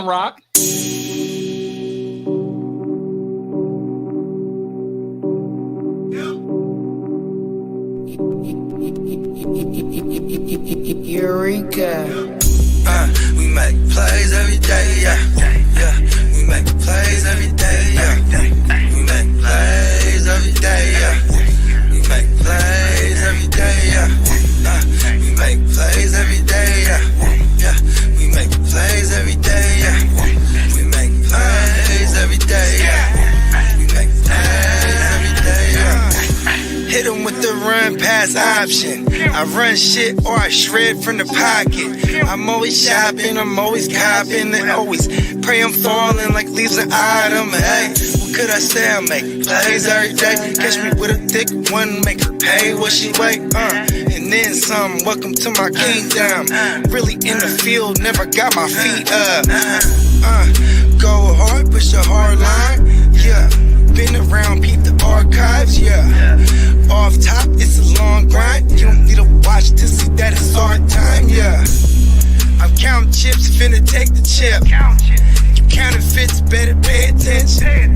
rock. Eureka. We make plays every day, yeah. We make plays every day, yeah. We make plays every day, yeah. We make plays every day, yeah. We make plays every day, yeah. We make plays every day, yeah. We make plays every day, yeah. We make plays every day, yeah. Hit 'em with the run pass option. I run shit or I shred from the pocket. I'm always shopping, I'm always copping, and always pray I'm falling like leaves an item. Hey, what could I say? I make plays every day. Catch me with a thick one, make her pay what she weigh. And then some. Welcome to my kingdom. Really in the field, never got my feet up. Go hard, push a hard line. Yeah, been around, peep the archives. Yeah. Off top, it's a long grind. You don't need a watch to see that it's our time, yeah. I'm counting chips, finna take the chip. You counterfeits, better pay attention.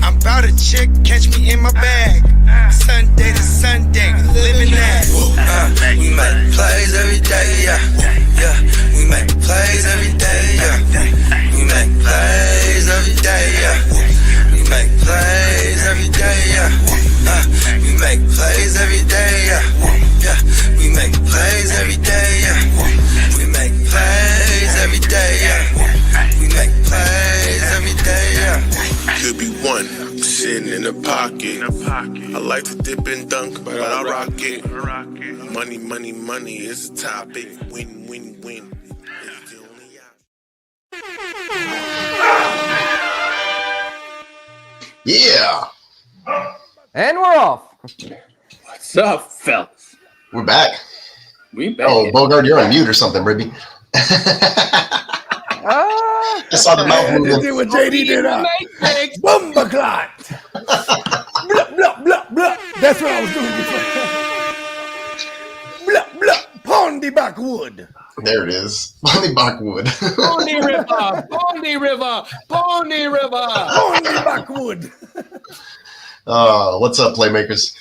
I'm about a chick, catch me in my bag. Sunday to Sunday, living that. We make plays every day, yeah. We make plays every day, yeah. We make plays every day, yeah. We make plays every day, yeah. We make plays every day, yeah. We make plays every day, yeah. We make plays every day, yeah. We make plays every day, yeah. Could be one sitting in the pocket. I like to dip and dunk, but I rock it. Money, money, money is the topic. Win, win, win. It's the only Yeah. And we're off. What's up, fellas? We're back. We back. Oh, Bogart, you're on mute or something, Ribby. I saw the mouth movement. Did what JD did. Bumba clot. Blah, blah, blah, blah. That's what I was doing before. Blah, blah. Pondy backwood. There it is. Pondy Backwood. Pony River. Pony River. Pony River. Pondy backwood. What's up, Playmakers?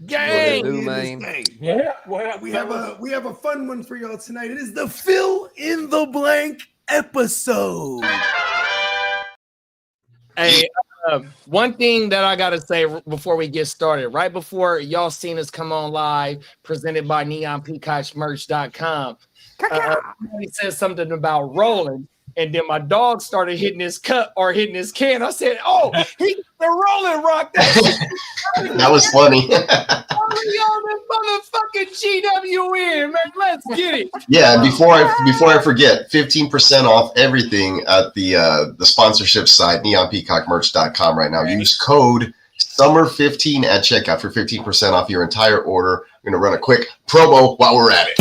Gang. Do, man. Yeah. Well, we have a fun one for y'all tonight. It is the fill in the blank episode. Hey, one thing that I gotta say before we get started, right before y'all seen us come on live, presented by NeonPeacockMerch.com. He said something about rolling, and then my dog started hitting his cup or hitting his can. I said, "Oh, he's the rolling rock." That was funny. On the motherfucking GWN, man. Let's get it. Yeah, and before I forget, 15% off everything at the sponsorship site, neonpeacockmerch.com right now. Use code SUMMER15 at checkout for 15% off your entire order. We're gonna run a quick promo while we're at it.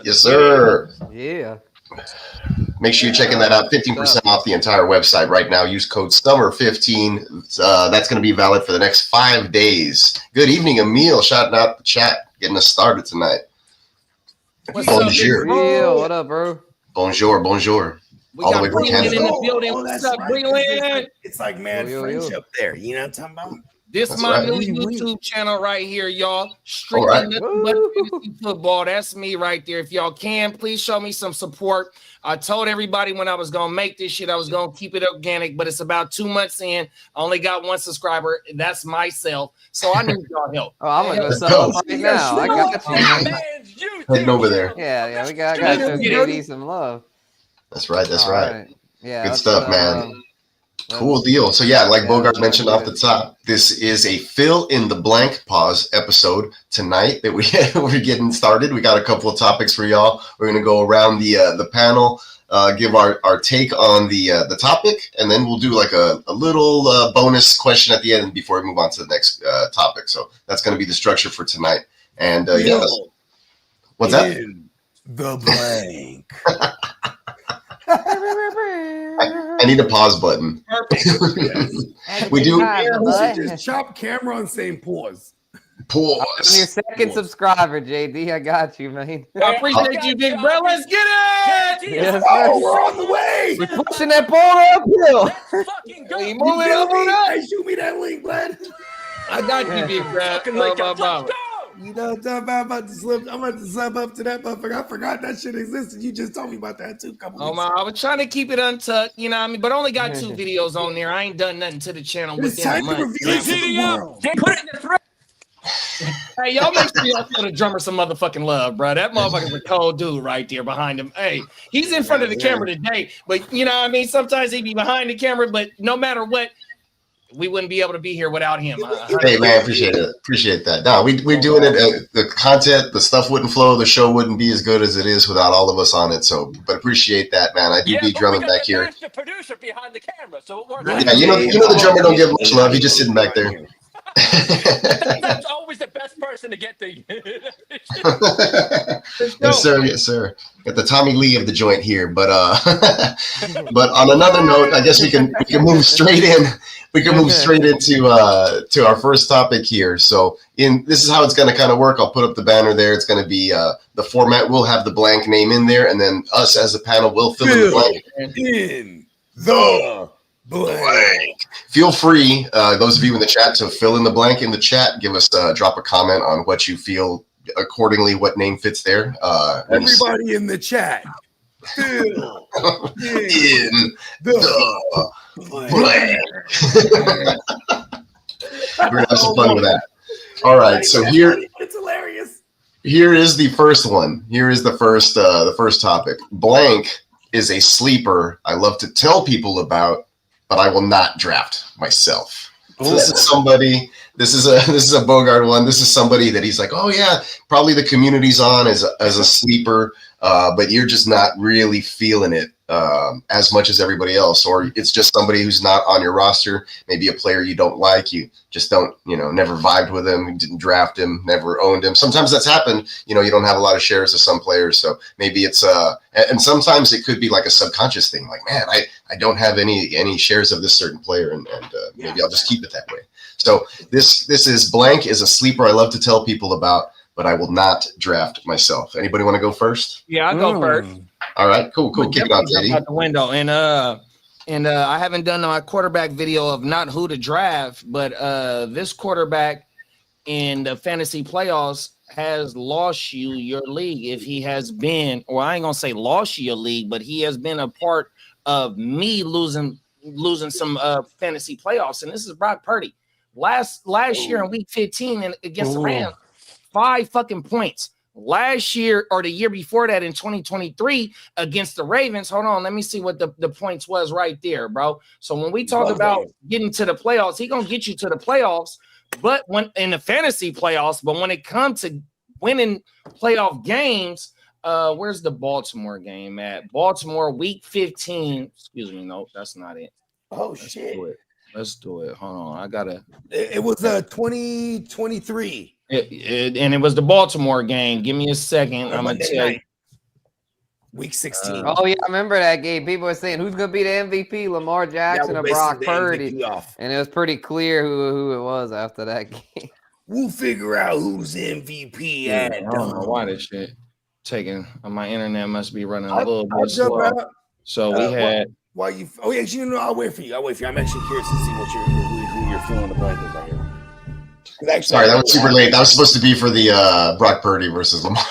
Yes, sir. Yeah. Make sure you're checking that out. 15% off the entire website right now. Use code SUMMER15. That's going to be valid for the next 5 days. Good evening, Emil. Shouting out the chat. Getting us started tonight. Bonjour. What up, bro? Bonjour. Bonjour. We All the got way from Breland in Canada. the building. What's up, Breland? It's like mad French up there. You know what I'm talking about? This That's my right. new YouTube channel right here, y'all. All Strictly right. nothing but fantasy football. That's me right there. If y'all can, please show me some support. I told everybody when I was gonna make this shit, I was gonna keep it organic, but it's about 2 months in. I only got 1 subscriber. That's myself. So I need y'all help. Oh, I'm gonna go Let's sub go. up right now. I got you, man. Heading over there. Yeah, we got to show JD some love. That's right. That's All right. Yeah, Good let's, stuff, man. Cool let's- deal. So yeah, like yeah, Bogart let's mentioned do off the it. top, this is a fill in the blank pause episode tonight that we're getting started. We got a couple of topics for y'all. We're gonna go around the panel, give our take on the topic, and then we'll do like a little bonus question at the end before we move on to the next topic. So that's gonna be the structure for tonight. And yeah, what's that? In the blank. I need a pause button. We do We should just chop camera on saying pause. I'm your pause. second subscriber, JD. I got you, man. I appreciate you, big bro. Let's get it. Yes, Oh, sir. we're on the way. We're pushing that ball uphill. We You moving feel up. me? Hey, shoot me that link, bud. I got you, big bro. You know what I'm about to slip. I'm about to slip up to that motherfucker. I forgot that shit existed. You just told me about that too. Oh my! I was trying to keep it untucked, you know what I mean? But only got 2 videos on there. I ain't done nothing to the channel It's within a time to month. reveal it to the world. Hey, y'all make sure y'all show the drummer some motherfucking love, bro. That motherfucker's a cold dude right there behind him. Hey, he's in front of the camera today, but you know what I mean? Sometimes he'd be behind the camera, but no matter what, we wouldn't be able to be here without him. Hey man, appreciate that. No, we're doing it. The content, the stuff wouldn't flow. The show wouldn't be as good as it is without all of us on it. So, but appreciate that, man. I do be drumming back here. The producer behind the camera, so it works. Yeah, you know the drummer don't get much love. He's just sitting back there. That's always the best person to get the. Yes, sir. Yes, sir. Got the Tommy Lee of the joint here, but but on another note, I guess we can move straight in. We can move straight into to our first topic here. So this is how it's going to kind of work. I'll put up the banner there. It's going to be the format. We'll have the blank name in there, and then us as a panel will fill in the blank. In the blank. Feel free, those of you in the chat, to fill in the blank in the chat. Give us drop a comment on what you feel accordingly, what name fits there. Everybody in the chat. Fill in the blank. We're gonna have some fun with that. All right, so it's hilarious. Here is the first one. Here is the first topic. Blank is a sleeper I love to tell people about, but I will not draft myself. So this is somebody. This is a Bogart one. This is somebody that he's like, oh yeah, probably the community's on as a sleeper, but you're just not really feeling it as much as everybody else, or it's just somebody who's not on your roster. Maybe a player you don't like, you just don't, never vibed with him, didn't draft him, never owned him. Sometimes that's happened. You don't have a lot of shares of some players, so maybe it's and sometimes it could be like a subconscious thing, like, man, I don't have any shares of this certain player, and maybe I'll just keep it that way. So this is blank is a sleeper I love to tell people about, but I will not draft myself. Anybody want to go first? Yeah, I'll go first. All right, cool. Kick it off, JD. Out the window, and I haven't done my quarterback video of not who to draft, but this quarterback in the fantasy playoffs has lost you your league. If he has been, or I ain't gonna say lost you your league, but he has been a part of me losing some fantasy playoffs, and this is Brock Purdy. Last year in week 15 and against the Rams, 5 fucking points. Last year or the year before that in 2023 against the Ravens, hold on, let me see what the points was right there, bro. So when we talk about getting to the playoffs, he gonna get you to the playoffs, but when in the fantasy playoffs, but when it comes to winning playoff games, where's the Baltimore game at? Baltimore week 15. Excuse me, no, that's not it. Oh shit. Let's do it. Hold on. I gotta. It was 2023. And it was the Baltimore game. Give me a second. I'm gonna tell you. Week 16. Oh yeah, I remember that game. People were saying who's gonna be the MVP, Lamar Jackson or Brock Purdy, and it was pretty clear who it was after that game. We'll figure out who's MVP. I don't know why this shit taking. My internet must be running a little bit slow. So we had. Why you? Oh yeah, I'll wait for you. I'm actually curious to see who you're feeling the blanket right here. Sorry, that was super late. That was supposed to be for the Brock Purdy versus Lamar.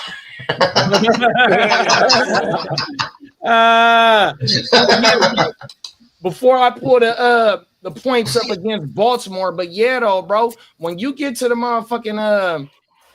Before I pull the points up against Baltimore, but yeah, though, bro, when you get to the motherfucking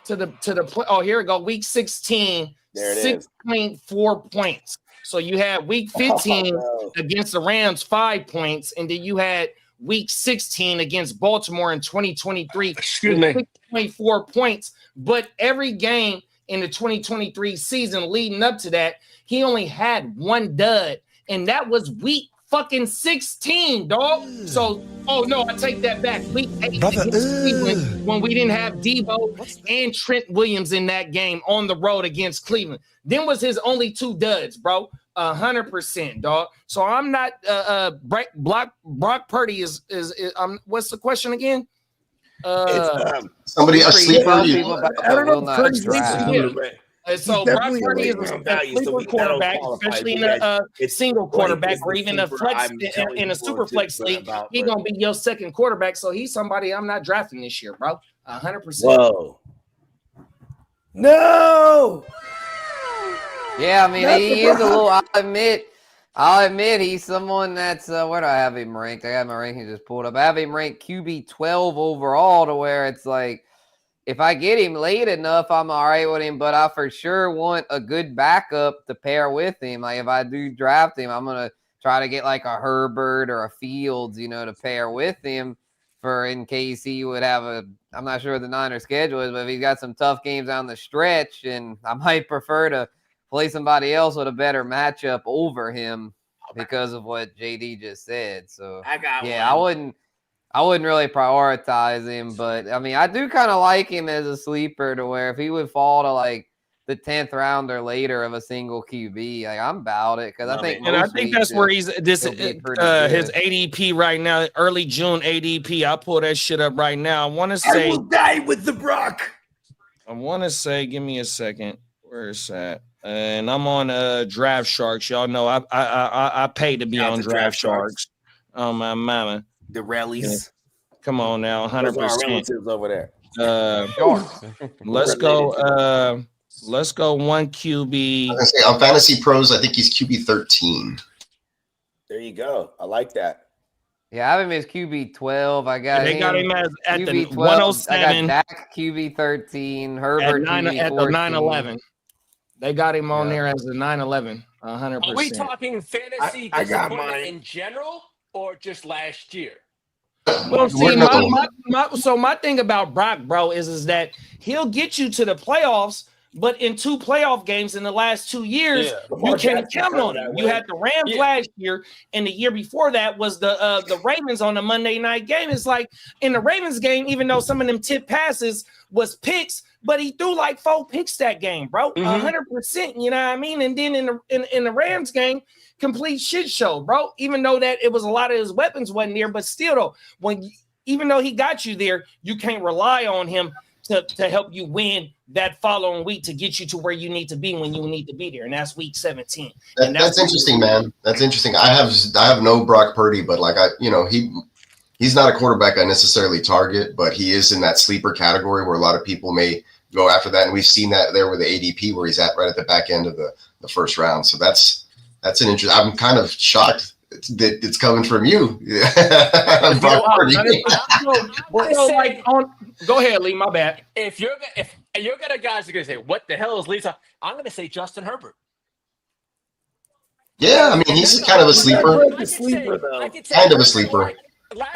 to the play, oh, here we go, week 16, 6.4 points. So you had week 15 against the Rams 5 points, and then you had week 16 against Baltimore in 2023 6.4 points. But every game in the 2023 season leading up to that, he only had one dud, and that was week fucking 16, dog. So, oh no, I take that back. Week 8 against Cleveland, when we didn't have Debo and Trent Williams in that game on the road against Cleveland. Then was his only 2 duds, bro. 100%, dog. So I'm not Brock Purdy is what's the question again? Somebody a sleeper. I don't know. Purdy's So Brock Purdy is a sleeper quarterback, especially in a single quarterback or even a flex in a super flex league. He's gonna be your second quarterback, so he's somebody I'm not drafting this year, bro. 100%. Whoa. No. Yeah, I mean, he is a little. I'll admit he's someone that's where do I have him ranked? I got my ranking just pulled up. I have him ranked QB 12 overall, to where it's like, if I get him late enough, I'm all right with him, but I for sure want a good backup to pair with him. Like, if I do draft him, I'm going to try to get like a Herbert or a Fields, to pair with him for in case he would have I'm not sure what the Niners schedule is, but if he's got some tough games down the stretch, and I might prefer to play somebody else with a better matchup over him because of what JD just said. So, I wouldn't really prioritize him, but I mean, I do kind of like him as a sleeper, to where if he would fall to like the 10th round or later of a single QB, like, I'm about it, because I think that's where he's his ADP right now, early June ADP. I'll pull that shit up right now. I want to say I will die with the Brock. I want to say, give me a second. Where is that? And I'm on Draft Sharks. Y'all know I pay to be on Draft Sharks. Oh my mama. The rallies. Yeah. Come on now, 100%. Relatives over there. Let's go. Let's go one QB. I was gonna say, on Fantasy Pros, I think he's QB 13. There you go. I like that. Yeah, I have him as QB 12. I got they got him at QB the 12. 107. I got Dak QB 13. Herbert at QB 14. the 911. They got him on there as the 911. 100%. Are we talking fantasy I got disappointment mine. in general or just last year? Well, see, my thing about Brock, bro, is that he'll get you to the playoffs, but in 2 playoff games in the last 2 years, you can't count on it. You had the Rams last year, and the year before that was the Ravens on the Monday night game. It's like in the Ravens game, even though some of them tip passes was picks, but he threw like 4 picks that game, bro. 100%. You know what I mean? And then in the Rams game, complete shit show, bro. Even though that it was a lot of his weapons wasn't there, but still, though, even though he got you there, you can't rely on him to help you win that following week to get you to where you need to be when you need to be there, and that's week 17. That's interesting, man. That's interesting. I have no Brock Purdy, but like he's not a quarterback I necessarily target, but he is in that sleeper category where a lot of people may go after that, and we've seen that there with the ADP where he's at right at the back end of the first round. So that's an interesting. I'm kind of shocked that it's coming from you. Brock Purdy. Go ahead, Lee. My bad. If you're gonna guys are gonna say, what the hell is Lisa? I'm gonna say Justin Herbert. Yeah, I mean, he's kind of a sleeper. Kind of a sleeper.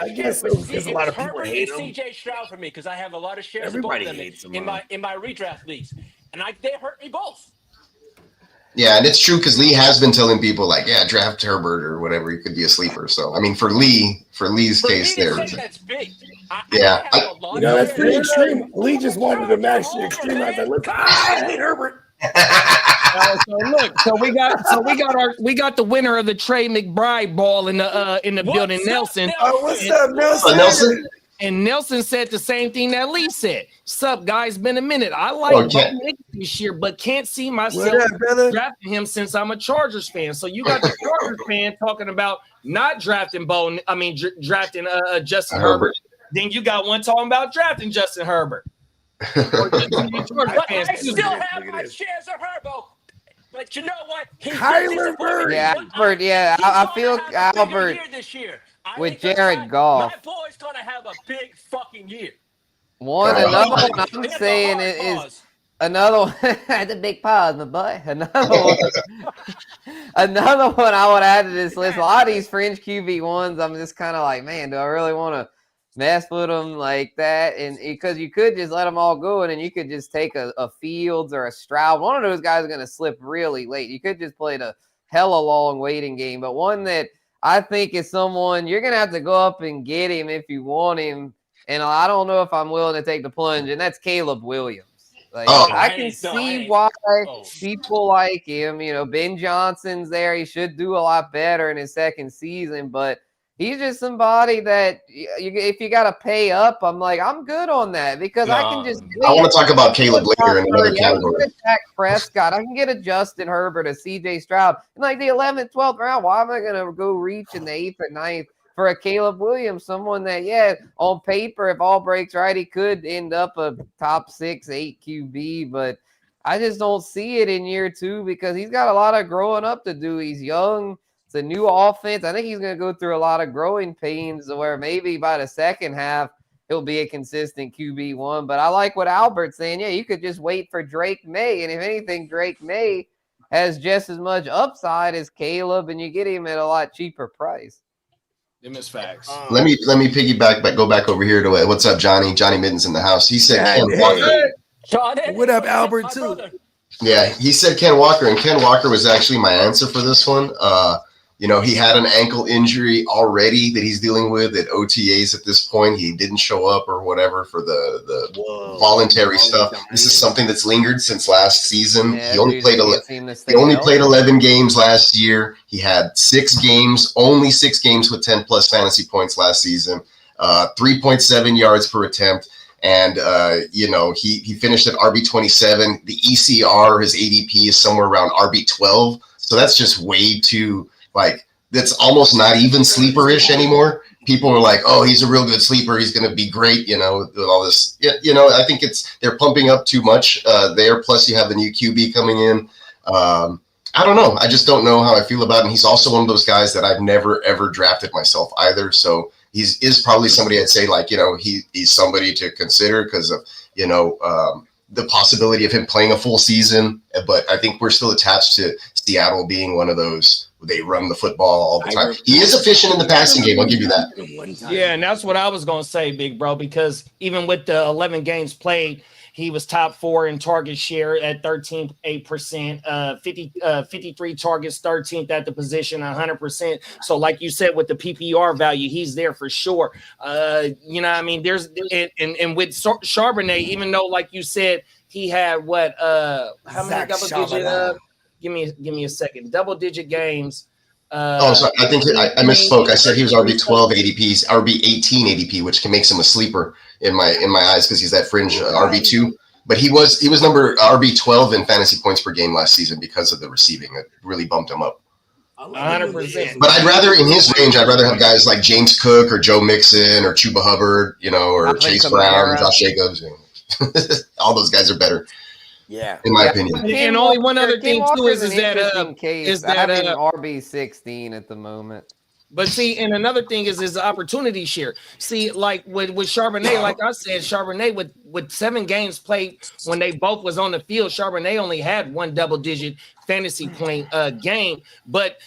I guess because a lot of people hate him. CJ Stroud for me because I have a lot of shares of both of them in my redraft leagues, and they hurt me both. Yeah, and it's true because Lee has been telling people like, yeah, draft Herbert or whatever. He could be a sleeper. So I mean, for Lee's case there. That's big. That's pretty extreme. Lee just wanted to match the extreme. I said, I hate Herbert. So we got the winner of the Trey McBride ball in the building, Nelson. What's up, Nelson? And Nelson said the same thing that Lee said. Sup, guys? Been a minute. I like Nick this year, but can't see myself drafting him since I'm a Chargers fan. So you got the Chargers fan talking about not drafting drafting Justin Herbert. Then you got one talking about drafting Justin Herbert. Or just But I still have my shares of Herbo. But you know what? Kyler Murray. Yeah, Albert. Yeah, I feel Albert this year. with Jared Goff. My boy's gonna have a big fucking year. Another one I'm saying is another one. That's a big pause, my boy. Another one I would add to this list. A lot of these fringe QB1s, I'm just kind of like, man, do I really want to mess with them like that? And because you could just let them all go, and then you could just take a Fields or a Stroud. One of those guys is going to slip really late. You could just play the hella long waiting game. But one that I think is someone you're going to have to go up and get him if you want him. And I don't know if I'm willing to take the plunge, and that's Caleb Williams. Like, I can see why people like him. You know, Ben Johnson's there. He should do a lot better in his second season, but he's just somebody that if you got to pay up, I'm like, I'm good on that because I can just. I want to talk about Caleb later in another category. I can get Dak Prescott. I can get a Justin Herbert, a C.J. Stroud, in like the 11th, 12th round. Why am I going to go reach in the 8th or 9th for a Caleb Williams, someone that, on paper, if all breaks right, he could end up a top 6, 8 QB, but I just don't see it in year 2 because he's got a lot of growing up to do. He's young. It's a new offense. I think he's going to go through a lot of growing pains where maybe by the second half, he'll be a consistent QB1. But I like what Albert's saying. Yeah, you could just wait for Drake May. And if anything, Drake May has just as much upside as Caleb, and you get him at a lot cheaper price. Them is facts. Let me piggyback, but go back over here to what's up, Johnny? Johnny Mittens in the house. He said Ken Walker. What up, Albert? Too. Yeah, he said Ken Walker, and Ken Walker was actually my answer for this one. He had an ankle injury already that he's dealing with at OTAs at this point. He didn't show up or whatever for the voluntary stuff. This is something that's lingered since last season. Yeah, he only played 11 games last year. He had only 6 games with 10 plus fantasy points last season, 3.7 yards per attempt. And, he finished at RB27. The ECR, his ADP is somewhere around RB12. So that's just way too, that's almost not even sleeper-ish anymore. People are like, oh, he's a real good sleeper. He's going to be great, with all this. I think they're pumping up too much there. Plus, you have the new QB coming in. I don't know. I just don't know how I feel about him. He's also one of those guys that I've never, ever drafted myself either. So is probably somebody I'd say, he's somebody to consider because of, the possibility of him playing a full season. But I think we're still attached to Seattle being one of those. They run the football all the time. He is efficient in the passing game. I'll give you that. Yeah, and that's what I was going to say, big bro, because even with the 11 games played, he was top 4 in target share at 13.8%, 53 targets, 13th at the position, 100%. So like you said, with the PPR value, he's there for sure. There's and with Charbonnet, even though, like you said, he had how many double-digit Give me a second. Double-digit games. Sorry. I think I misspoke. I said he was RB12 ADP. He's RB18 ADP, which makes him a sleeper in my eyes because he's that fringe RB2. But he was number RB12 in fantasy points per game last season because of the receiving. It really bumped him up. 100%. But I'd rather, in his range, have guys like James Cook or Joe Mixon or Chuba Hubbard, or Chase Brown, Josh Jacobs. All those guys are better. Yeah, in my opinion. And only one other thing too is that RB16 at the moment. But see, and another thing is his opportunity share. See, like with Charbonnet, like I said, Charbonnet with 7 games played when they both was on the field, Charbonnet only had 1 double-digit fantasy point game. But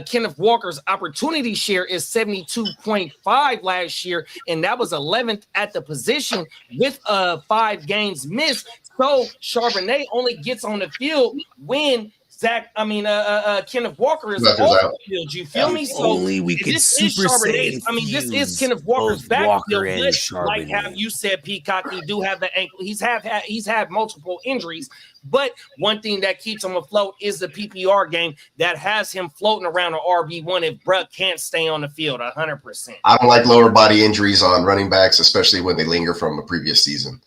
Kenneth Walker's opportunity share is 72.5 last year, and that was 11th at the position with 5 games missed. So Charbonnet only gets on the field when Kenneth Walker is off the field. You feel me? So only we can this is Charbonnet. This is Kenneth Walker's backfield. Like how you said, Peacock, he do have the ankle. He's had multiple injuries, but one thing that keeps him afloat is the PPR game that has him floating around an RB1 if Bruck can't stay on the field 100%. I don't like lower body injuries on running backs, especially when they linger from a previous season.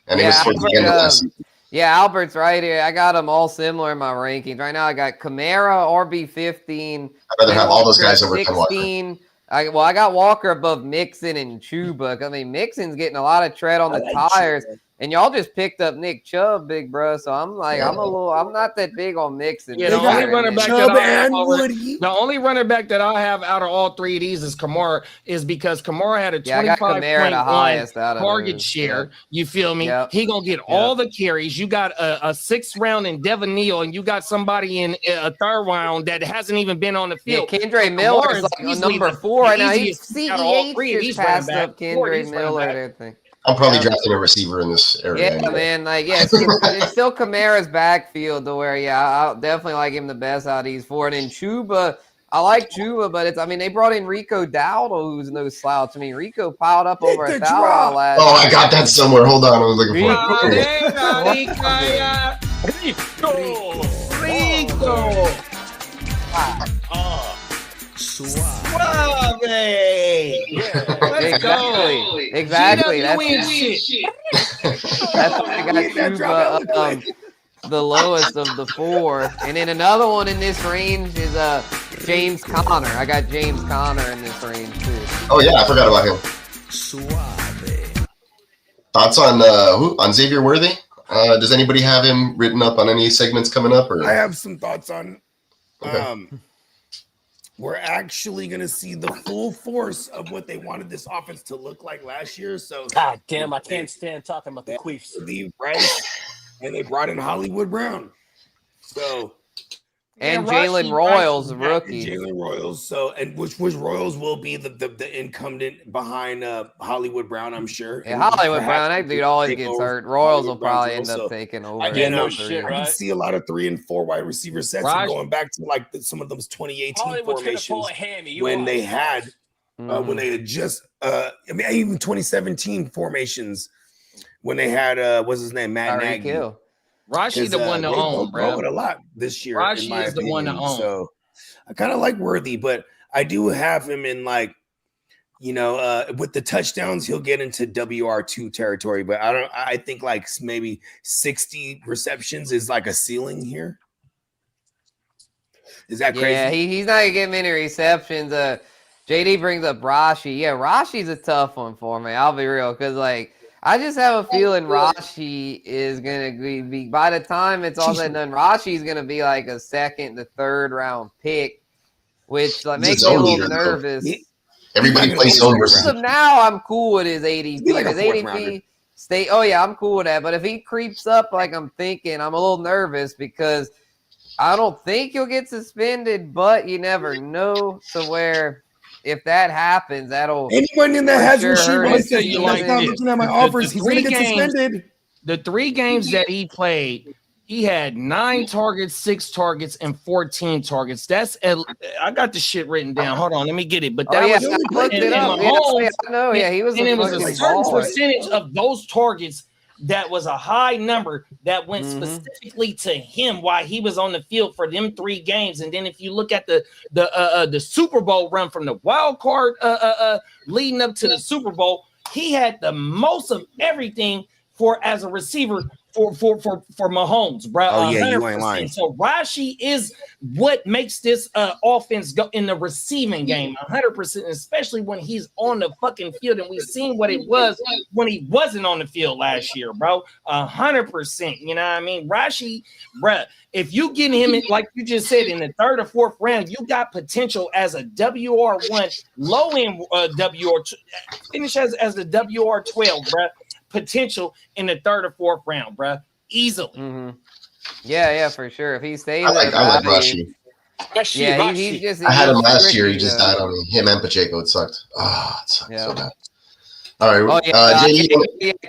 And it was towards the end of last season. Yeah, Albert's right here. I got them all similar in my rankings. Right now, I got Kamara, RB15. I'd rather have all those guys over 16, I got Walker above Mixon and Chuba. I mean, Mixon's getting a lot of tread on the tires, and y'all just picked up Nick Chubb, big bro. So I'm like, I'm not that big on Mixon. Yeah, the only running back Chubb that I have and Woody. the only running back that I have out of all three of these is Kamara, is because Kamara had a 25.1 target share. Yep. You feel me? Yep. He gonna get all the carries. You got a sixth round in Devin Neal, and you got somebody in a third round that hasn't even been on the field. Yeah, Kendre Miller is like number 4 right now. He's CEH just passed up Kendre Miller. I'm probably drafting a receiver in this area. Yeah, man. Like, yeah, it's still Kamara's backfield to where, I'll definitely like him the best out of these 4. And then Chuba, I like Chuba, but they brought in Rico Dowdle, who's no slouch. I mean, Rico piled up over 1,000 last Oh, I got that somewhere. Hold on. I was looking for it. Rico. Suave. Let's go. Exactly. That's I got Chuba the lowest of the 4. And then another one in this range is James Conner. I got James Conner in this range too. Oh yeah, I forgot about him. Suave. Thoughts on Xavier Worthy? Does anybody have him written up on any segments coming up? Or I have some thoughts on. Okay. We're actually going to see the full force of what they wanted this offense to look like last year. So, God damn, I can't stand talking about the Queefs. And they brought in Hollywood Brown. So, and Jalen Royals, the rookie. Jalen Royals. So, and which Royals will be the incumbent behind Hollywood Brown, I'm sure. Yeah, Hollywood Brown, that dude always gets hurt. Royals will probably end up taking over. I can see a lot of 3 and 4 wide receiver sets going back to like some of those 2018 formations when they had just even 2017 formations when they had what's his name, Matt Nagy. Rashi the one to own, bro. A lot this year. Rashi is the one to own. So I kind of like Worthy, but I do have him in like, with the touchdowns, he'll get into WR2 territory. But I think like maybe 60 receptions is like a ceiling here. Is that crazy? Yeah, he's not gonna get many receptions. JD brings up Rashi. Yeah, Rashi's a tough one for me. I'll be real, because like, I just have a feeling Rashi is going to be, by the time it's all said and done, Rashi's going to be like a second to third round pick, which like makes me a little nervous. Everybody plays zone versus. Now I'm cool with his ADP. His ADP stay. Oh yeah, I'm cool with that. But if he creeps up like I'm thinking, I'm a little nervous because I don't think he'll get suspended, but you never know. To where if that happens, that'll anyone in that has receiver that's not looking at my offers. He's going to get suspended. The 3 games that he played, he had 9 targets, 6 targets, and 14 targets. I got the shit written down. Hold on, let me get it. But that was he was. And it was a certain percentage of those targets that was a high number that went specifically to him while he was on the field for them 3 games. And then if you look at the Super Bowl run from the wild card leading up to the Super Bowl, he had the most of everything as a receiver for Mahomes, bro. Oh yeah, 100%. You ain't lying. So Rashi is what makes this offense go in the receiving game 100%, especially when he's on the fucking field. And we've seen what it was when he wasn't on the field last year, bro. 100%. You know what I mean? Rashi, bro, if you get him in, like you just said, in the 3rd or 4th round, you got potential as a WR1, low end WR2, finish as a WR12, bro. Potential in the 3rd or 4th round, bro. Easily. Yeah, for sure. If he stays, I like Rashi. Yeah, he's just. I had him last year. He just died on me. Him and Pacheco. It sucked. It sucked so bad. All right.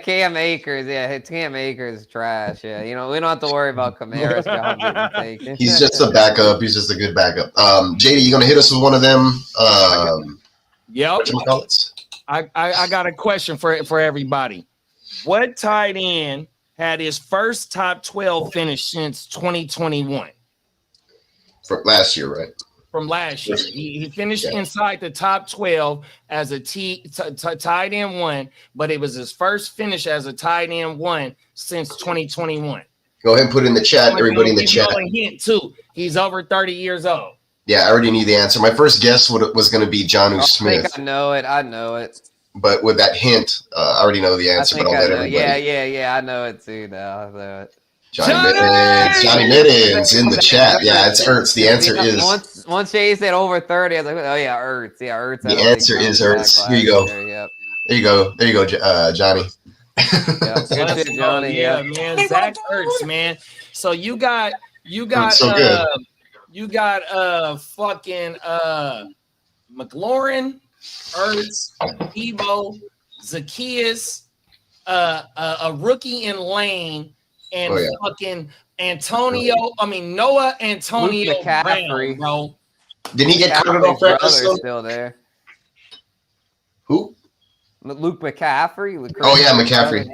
Cam Akers. Yeah, Cam Akers is trash. Yeah, we don't have to worry about Kamara's job getting taken. He's just a backup. He's just a good backup. JD, you gonna hit us with one of them? Yep. I got a question for everybody. What tight end had his first top 12 finish since 2021? From last year, right? From last year. He finished inside the top 12 as a tight end 1, but it was his first finish as a tight end 1 since 2021. Go ahead and put in the chat, everybody in the chat. Hint too. He's over 30 years old. Yeah, I already knew the answer. My first guess was going to be Jonnu Smith. I think I know it. But with that hint, I already know the answer, but I'll let everybody. Yeah, I know it too now. I know it. Johnny Middens in the chat. Yeah, it's Ertz. The answer is once Jay said over 30, I was like, oh yeah, Ertz. Yeah, Ertz. The answer is Ertz. Here you go. Yep. There you go. There you go, Johnny. Yep. Good shit, Johnny. Yeah, man. Zach Ertz, man. So you got so good. you got fucking McLaurin, Ertz, Debo, Zacchaeus, a rookie in Lane, and fucking Noah Antonio Brown, bro. Didn't he get carted off practice? Still there. Who? Luke McCaffrey. Oh yeah, McCaffrey.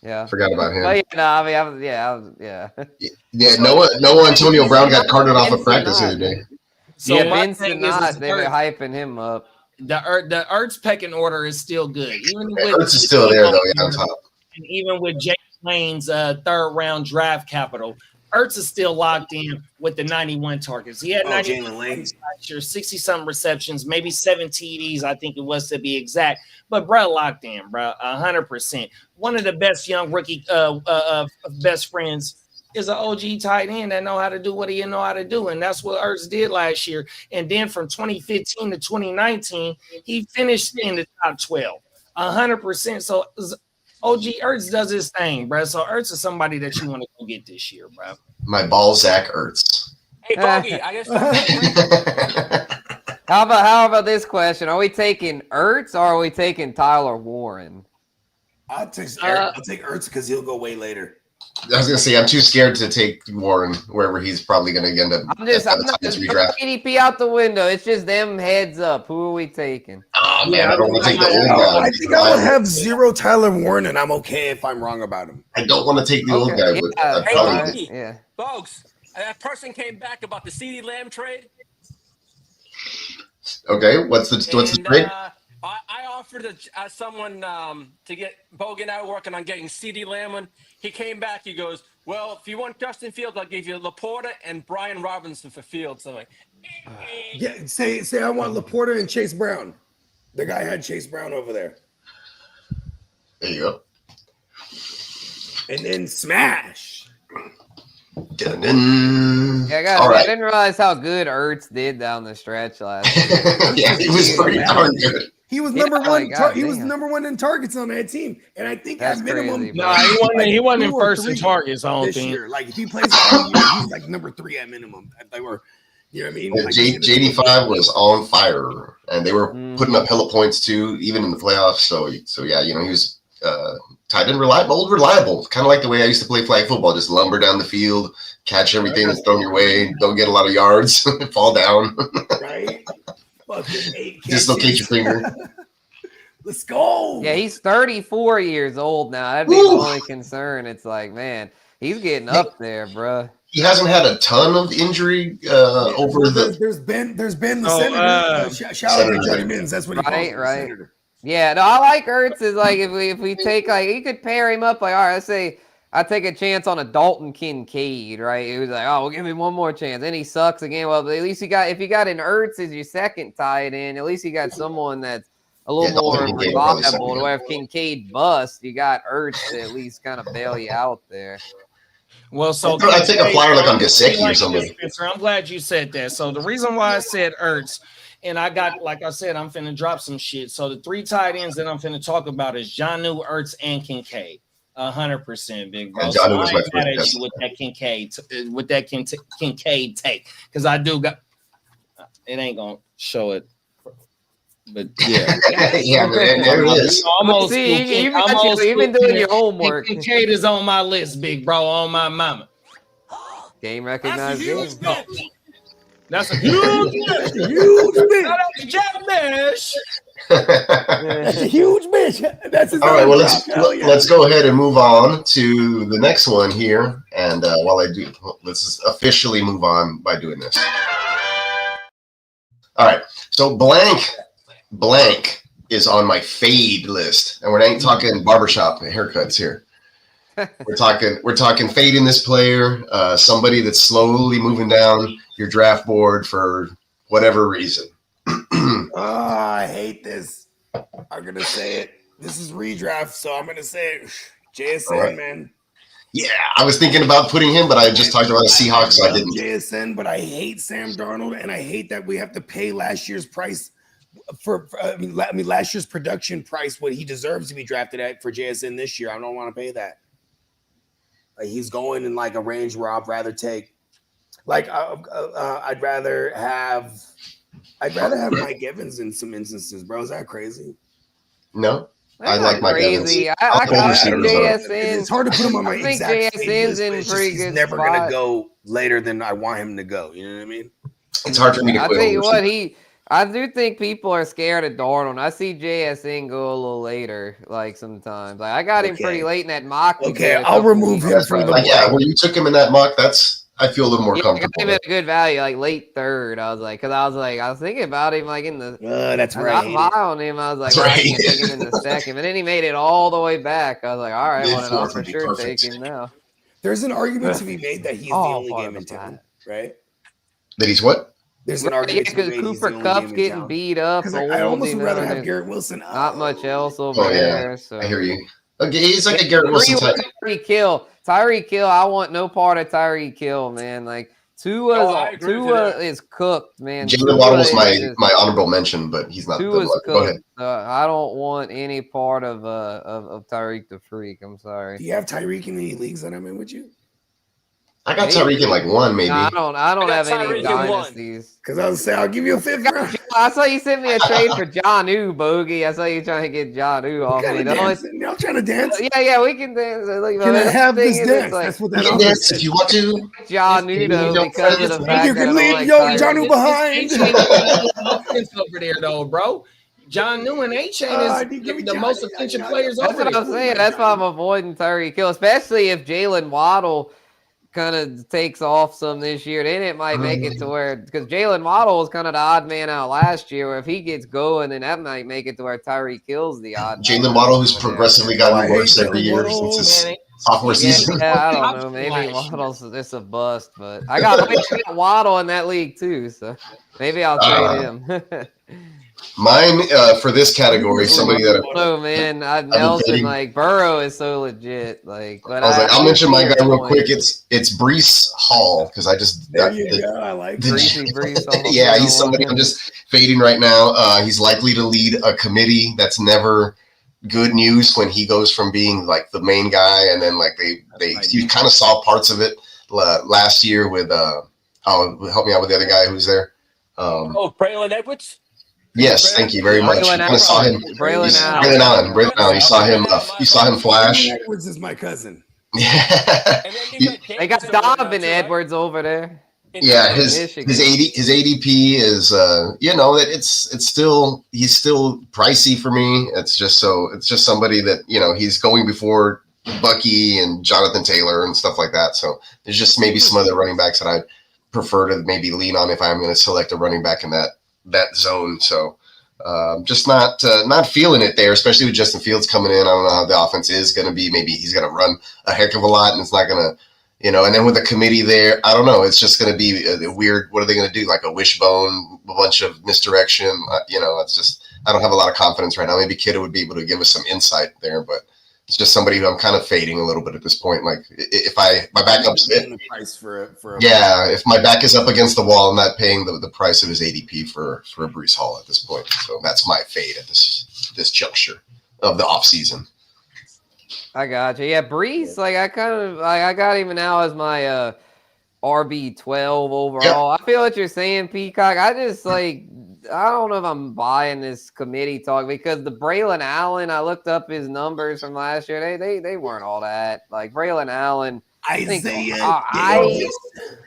Yeah, forgot about him. Well, yeah. Yeah, Noah Antonio Brown got carted off of practice the other day. So yeah, Vincent they were hyping him up. The Ertz pecking order is still good. Even with Ertz is still there though, yeah, on top. And even with Jay Lane's third round draft capital, Ertz is still locked in with the 91 targets. He had 91 last year, 60-something receptions, maybe 7 TDs, I think it was to be exact. But bro, locked in, bro, 100%. One of the best young rookie best friends is an OG tight end that know how to do what he know how to do, and that's what Ertz did last year. And then from 2015 to 2019, he finished in the top 12, 100%. So OG Ertz does his thing, bro. So Ertz is somebody that you want to go get this year, bro. My ball, Zach Ertz. Hey, Bogey, I guess. How about this question? Are we taking Ertz or are we taking Tyler Warren? I'll take Ertz because he'll go way later. I was gonna say I'm too scared to take Warren wherever he's probably gonna end up. I'm not ADP out the window. It's just them heads up. Who are we taking? Oh man, I don't want to take the old guy. I think I'll have 0 Tyler Warren, and I'm okay if I'm wrong about him. I don't want to take the old guy. But folks, that person came back about the CeeDee Lamb trade. Okay, what's the trade? I offered someone to get Bogan and I were working on getting CeeDee Lamb. He came back. He goes, "Well, if you want Justin Fields, I'll give you Laporta and Brian Robinson for Fields." So I'm like, yeah, say I want Laporta and Chase Brown. The guy had Chase Brown over there. There you go. And then smash. Dun, dun. Yeah, guys, I didn't realize how good Ertz did down the stretch last year. Yeah, he was pretty darn good. He was number one. He was number one in targets on that team, and I think at minimum, he wasn't in first in targets. I don't think. Year. Like if he plays all year, he's like number 3 at minimum. They were, you know what I mean? Like, JD5 was on fire, and they were putting up hella points too, even in the playoffs. So yeah, he was tight and reliable, kind of like the way I used to play flag football. Just lumber down the field, catch everything that's thrown your way, don't get a lot of yards, fall down. Right. Dislocate your finger. Let's go. Yeah, he's 34 years old now. That'd be the only concern. It's like, man, he's getting up there, bro. He hasn't had a ton of injury over the. There's been the senator. Shout out to Johnny Mins. That's what he calls him, right. Senator. Yeah, no, I like Ertz. Is like if we take you could pair him up. Like, all right, let's say I take a chance on a Dalton Kincaid, right? It was like, oh, well, give me one more chance. Then he sucks again. Well, but at least if you got an Ertz as your second tight end, at least you got someone that's a little more reliable. To where if Kincaid busts, you got Ertz to at least kind of bail you out there. Well, so I take a flyer like on Gesicki or something. I'm glad you said that. So the reason why I said Ertz, and I got, like I said, I'm finna drop some shit. So the 3 tight ends that I'm finna talk about is Jonnu, Ertz, and Kincaid. 100%, big bro. So I ain't mad at you with that Kincaid take, because I do got it. Ain't gonna show it, but yeah, yeah, man, there it is. Almost. See, you've been doing your homework. Kincaid is on my list, big bro. On my mama. Game recognized. That's a huge bitch. That's a huge bitch. That's his all right. Well, let's go ahead and move on to the next one here. And while I do, let's officially move on by doing this. All right. So blank is on my fade list, and we ain't talking barbershop haircuts here. We're talking fading this player, somebody that's slowly moving down your draft board for whatever reason. I hate this. I'm gonna say it. This is redraft, so I'm gonna say it. JSN, right. man. Yeah, I was thinking about putting him, but I just talked about the Seahawks, so I didn't. JSN, but I hate Sam Darnold, and I hate that we have to pay last year's price for last year's production price, what he deserves to be drafted at for JSN this year. I don't want to pay that. Like, he's going in like a range where I'd rather take, like, I'd rather have Mike Evans in some instances, bro. Is that crazy? No. That's I like Mike Evans. I think JSN. It's hard to put him on my exact JSN's in pretty he's good never spot. gonna go later than I want him to go. You know what I mean? It's hard for me to I quit. tell you what, I do think people are scared of Darnold. I see JSN go a little later, like sometimes. Like, I got him pretty late in that mock. Okay, I'll remove him from the. Yeah, when you took him in that mock, I feel a little more comfortable. I got him at a good value, like late third. I was thinking about him like in the. That's right. I'm high on him. I was like, I can't take him in the second, but then he made it all the way back. I was like, all right, well, I'll for sure take him now. There's an argument to be made that he's the only game in town, right? That he's what? There's an argument because Cooper Kupp's getting beat up. I almost would rather have Garrett Wilson. Not much else over there. So. I hear you. Okay, he's like a Garrett Wilson type. Tyreek Hill. I want no part of Tyreek Hill, man. Like Tua is cooked, man. Jalen Waddle was my honorable mention, but he's not. Tua's cooked. Go ahead. I don't want any part of Tyreek the Freak. I'm sorry. Do you have Tyreek in any leagues that I'm in with you? I got Tyreek in like one, maybe. No, I don't have any dynasties. Because I was saying I'll give you a fifth round. I saw you sent me a trade for Jonnu, Bogey. I saw you trying to get Jonnu off me. Y'all trying to dance? Yeah, we can dance. Like, can I have this dance? Like, that's what that you can dance if you want to. Jonnu, though, because of the fact you can leave Jonnu behind. Over there, though, bro. Jonnu and A-Chain is the most attention players over there. That's what I'm saying. That's why I'm avoiding Tyreek Hill, especially if Jalen Waddle kind of takes off some this year. Then it might make it to where, because Jalen Waddle was kind of the odd man out last year, where if he gets going, then that might make it to where Tyreek Hill's the odd man. Jalen Waddle, who's progressively gotten worse every year since his sophomore season. Yeah, I don't know. Maybe Waddle's just a bust, but I got Waddle in that league too, so maybe I'll trade him. Mine for this category, somebody that man, Nelson, like Burrow is so legit. Like, but I was like, I'll mention my guy real quick. It's Breece Hall, because I just go. I like Breece Hall. Yeah, he's somebody I'm just fading right now. He's likely to lead a committee. That's never good news when he goes from being like the main guy, and then like you kind of saw parts of it last year with help me out with the other guy who's there. Braylon Edwards. Yes, thank you very much. I saw him. Braylon Allen. You saw him. You saw him flash. Edwards is my cousin. Yeah. They got Donovan Edwards over there. Yeah, his ADP is it's still he's still pricey for me. It's just somebody that he's going before Bucky and Jonathan Taylor and stuff like that. So there's just maybe some other running backs that I prefer to maybe lean on if I'm going to select a running back in that zone. So just not feeling it there, especially with Justin Fields coming in. I don't know how the offense is going to be. Maybe he's going to run a heck of a lot, and it's not going to, and then with the committee there, I don't know. It's just going to be a weird, what are they going to do? Like a wishbone, a bunch of misdirection. It's just, I don't have a lot of confidence right now. Maybe Kiddo would be able to give us some insight there, but it's just somebody who I'm kind of fading a little bit at this point. Like if my backup's the price for if my back is up against the wall, I'm not paying the price of his ADP for Breece Hall at this point. So that's my fade at this juncture of the off season. I got you. Yeah, Breece. Like I got him now as my RB12 overall. Yep. I feel what you're saying, Peacock. I just I don't know if I'm buying this committee talk, because the Braylon Allen, I looked up his numbers from last year. They weren't all that. Like Braylon Allen,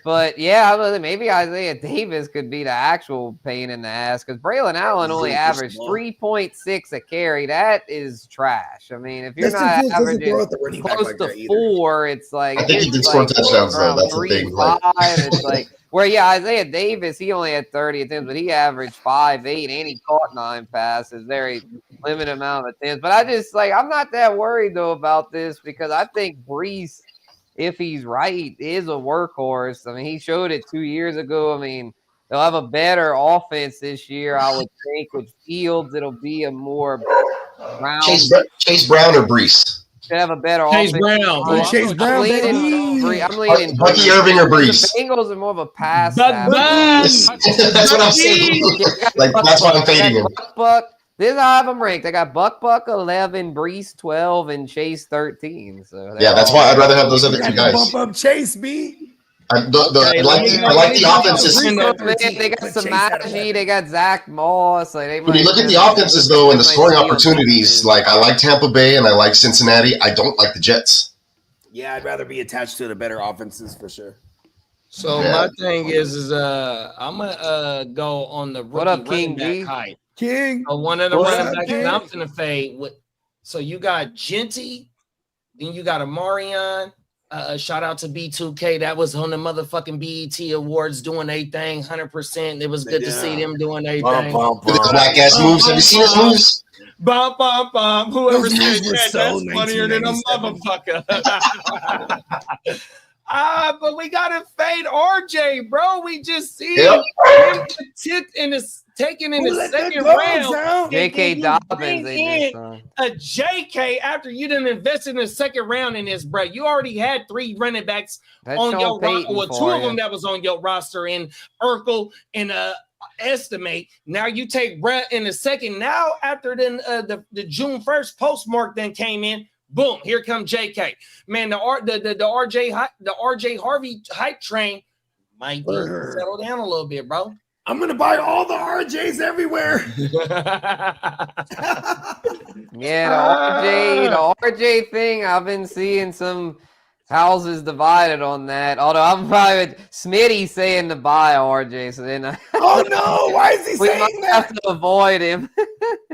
but yeah, maybe Isaiah Davis could be the actual pain in the ass, because Braylon Allen only averaged 3.6 a carry. That is trash. I mean, if you're not averaging close to 4, it's like I think he did score touchdowns though. That's the thing. It's like where Isaiah Davis, he only had 30 attempts, but he averaged 5.8 and he caught 9 passes. Very limited amount of attempts. But I just I'm not that worried though about this because I think Brees, if he's right, is a workhorse. I mean, he showed it 2 years ago. I mean, they'll have a better offense this year, I would think. With Fields, it'll be a more round. Chase Brown or Brees? Should have a better Chase offense. Brown. Chase Brown, baby. I'm leaning Bucky Irving or Brees? The Bengals are more of a pass. That's what I'm saying. That's why I'm fading him. Buck. This is how I have them ranked. I got Buck 11, Brees 12, and Chase 13. So yeah, that's why I'd rather have those other two guys. Bump up Chase, B. I like the offenses. They got Samaji, they got Zach Moss. When you look at the offenses, though, and the scoring opportunities, I like Tampa Bay and I like Cincinnati. I don't like the Jets. Yeah, I'd rather be attached to the better offenses for sure. So my thing is I'm gonna go on the rookie running back hype. King. One of the running backs that I'm gonna fade with. So you got Genty, then you got Amarion. Shout out to B2K. That was on the motherfucking BET Awards doing their thing 100%. It was good to see them doing their thing. The black ass moves. Have you seen his moves? Bum, bum, bum. Whoever Those said moves were that, so that's funnier than a motherfucker. But we gotta fade RJ, bro. We just see him taken in the second round. J.K. Dobbins. A JK after you done invested in the second round in this, bro. You already had 3 running backs on your roster. Well, 2 of them that was on your roster in Urkel and Estimate. Now you take Brett in the second. Now after then the June 1st postmark then came in. Boom! Here comes JK. Man, the RJ Harvey hype train might be settle down a little bit, bro. I'm gonna buy all the RJs everywhere. The RJ thing. I've been seeing some houses divided on that. Although I'm probably Smitty saying to buy RJ, so then oh no, why is he saying might that? have to avoid him.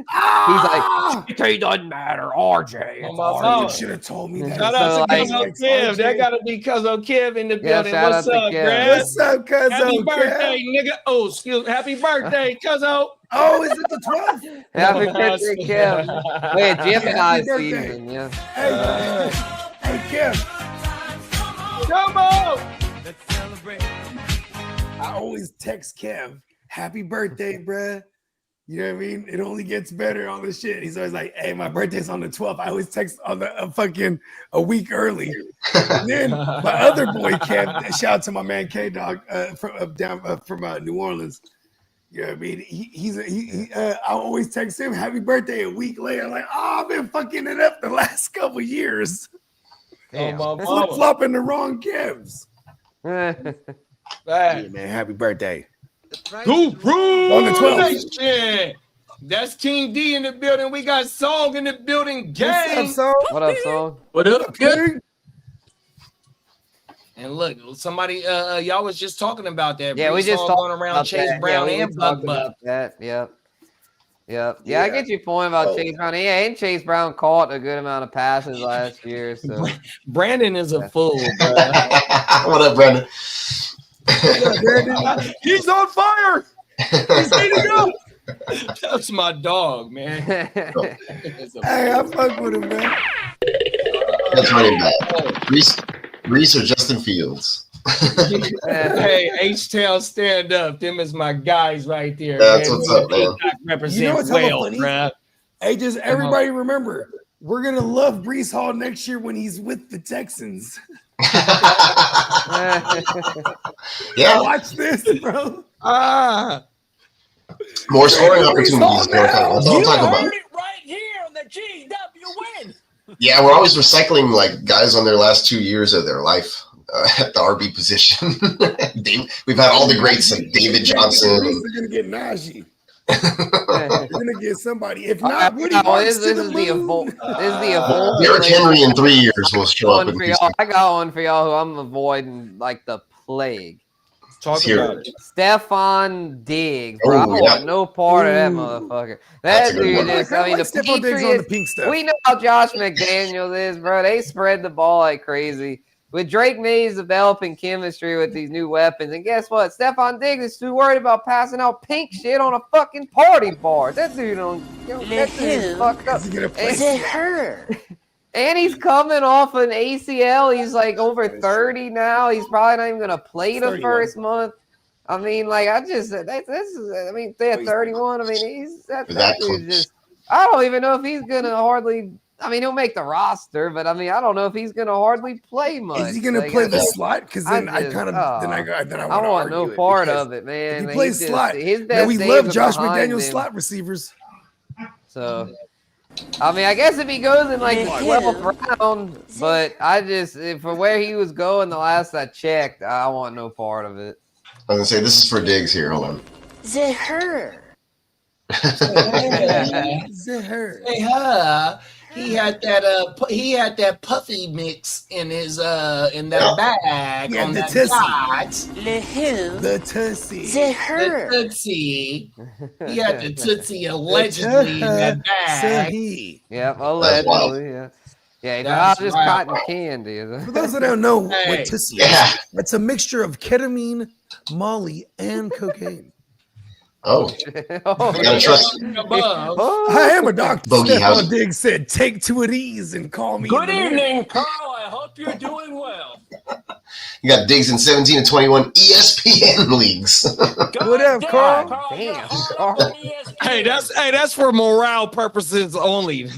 He's like, it doesn't matter, RJ. You should have told me that. Shout out to Cuzzo Kev. That gotta be Cuzzo Kev in the building. What's up, Brad? What's up, Cuzzo? Happy birthday, nigga. Oh, excuse me. Happy birthday, Cuzzo. Oh, is it the 12th? Happy birthday, Kev. Wait, Gemini season, yeah. Hey, Kev. Come on. Let's celebrate. I always text Kev, happy birthday, bruh. You know what I mean? It only gets better on this shit. He's always like, hey, my birthday's on the 12th. I always text on the a week early. And then my other boy, Kev, shout out to my man K-Dog from New Orleans. You know what I mean? I always text him happy birthday a week later. I'm like, I've been fucking it up the last couple years. Flip-flopping the wrong Kevs. Yeah, man, happy birthday. Who proved on the 12th? That's King D in the building. We got Song in the building. Gang. What up, Song? What up, Good? And look, somebody, y'all was just talking about that. Yeah, we just going around Chase Brown and Buck. Yep. Yeah, I get your point about Chase Brown. Yeah, and Chase Brown caught a good amount of passes last year. So Brandon is a fool. Bro. What up, Brandon? He's on fire. He's ready to go. That's my dog, man. Hey, I fuck with him, man. That's running back. Reese or Justin Fields? Hey, H-Town, stand up. Them is my guys right there. That's man. What's up, man. Represent well, bruh. Hey, just everybody remember, we're going to love Breece Hall next year when he's with the Texans. Yeah. Watch this, bro. More scoring opportunities. That's what I'm talking about. Right here on the GWN. Yeah, we're always recycling like guys on their last 2 years of their life at the RB position. We've had all the greats like David Johnson. They're gonna get Najee. They're gonna get somebody. If not, this is the evolve. Derrick Henry in 3 years will show up. I got one for y'all who I'm avoiding like the plague. Talk about it. Stephon Diggs, bro. I want no part of that motherfucker. That dude is, I mean, the Patriots, we know how Josh McDaniels is, bro. They spread the ball like crazy. with Drake Mays developing chemistry with these new weapons. And guess what? Stephon Diggs is too worried about passing out pink shit on a fucking party bar. That dude don't. That dude is fucked up. And he's coming off an ACL. He's like over 30 now. He's probably not even gonna play the first month. I mean, like this is. I mean, they're 31. I mean, that dude just. I don't even know if he's gonna hardly. I mean, he'll make the roster, but I mean, I don't know if he's gonna hardly play much. Is he gonna play the slot? Because then I want no part of it, man. If he plays slot. His best we days love are Josh behind McDaniels him. slot receivers. So, I mean, I guess if he goes in like the 12th round, but I just for where he was going the last I checked, I want no part of it. I was gonna say this is for Diggs here. Hold on. The her. Hey, he had that puffy mix in his in that bag on that yacht. The Tootsie. The her. The Tootsie. He had the Tootsie allegedly in that bag. Yep, allegedly. Yeah. Yeah, not just cotton candy. For those that don't know what Tootsie is, it's a mixture of ketamine, Molly, and cocaine. Oh, you gotta trust. I am a doctor. Stephon Diggs said, "Take to it ease and call me." Good evening, Carl. I hope you're doing well. You got Diggs in 17 and 21 ESPN leagues. What up, Carl? Damn, Hey, that's for morale purposes only.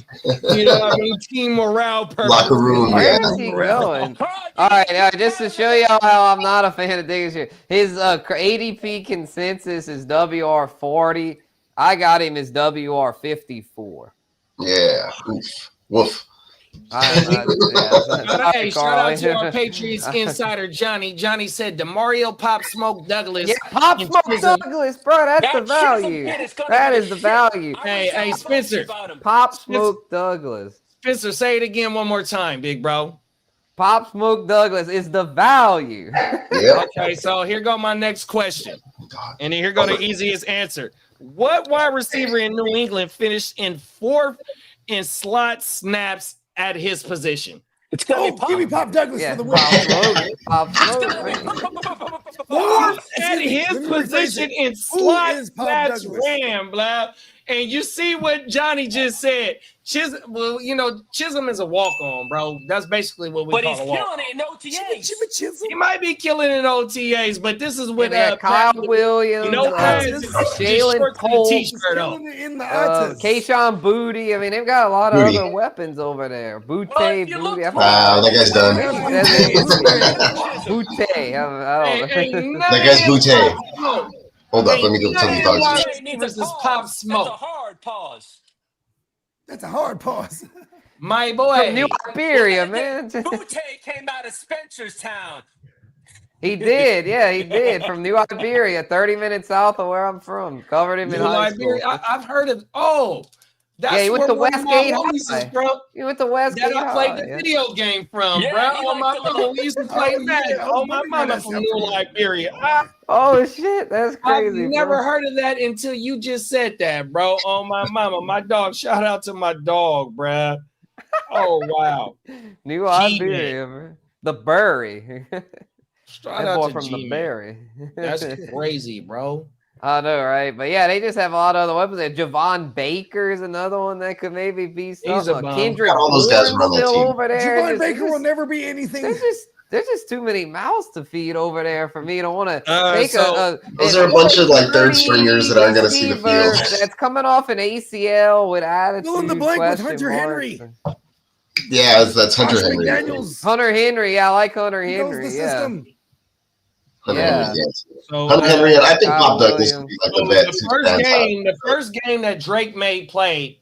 You know what I mean? Team morale purposes. Locker room, Where is he going? All right, just to show y'all how I'm not a fan of Diggs here. His ADP consensus is WR40. I got him as WR54. Yeah. Oof. Woof. Hey, shout out to our Patriots insider Johnny. Johnny said Demario Pop Smoke Douglas. Yeah, Pop Smoke Douglas, bro. That's the value. That is the value. Hey, Spencer. Pop Smoke Douglas. Spencer, say it again one more time, big bro. Pop Smoke Douglas is the value. Yeah. Okay, so here go my next question. And here go the easiest answer. What wide receiver in New England finished in 4th in slot snaps at his position? It's gonna be Give me Pop Douglas for the win. Pop Smoke. 4th at his position in slot snaps ran, blah. And you see what Johnny just said. Chisholm is a walk-on, bro. That's basically what we call a walk-on. But he's killing it in OTAs. He might be killing in OTAs, but this is with Kyle Williams, Jalen Cole, Keyshawn Booty. I mean, they've got a lot of other weapons over there. Booty. Wow, that guy's done. Booty. That guy's Booty. Hold up, let me go tell you thoughts. This is Pop Smoke. That's a hard pause. That's a hard pause. My boy. From New Iberia, man. Booty came out of Spencerstown. He did, yeah, he did. From New Iberia, 30 minutes south of where I'm from. Covered him in high school. I've heard of. That's he went to Westgate High, bro. He went to Westgate High. That I played the video game from, bro. On my mama, we used to play that. Oh, my mama from New Iberia. Oh shit, that's crazy. I've never heard of that until you just said that, bro. Oh my mama, my dog. Shout out to my dog, bro. Oh wow. New Iberia, man. The Bury. Shout out from the Bury. That's crazy, bro. I know, right? But yeah, they just have a lot of other weapons. Javon Baker is another one that could maybe be something. Kendrick all those guys run that team. over there. Javon Baker will never be anything. There's just too many mouths to feed over there for me to want to take those are a bunch of like third stringers that aren't going to see the field. That's coming off an ACL with attitude. Fill in the blank with Hunter Henry. Yeah, that's Hunter Henry. Hunter Henry, yeah, I like Hunter Henry. Yeah. Hunter Henry, and I think Pop Douglas could be like a vet. The first game that Drake May played,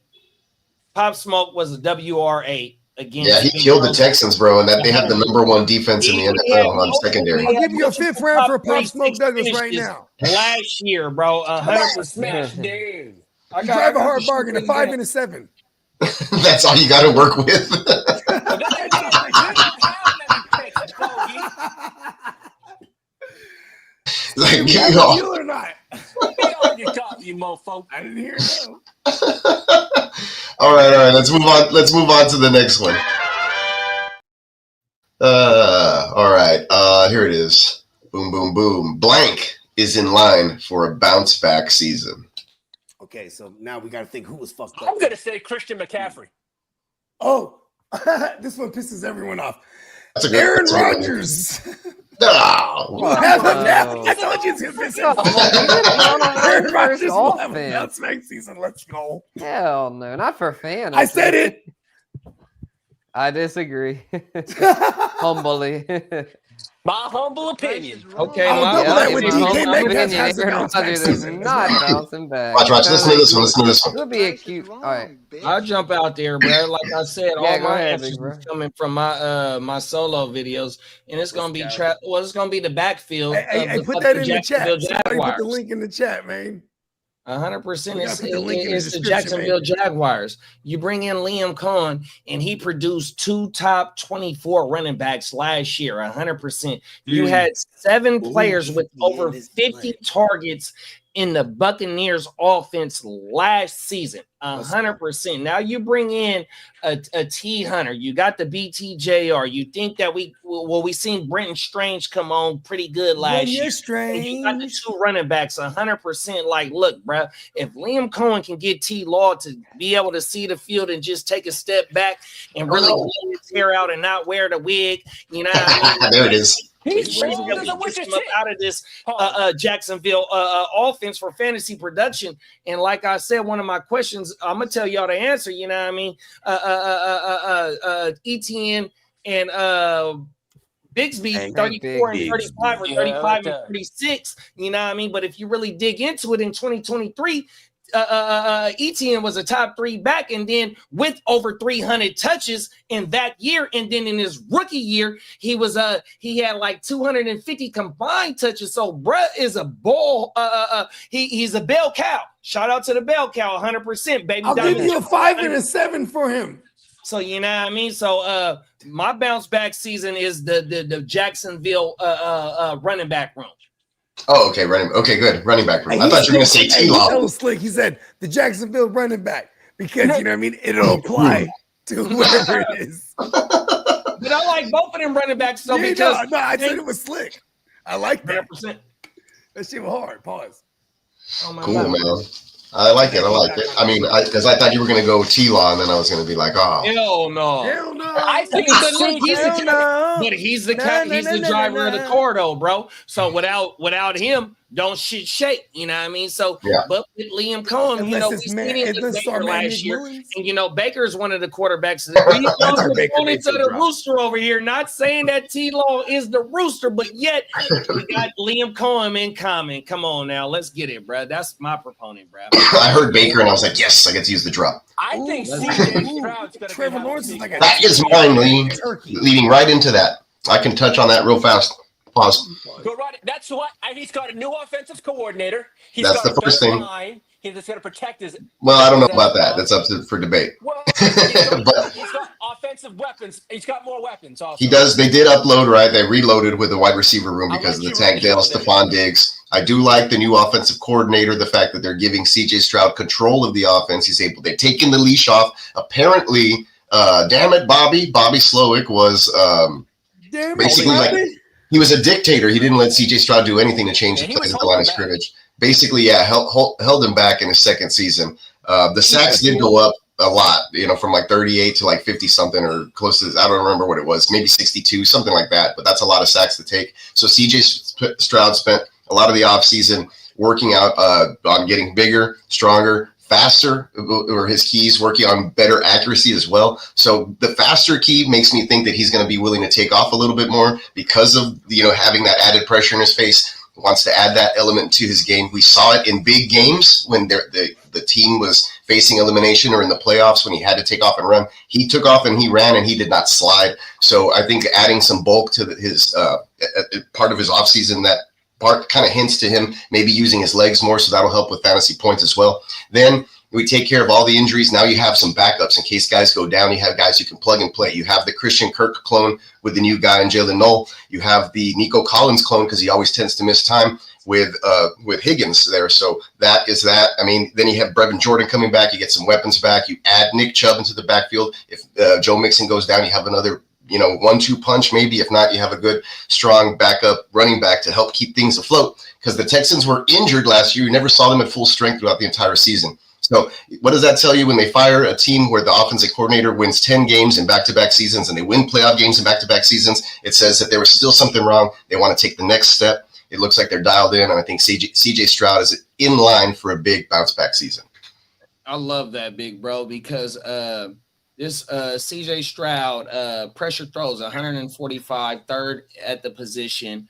Pop Smoke was a WR8 against. Yeah, he killed the Texans, bro, and that they have the #1 defense in the NFL on secondary. I'll give you a 5th round for Pop Smoke Douglas right now. Last year, bro, 100%. You drive a hard bargain, a 5 and a 7. That's all you got to work with. Like, give me all. You or not? You got you, mofo. I didn't hear it. All right. Let's move on to the next one. Here it is. Boom, boom, boom. Blank is in line for a bounce back season. Okay, so now we got to think who was fucked up. I'm going to say Christian McCaffrey. Oh, this one pisses everyone off. That's a good Aaron that's a good one. Rodgers. No. I told you it's going to piss everyone off. Aaron Rodgers will have a bounce back season. Let's go. Hell no, not for fans. I said it. I disagree. Humbly. My humble opinion. Okay, I'll my double that with your DK humble Metcalf opinion, has a Aaron bounce back Rodgers is season. not bouncing back. Watch. Listen to this one. Listen to this one. It'll be a cute. All right. I'll jump out there, bro. Like I said, Yeah, all go my ahead, answers big bro. is coming from my my solo videos, and it's gonna be it's gonna be the backfield. Hey, of put the that in the chat. Jacksonville Somebody put Jaguars. the link in the chat, man. 100%. We gotta It's put the link in the the description, Jacksonville Jaguars. You bring in Liam Cohen, and he produced 2 top 24 running backs last year. 100%. You had 7 players with over 50 targets in the Buccaneers offense last season. 100%. Now you bring in a T Hunter. You got the BTJR. You think that we seen Brenton Strange come on pretty good last year. And you got the 2 running backs. 100%. Like, look, bro, if Liam Cohen can get T Law to be able to see the field and just take a step back and really clean his hair out and not wear the wig, you know what I mean? There it is. He's Out of this Jacksonville offense for fantasy production. And like I said, one of my questions, I'm gonna tell y'all the answer. You know what I mean? ETN and Bigsby 34 and 35 or 35 and 36. You know what I mean? But if you really dig into it in 2023. ETN was a top 3 back, and then with over 300 touches in that year, and then in his rookie year, he had like 250 combined touches. So bruh is a ball. He's a bell cow. Shout out to the bell cow, 100%, baby. I'll give you a 5 and a 7 for him. So you know what I mean. So my bounce back season is the Jacksonville running back room. Oh, okay, good. Running back room. I thought you were going to say T-Law. That was slick. He said the Jacksonville running back because, you know what I mean? It'll apply to whoever it is. But I like both of them running backs. So Yeah, because no, I said it was slick. I like that. 100%. That shit was hard. Pause. Oh my Cool, God. man. I like it. I mean, because I thought you were going to go T-Law, and then I was going to be like, oh. Hell no. Hell no. I think He's the driver of the car, though, bro. So without him, don't shit shake. You know what I mean? So, Yeah. but with Liam Cohen, you know, we seen him with Baker last year, and you know, Baker is one of the quarterbacks. We opponents of the rooster over here. Not saying that T-Law is the rooster, but yet we got Liam Cohen in common. Come on now, let's get it, bro. That's my proponent, bro. I heard Baker, and I was like, yes, I get to use the drop. I think CJ Stroud's going to Trevor Lawrence is like a That is mine, leading right into that. I can touch on that real fast. Pause. Go right. That's what he's got a new offensive coordinator. That's got the first thing. line. He's just going to protect his. Well, I don't know about that. That's up for debate. Well, But he's got offensive weapons. He's got more weapons. Also. he does. They did upload, right? They reloaded with the wide receiver room because of the Tank Dale, Stephon Diggs. I do like the new offensive coordinator, the fact that they're giving CJ Stroud control of the offense. They're taking the leash off. Apparently, damn it, Bobby Slowick was basically like he was a dictator. He didn't let CJ Stroud do anything to change the plays at the line of scrimmage. Basically, yeah, held him back in his second season. The sacks did go up a lot, you know, from like 38 to like 50 something or close to, I don't remember what it was, maybe 62, something like that. But that's a lot of sacks to take. So CJ Stroud spent a lot of the offseason working out on getting bigger, stronger, faster, or his keys working on better accuracy as well. So the faster key makes me think that he's going to be willing to take off a little bit more because of, you know, having that added pressure in his face. Wants to add that element to his game. We saw it in big games when the team was facing elimination, or in the playoffs when he had to take off and run. He took off and he ran, and he did not slide. So I think adding some bulk to his part of his offseason, that part kind of hints to him maybe using his legs more, so that'll help with fantasy points as well. Then we take care of all the injuries. Now you have some backups in case guys go down. You have guys you can plug and play. You have the Christian Kirk clone with the new guy in Jalen Knoll. You have the Nico Collins clone because he always tends to miss time with Higgins there. So that is that. I mean, then you have Brevin Jordan coming back. You get some weapons back. You add Nick Chubb into the backfield. If Joe Mixon goes down, you have another 1-2 punch maybe. If not, you have a good, strong backup running back to help keep things afloat. Because the Texans were injured last year. You never saw them at full strength throughout the entire season. So what does that tell you when they fire a team where the offensive coordinator wins 10 games in back-to-back seasons and they win playoff games in back-to-back seasons? It says that there was still something wrong. They want to take the next step. It looks like they're dialed in, and I think CJ Stroud is in line for a big bounce-back season. I love that, big bro, because this CJ Stroud pressure throws 145, third at the position.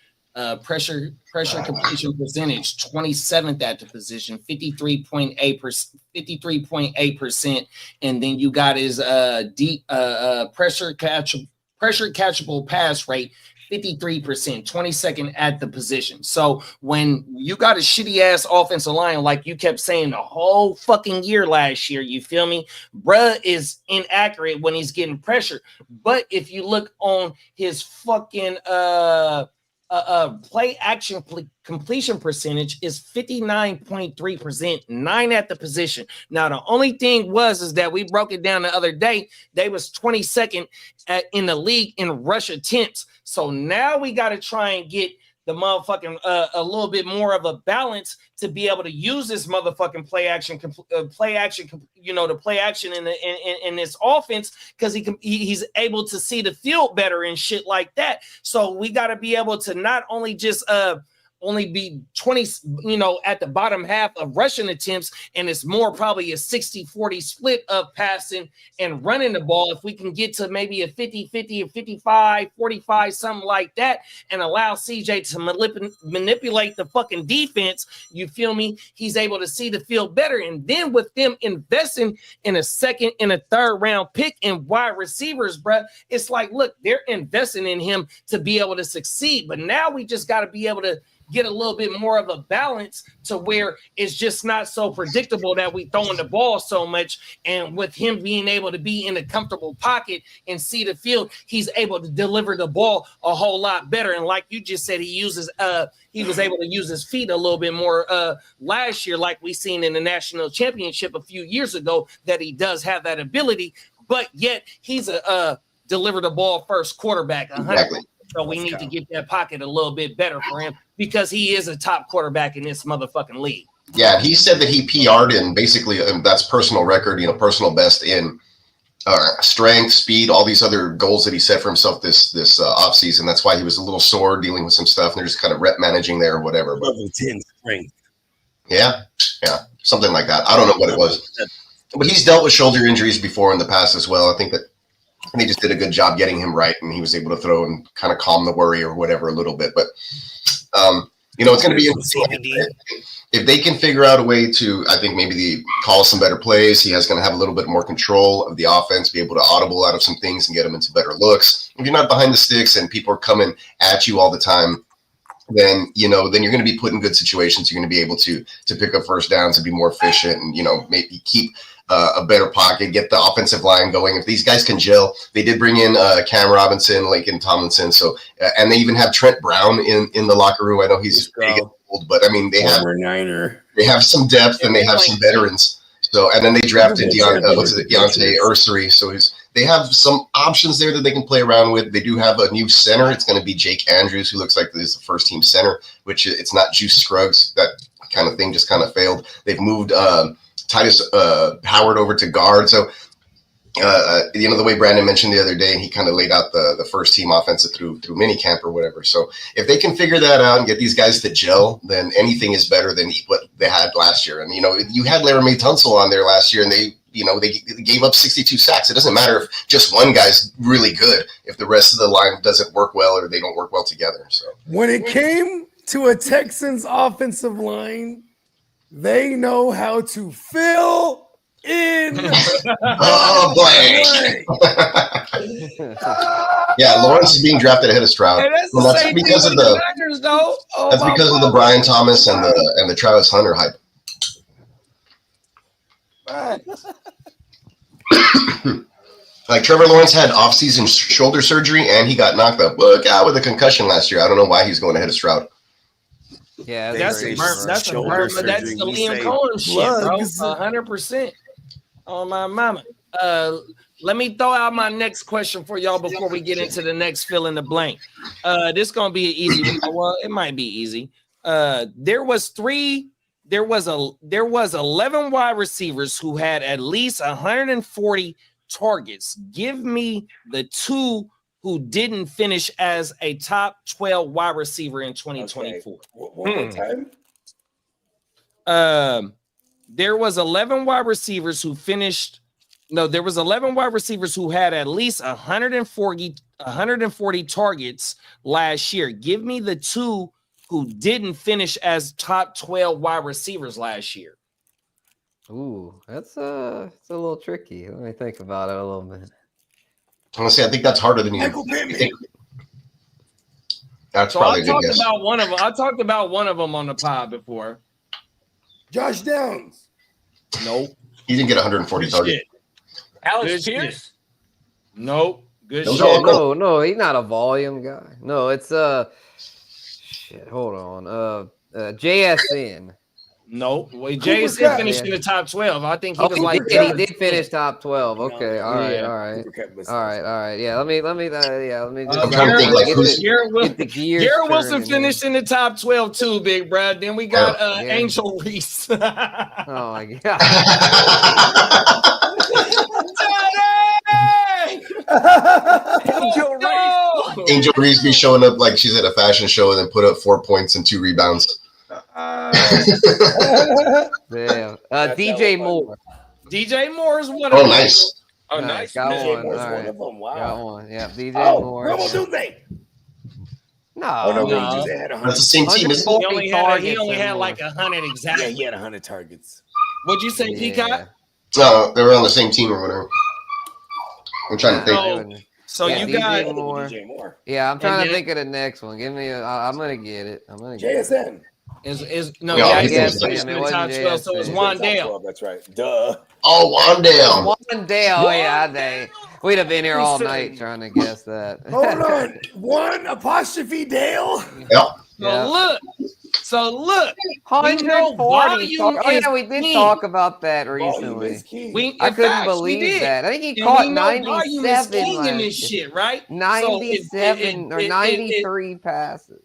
Pressure completion percentage 27th at the position, 53.8%, and then you got his deep pressure catchable pass rate 53%, 22nd at the position. So when you got a shitty ass offensive line, like you kept saying the whole fucking year last year, you feel me? Bruh is inaccurate when he's getting pressure. But if you look on his fucking play action completion percentage is 59.3%, 9 at the position. Now the only thing is that we broke it down the other day. They was 22nd in the league in rush attempts. So now we got to try and get the motherfucking a little bit more of a balance to be able to use this motherfucking play action, the play action in this offense, because he's able to see the field better and shit like that. So we got to be able to not only just only be 20, at the bottom half of rushing attempts, and it's more probably a 60-40 split of passing and running the ball. If we can get to maybe a 50-50 or 55-45, something like that, and allow CJ to manipulate the fucking defense, you feel me? He's able to see the field better. And then with them investing in a second and a third round pick and wide receivers, bruh, it's like, look, they're investing in him to be able to succeed. But now we just got to be able to get a little bit more of a balance to where it's just not so predictable that we throwing the ball so much. And with him being able to be in a comfortable pocket and see the field, he's able to deliver the ball a whole lot better. And like you just said, he was able to use his feet a little bit more last year, like we seen in the national championship a few years ago, that he does have that ability, but yet he's a deliver the ball first quarterback. 100%. Exactly. So we need to get that pocket a little bit better for him, because he is a top quarterback in this motherfucking league. Yeah, he said that he PR'd in basically, that's personal record, personal best in strength, speed, all these other goals that he set for himself this offseason. That's why he was a little sore dealing with some stuff, and they're just kind of rep managing there or whatever. But level 10 strength. Yeah, something like that. I don't know what it was. But he's dealt with shoulder injuries before in the past as well. I think they just did a good job getting him right, and he was able to throw and kind of calm the worry or whatever a little bit. But, it's going to be interesting. If they can figure out a way to, I think maybe call some better plays, he has going to have a little bit more control of the offense, be able to audible out of some things and get them into better looks. If you're not behind the sticks and people are coming at you all the time, then you're going to be put in good situations. You're going to be able to pick up first downs and be more efficient, and maybe keep a better pocket, get the offensive line going. If these guys can gel, they did bring in Cam Robinson, Laken Tomlinson, so and they even have Trent Brown in the locker room. I know he's big and old, but I mean they have some depth and they have some veterans. So and then they drafted Deontay Ursary, so they have some options there that they can play around with. They do have a new center. It's going to be Jake Andrews, who looks like he's the first team center, which it's not Juice Scruggs. That kind of thing just kind of failed. They've moved Titus Howard over to guard. So, the way Brandon mentioned the other day, and he kind of laid out the first team offensive through minicamp or whatever. So if they can figure that out and get these guys to gel, then anything is better than what they had last year. And, you had Laramie Tunsil on there last year, and they gave up 62 sacks. It doesn't matter if just one guy's really good if the rest of the line doesn't work well or they don't work well together. So when it came to a Texans offensive line, they know how to fill in. Oh, boy. Yeah, Lawrence is being drafted ahead of Stroud. Hey, that's because of the Niners, though. That's because of the Brian Thomas and the Travis Hunter hype. Right. Like Trevor Lawrence had off-season shoulder surgery and he got knocked out with a concussion last year. I don't know why he's going ahead of Stroud. Yeah, that's the Liam Cohen shit, bro. 100% on my mama. Let me throw out my next question for y'all before we get into the next fill in the blank. This gonna be an easy one. Well, it might be easy. There was 11 wide receivers who had at least 140 targets. Give me the 2 who didn't finish as a top 12 wide receiver in 2024. Okay. One more time. There was 11 wide receivers who finished. No, there was 11 wide receivers who had at least 140 targets last year. Give me the 2 who didn't finish as top 12 wide receivers last year. Ooh, it's a little tricky. Let me think about it a little bit. Honestly, I think that's harder than you think. That's so probably I a good talked guess. about one of them. I talked about one of them on the pod before. Josh Downs. Nope. He didn't get 140 targets. Shit. Alex Good Pierce? shit. Nope. Good Those shit. are all No, he's not a volume guy. No, it's shit. Hold on. JSN. Nope. Well, Cooper JSN Kupp. finished in the top 12. I think he was He like did finish top 12. Okay, all right. Yeah, let me just. I'm trying to think, like, who's- Garrett Wilson turning finished in the top 12 too, big Brad. Then we got Yeah. Angel Reese. Oh my god. Angel Reese. Angel Reese be showing up like she's at a fashion show and then put up 4 points and 2 rebounds. Damn. DJ Moore. DJ Moore is one of Oh, them. nice. Oh, Nice. nice. Got DJ one. Moore's All one right. of them. Wow. Got one. Yeah, DJ Oh, Moore. Romo Duze. No. Oh no, no. he just had 100. That's the same team, isn't it? He only had like 100 Yeah, exactly. he had 100 targets. What'd you say, Peacock? No, they were on the same team or whatever. I'm trying to think. So Yeah, you DJ got Moore. DJ Moore. Yeah, I'm trying And to then- think of the next one. Give me I'm gonna get it. JSN. is no, No, yeah, he he's finished finished in the top 12, so it's JSN. Wandale. 12, that's right. Duh. Oh, Wandale. One day, oh yeah, we'd have been here all night trying to guess that. Hold on. 1' Dale. Yep. So look, 140. Oh yeah, we did talk about that Volume recently. is key. I couldn't believe that. I think he caught 97 in last this year. shit, right? 97 or 93 passes.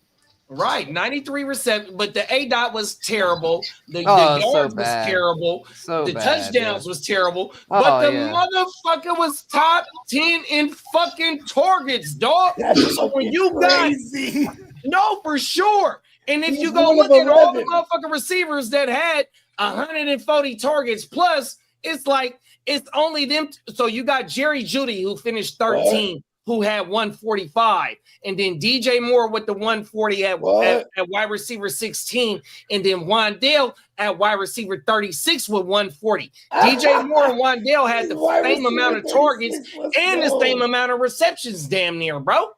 Right, 93 receptions, but the A-dot was terrible. The Oh, yards so was bad. terrible. So The bad, touchdowns yeah. was terrible. Oh, But the yeah. motherfucker was top 10 in fucking targets, dog. That's So when you crazy. no, for sure. And if He's you go one look of at all the 11. motherfucking receivers that had 140 targets plus, it's like it's only them. So you got Jerry Jeudy who finished 13, who had 145, and then DJ Moore with the 140 at wide receiver 16, and then Wandale at wide receiver 36 with 140. DJ Moore and Wandale had the same amount of targets and the same amount of receptions, damn near, bro.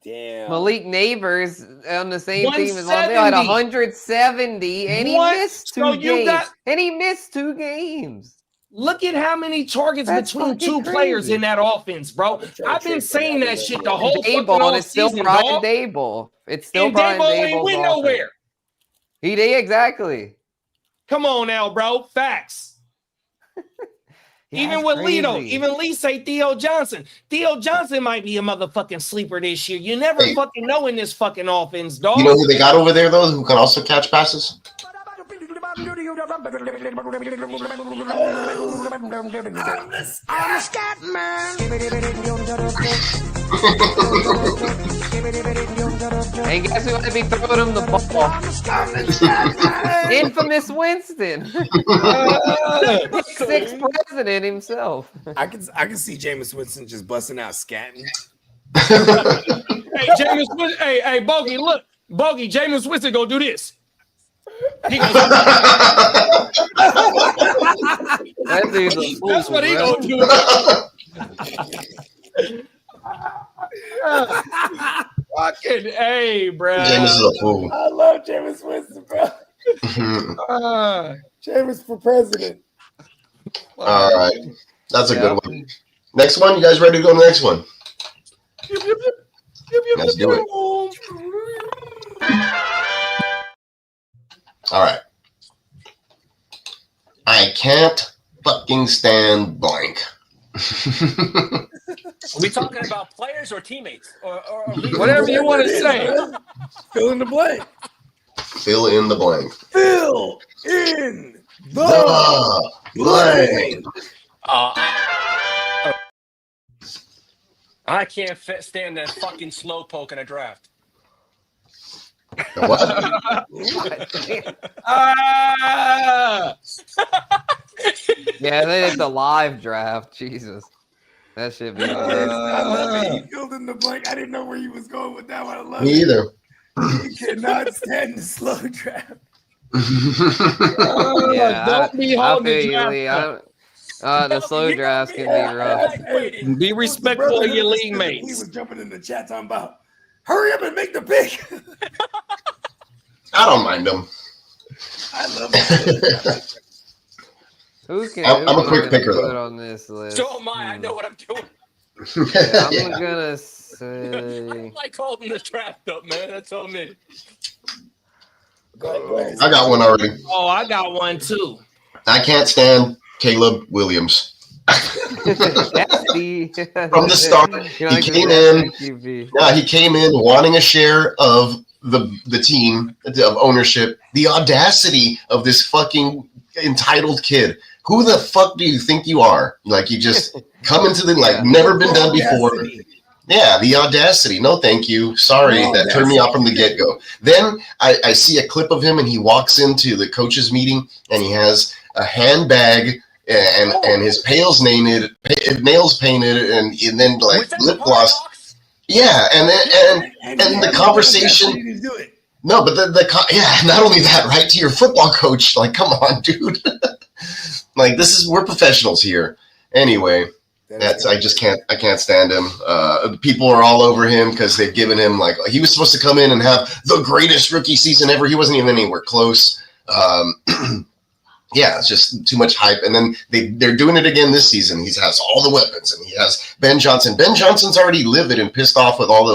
Damn. Malik Neighbors on the same team as Wandale had 170, and he missed two games. And he missed 2 games. Look at how many targets That's between 2 fucking players crazy. in that offense, bro. I've been saying that shit the whole fucking Dayball, it's still season, Brian dog. Dayball. It's still And Brian Dayball ain't Dayball's win offense. nowhere. He did exactly. Come on now, bro. Facts. Yeah, Even that's with Lito, crazy. even Lee say Theo Johnson. Theo Johnson might be a motherfucking sleeper this year. You never fucking know in this fucking offense, dog. You know who they got over there, though, who can also catch passes? I'm a scat man. And guess who might be throwing him the ball? Infamous Winston. 6'6" president himself. I can see Jameis Winston just busting out scatting. Hey, Jameis Winston, hey, Bogey, look. Bogey, Jameis Winston go do this. He goes, That dude's a fool, that's what he bro. gonna do. Fucking A, bro. Jameis is a fool. I love Jameis Winston, bro. Jameis for president. All right. That's a good one. Next one. You guys ready to go to the next one? Let's do it. All right. I can't fucking stand blank. Are we talking about players or teammates? Or Whatever you want to say. Fill in the blank. Fill in the blank. Fill in the blank. I can't stand that fucking slow poke in a draft. What? Yeah, they did the live draft. Jesus. That should be. I love it. He filled in the blank. I didn't know where he was going with that one. I love Me it. either. You cannot stand the slow draft. Yeah, Don't be I holding feel the you, draft Lee. up. The slow drafts can be rough. Be respectful of your league He mates. was jumping in the chat talking about, hurry up and make the pick. I don't mind them. I love it. I'm a quick picker, put though. on this list? So am I. I know what I'm doing. I'm Yeah. gonna I say. don't like holding the draft up, man. That's all me. I got one already. Oh, I got one too. I can't stand Caleb Williams. That's the From the start, You he like came the in. QB. Yeah, he came in wanting a share of the team, of ownership. The audacity of this fucking entitled kid. Who the fuck do you think you are? Like, you just come into the, like, Yeah. never been done before. Yeah, the audacity. No, thank you. Sorry, that turned me off from the get-go. Then I see a clip of him, and he walks into the coaches' meeting, and he has a handbag and his nails painted, and then like lip gloss. Yeah, and the conversation. No, but yeah, not only that, right? To your football coach, like, come on, dude. Like, we're professionals here. Anyway, I can't stand him. People are all over him because they've given him, like, he was supposed to come in and have the greatest rookie season ever. He wasn't even anywhere close. Yeah, it's just too much hype. And then they're doing it again this season. He has all the weapons, and he has Ben Johnson. Ben Johnson's already livid and pissed off with all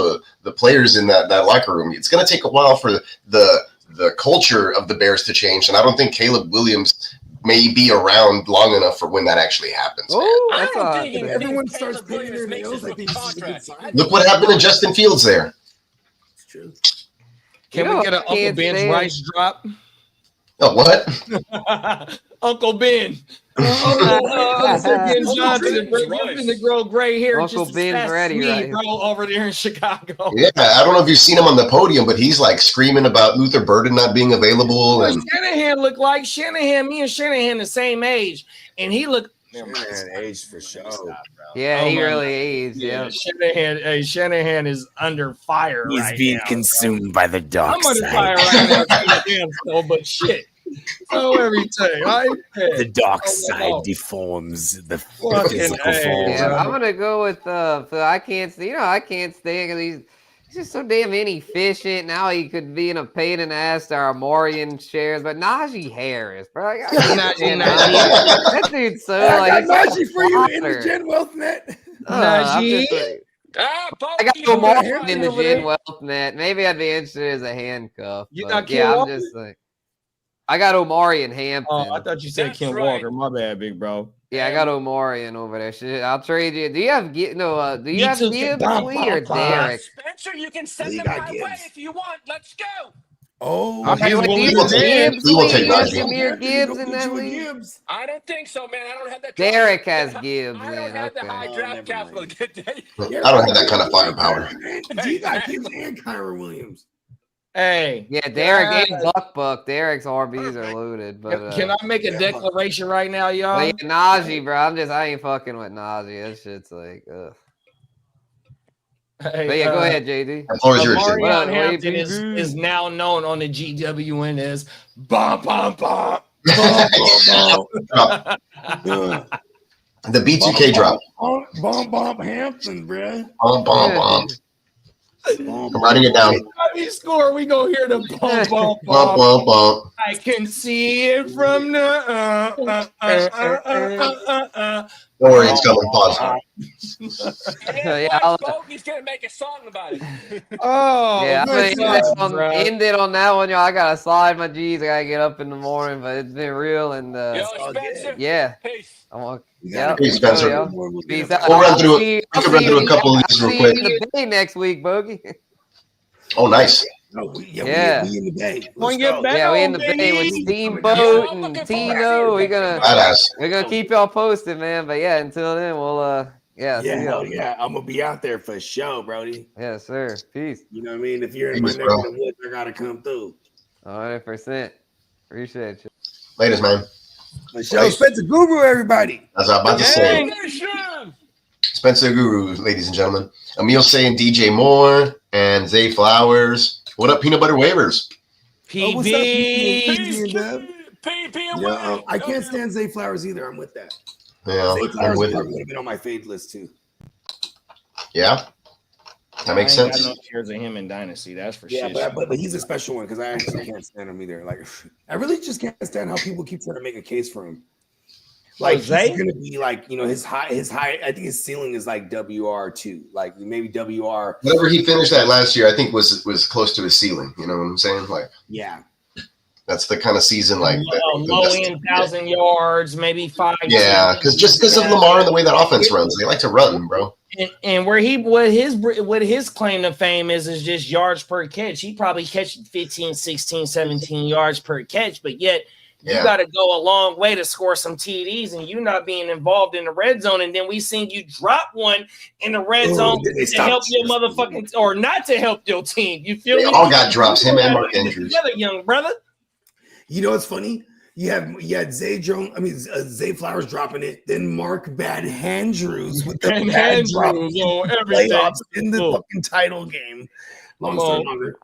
the players in that locker room. It's going to take a while for the culture of the Bears to change, and I don't think Caleb Williams may be around long enough for when that actually happens. Oh, Everyone starts paying their nails. I think this is a good sign. Look what happened to Justin Fields there. It's true. Can we get an Uncle Ben's rice drop? Oh, what? Uncle Ben. Uncle Ben Johnson. Bring to grow gray hair. Uncle just Ben's ready, right? bro, over there in Chicago. Yeah, I don't know if you've seen him on the podium, but he's like screaming about Luther Burden not being available. What And Shanahan looked like? Me and Shanahan the same age, and he looked. Age for sure. Yeah, he really is. Yeah. Shanahan is under fire. He's right being now, consumed by the dark I'm under fire right now. But shit. So everything, right? The dark side deforms the physical form. Yeah, I'm gonna go with Phil. I can't stand because he's just so damn inefficient. Now he could be in a pain in the ass to our Amorian shares, but Najee Harris, bro. That dude's so I like got Najee for you in the Gen Wealth Net. Najee. I got Omarion in the Gen Wealth Net. Maybe I'd be interested as a handcuff. You but not Ken yeah, Walker? I'm just like, I got Omarion Hampton. Oh, I thought you said That's Ken right. Walker. My bad, big bro. Yeah, I got Omarion over there. Shit, I'll trade you. Do you have Gibbs, too, Gibbs, Bum, Lee, or bum, bum. Derek? Spencer, you can send Lee them got my way Gibbs. if you want. Let's go. Oh, I'm You willing want to Gibbs, take- Gibbs, we will Lee? take You got Najee. Jameer Gibbs in that league? I don't think so, man. I don't have that. Derek has Gibbs I don't in. have the Okay. high draft capital to get that. I don't have that kind of firepower. G got Gibbs and Kyron Williams. Hey. Yeah, Derek and Buck. Derek's RBs are loaded. But Can I make a declaration right now, y'all? but yeah, Najee, bro. I ain't fucking with Najee. That shit's like, ugh. Hey, But yeah, go ahead, JD. The floor is yours, Jimmy. Amarion Well, Hampton is now known on the GWN as Bum Bum Bum. The B2K drop. Bomb Hampton, bruh. Bum, bum, bum. I'm writing it down. He score, we gonna hear the bum bum Bum, bum. bum, bum. I can see it from the Don't worry, it's coming. Pause. Yeah, Bogey's gonna make a song about it. Oh, yeah, I'm good gonna stuff, bro. end it on that one, y'all. I gotta slide my G's. I gotta get up in the morning, but it's been real and Yo, Spencer. yeah. Peace. Yep. Hey, Spencer. Peace out. We'll run through. We can run through a couple of these real quick. See you in the Bay next week, Bogey. Oh, nice. Yeah. We in the Bay. On your back, Yeah, we in the Bay with Steamboat and Tino. We're gonna keep y'all posted, man. But yeah, until then, we'll yeah, I'm gonna be out there for sure, Brody. Yes, sir. Peace. You know what I mean? If you're in my Peace, neck bro. of the woods, I gotta come through. 100%. Appreciate you. Ladies, man. Show Spencer Guru, everybody. As I'm about to say. Nation. Spencer Guru, ladies and gentlemen. Emil saying DJ Moore and Zay Flowers. What up, Peanut Butter Waivers? Oh, what's up, PB. Yeah, I can't stand Zay Flowers either. I'm with that. Yeah, Zay I'm Flowers with would it. have been on my fade list too. Yeah, that makes I ain't sense. got no shares of him in Dynasty. That's for Yeah, shit. but he's a special one because I actually can't stand him either. Like, I really just can't stand how people keep trying to make a case for him. Like, he's Zay? gonna be like, his high. I think his ceiling is like WR2, like maybe WR. Whatever he finished at last year, I think was close to his ceiling. You know what I'm saying? Like, Yeah. that's the kind of season like Low end 1,000 yards, maybe 5. Yeah, because of Lamar and the way that offense runs, they like to run, bro. And what his claim to fame is just yards per catch. He probably catch 15, 16, 17 yards per catch, but yet you got to go a long way to score some TDs, and you not being involved in the red zone. And then we seen you drop one in the red zone to help your motherfucking or not to help your team. You feel They me? all got drops. Him and Mark Andrews. Together, young brother. You know what's funny? You had Zay Flowers dropping it, then Mark Bad Andrews with the bad drop on everything playoffs in the fucking title game. Long story longer.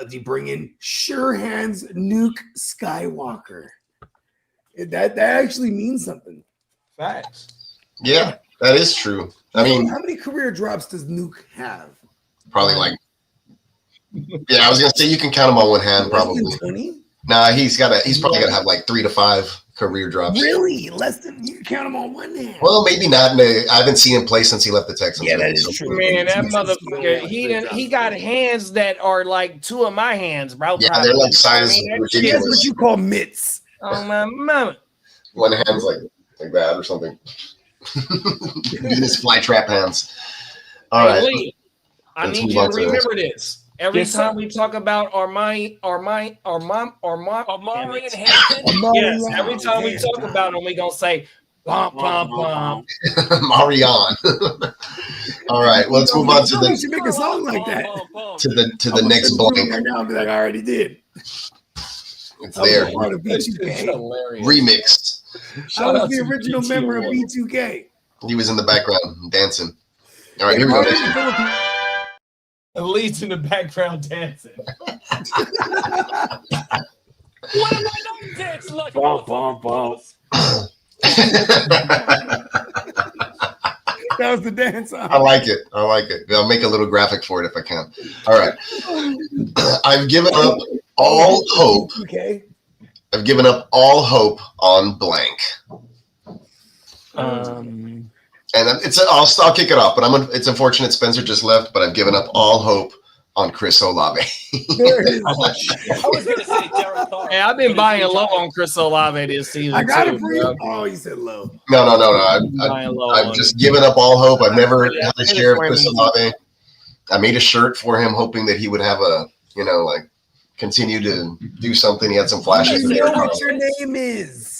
Do you bring in Sure Hands Nuke Skywalker? That actually means something. Facts. Yeah, that is true. I mean, how many career drops does Nuke have? Probably like. Yeah, I was gonna say you can count them on one hand, probably. 20? Nah, he's probably gonna have like 3 to 5 career drops. Really? Less than you can count them on one hand. Well, maybe not. I haven't seen him play since he left the Texans. Yeah, that is true. Man, that motherfucker, he got hands that are like 2 of my hands, bro. Yeah, they're like size That's ridiculous. what you call mitts. Oh my mama. One hand's like that or something. His fly trap hands. All right. Lee, I need you to remember this. Every time we talk about Omarion Hampton, yes, every time we talk about him, we're going to say, bum, bum, bum. Marion. All right, let's move on to You should make a song like that. to the next blank. Right now, like I already did. It's there. Part of B2K. Remixed. I was the original member of B2K. He was in the background dancing. All right, here we go. Leads in the background dancing. What am I not dance like? That was the dance. I like it. I'll make a little graphic for it if I can. All right. I've given up all hope. Okay. I've given up all hope on blank. And I'll kick it off, but it's unfortunate Spencer just left, but I've given up all hope on Chris Olave. There it is. I was going to say Derek Carr. Hey, I've been buying low on Chris Olave this season. I got it for bro. you. Oh, you said low. No. I've just given up all hope. I've never had a share of Chris Olave. I made a shirt for him, hoping that he would have continue to do something. He had some flashes. You know what your name is.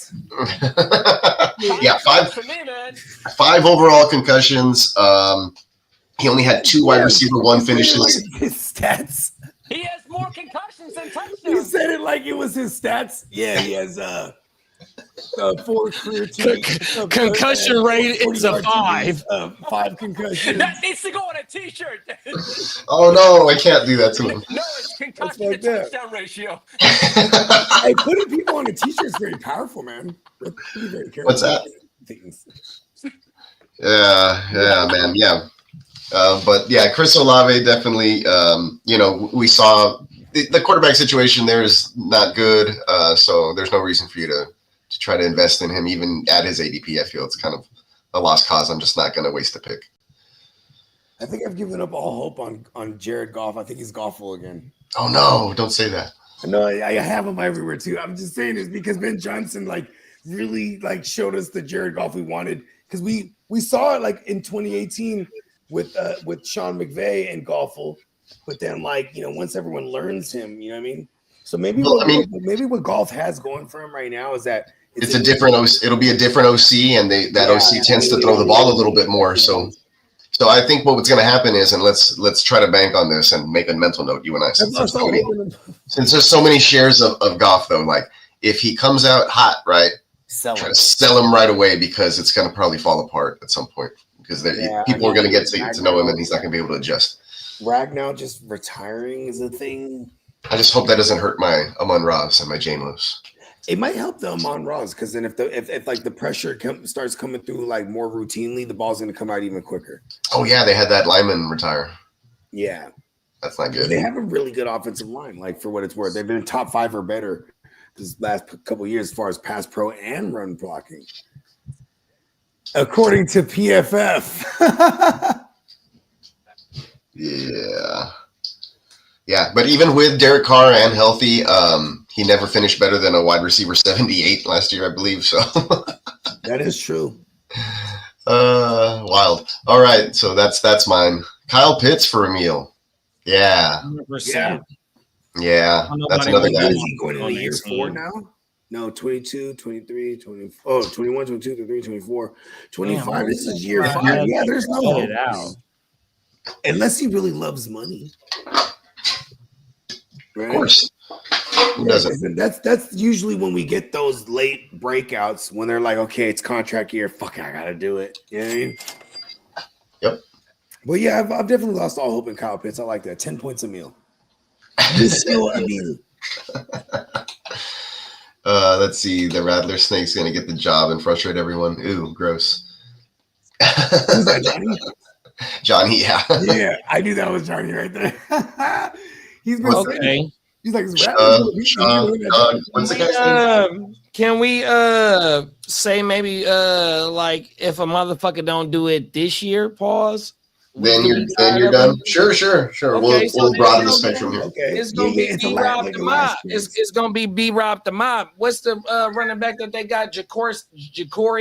Yeah, 5 overall concussions. He only had 2 wide receiver 1 finishes. His stats. He has more concussions than He touchdowns. said it like it was his stats. Yeah, he has 4 career Concussion rate is a 5. 5 concussions. That needs to go on a T-shirt. Oh no, I can't do that to him. No, it's concussion like to that. touchdown ratio. Hey, putting people on a T-shirt is very powerful, man. Be very careful. What's that? Yeah, man, yeah. But yeah, Chris Olave definitely. We saw the quarterback situation there is not good. So there's no reason for you to try to invest in him, even at his ADP. I feel it's kind of a lost cause. I'm just not going to waste a pick. I think I've given up all hope on Jared Goff. I think he's Goffle again. Oh no! Don't say that. No, I have him everywhere too. I'm just saying this because Ben Johnson really showed us the Jared Goff we wanted, because we saw it in 2018 with Sean McVay and Goffle, but then once everyone learns him, you know what I mean. So maybe what Goff has going for him right now is that it's a different OC. It'll be a different OC, and OC tends to throw the ball a little bit more. So I think what's going to happen is, and let's try to bank on this and make a mental note, you and I, since there's so many shares of Goff, though, if he comes out hot, right, try to sell him right away, because it's going to probably fall apart at some point, because people are going to get to know him, and he's not going to be able to adjust. Ragnow just retiring is a thing. I just hope that doesn't hurt my Amon-Ra's and my Jamelos. It might help the Amon-Ra's, because then if the pressure starts coming through more routinely, the ball's going to come out even quicker. Oh yeah, they had that lineman retire. Yeah, that's not good. They have a really good offensive line, for what it's worth. They've been top 5 or better this last couple of years as far as pass pro and run blocking, according to PFF. Yeah, but even with Derek Carr and healthy, he never finished better than a wide receiver 78 last year, I believe. So that is true. Wild. All right, so that's mine. Kyle Pitts for Emil. Yeah. 100%. Yeah, that's another guy. Is he going into year 4 now? No, 22, 23, 24. Oh, 21, 22, 23, 24, 25. This is year 5. Yeah, there's no hope. Unless he really loves money. Right? Of course. Who doesn't? That's usually when we get those late breakouts, when they're like, okay, it's contract year. Fuck, I gotta do it. You know what I mean? Yep. But yeah, I've definitely lost all hope in Kyle Pitts. I like that. 10 points a meal. Still a meal. Let's see. The Rattler Snake's gonna get the job and frustrate everyone. Ooh, gross. Who's that, Johnny? Johnny, yeah. Yeah, I knew that was Johnny right there. He's been okay. He's like, what's the guy's name? Can we say maybe if a motherfucker don't do it this year, pause? Then you're done. Sure. Okay, we'll broaden the spectrum here. Okay. It's gonna be B-Rob the Mob. It's gonna be B-Rob the Mob. What's the running back that they got? Ja'Cory?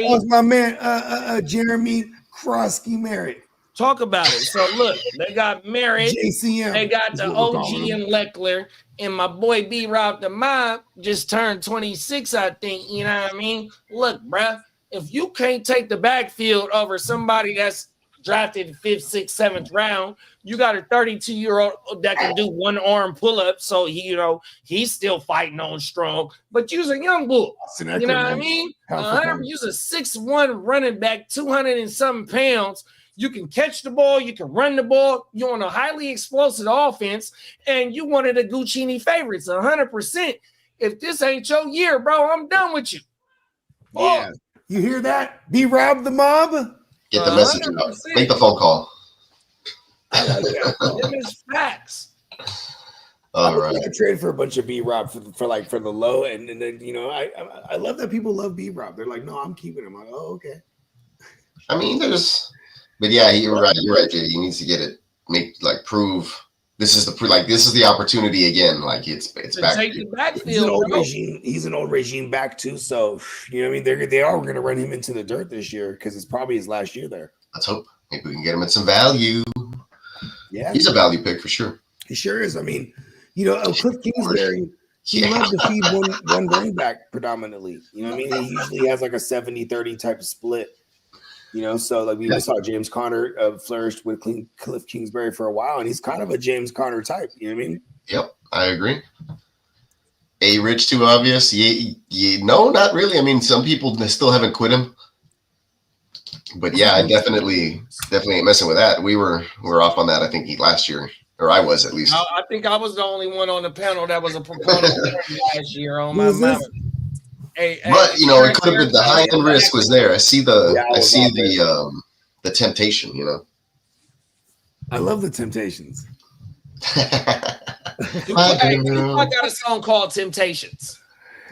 Oh, it's my man, Jeremy Krosky Merritt. Talk about it. So look, they got Merritt, JCM. they got the OG and Leckler, and my boy B-Rob the Mob just turned 26, I think. You know what I mean? Look, bruh, if you can't take the backfield over somebody that's drafted 5th, 6th, 7th round, you got a 32-year-old that can do one arm pull-up, so he's still fighting on strong. But you're a young bull. You know what I mean? You're a 6'1" running back, 200 and something pounds. You can catch the ball, you can run the ball. You're on a highly explosive offense, and you one of the Guccini favorites, 100%. If this ain't your year, bro, I'm done with you. Yeah. You hear that? B-Rob the Mob? Get the message out. Make the phone call. I like that. Them is facts. All right. I trade for a bunch of B-Rob for the low, and then I love that people love B-Rob. They're like, no, I'm keeping him. I'm like, oh, okay. I mean, but yeah, you're right, Jay. He needs to get it, prove this is the opportunity again. It's back. Take the backfield. He's an old regime back too. So you know what I mean. They are going to run him into the dirt this year because it's probably his last year there. Let's hope. Maybe we can get him at some value. Yeah, he's a value pick for sure. He sure is. I mean, Cliff Kingsbury, he loves to feed one running back predominantly. You know what I mean? He usually has like a 70-30 type of split. So we saw James Conner flourished with Cliff Kingsbury for a while, and he's kind of a James Conner type. You know what I mean? Yep, I agree. A Rich too obvious? No, not really. I mean, some people still haven't quit him, but yeah, I definitely ain't messing with that. We were off on that. I think last year, or I was at least. I think I was the only one on the panel that was a proponent last year on my mouth. But it could have been the high end risk was there. I see the temptation. I love the Temptations. I got a song called Temptations.